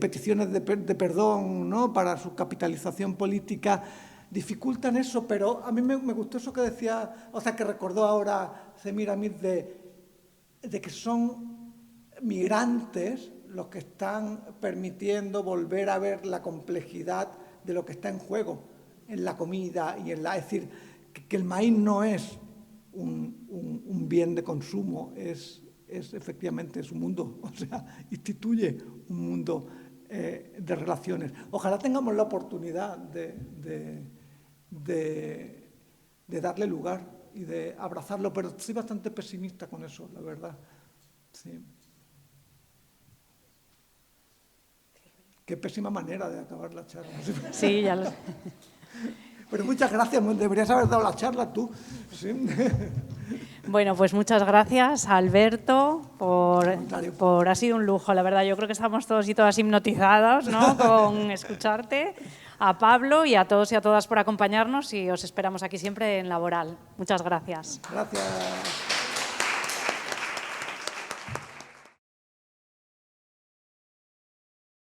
S3: peticiones de perdón, ¿no?, para su capitalización política, dificultan eso, pero a mí me gustó eso que decía, o sea, que recordó ahora Semiramis de que son migrantes los que están permitiendo volver a ver la complejidad de lo que está en juego en la comida y es decir, que el maíz no es un bien de consumo, es efectivamente es un mundo, o sea, instituye un mundo de relaciones. Ojalá tengamos la oportunidad de darle lugar y de abrazarlo, pero soy bastante pesimista con eso, la verdad. Sí. Qué pésima manera de acabar la charla.
S1: Sí, ya lo sé.
S3: Pero muchas gracias, deberías haber dado la charla tú. Sí.
S1: Bueno, pues muchas gracias, Alberto, ha sido un lujo, la verdad. Yo creo que estamos todos y todas hipnotizados, ¿no?, con escucharte. A Pablo y a todos y a todas por acompañarnos y os esperamos aquí siempre en Laboral. Muchas gracias.
S3: Gracias.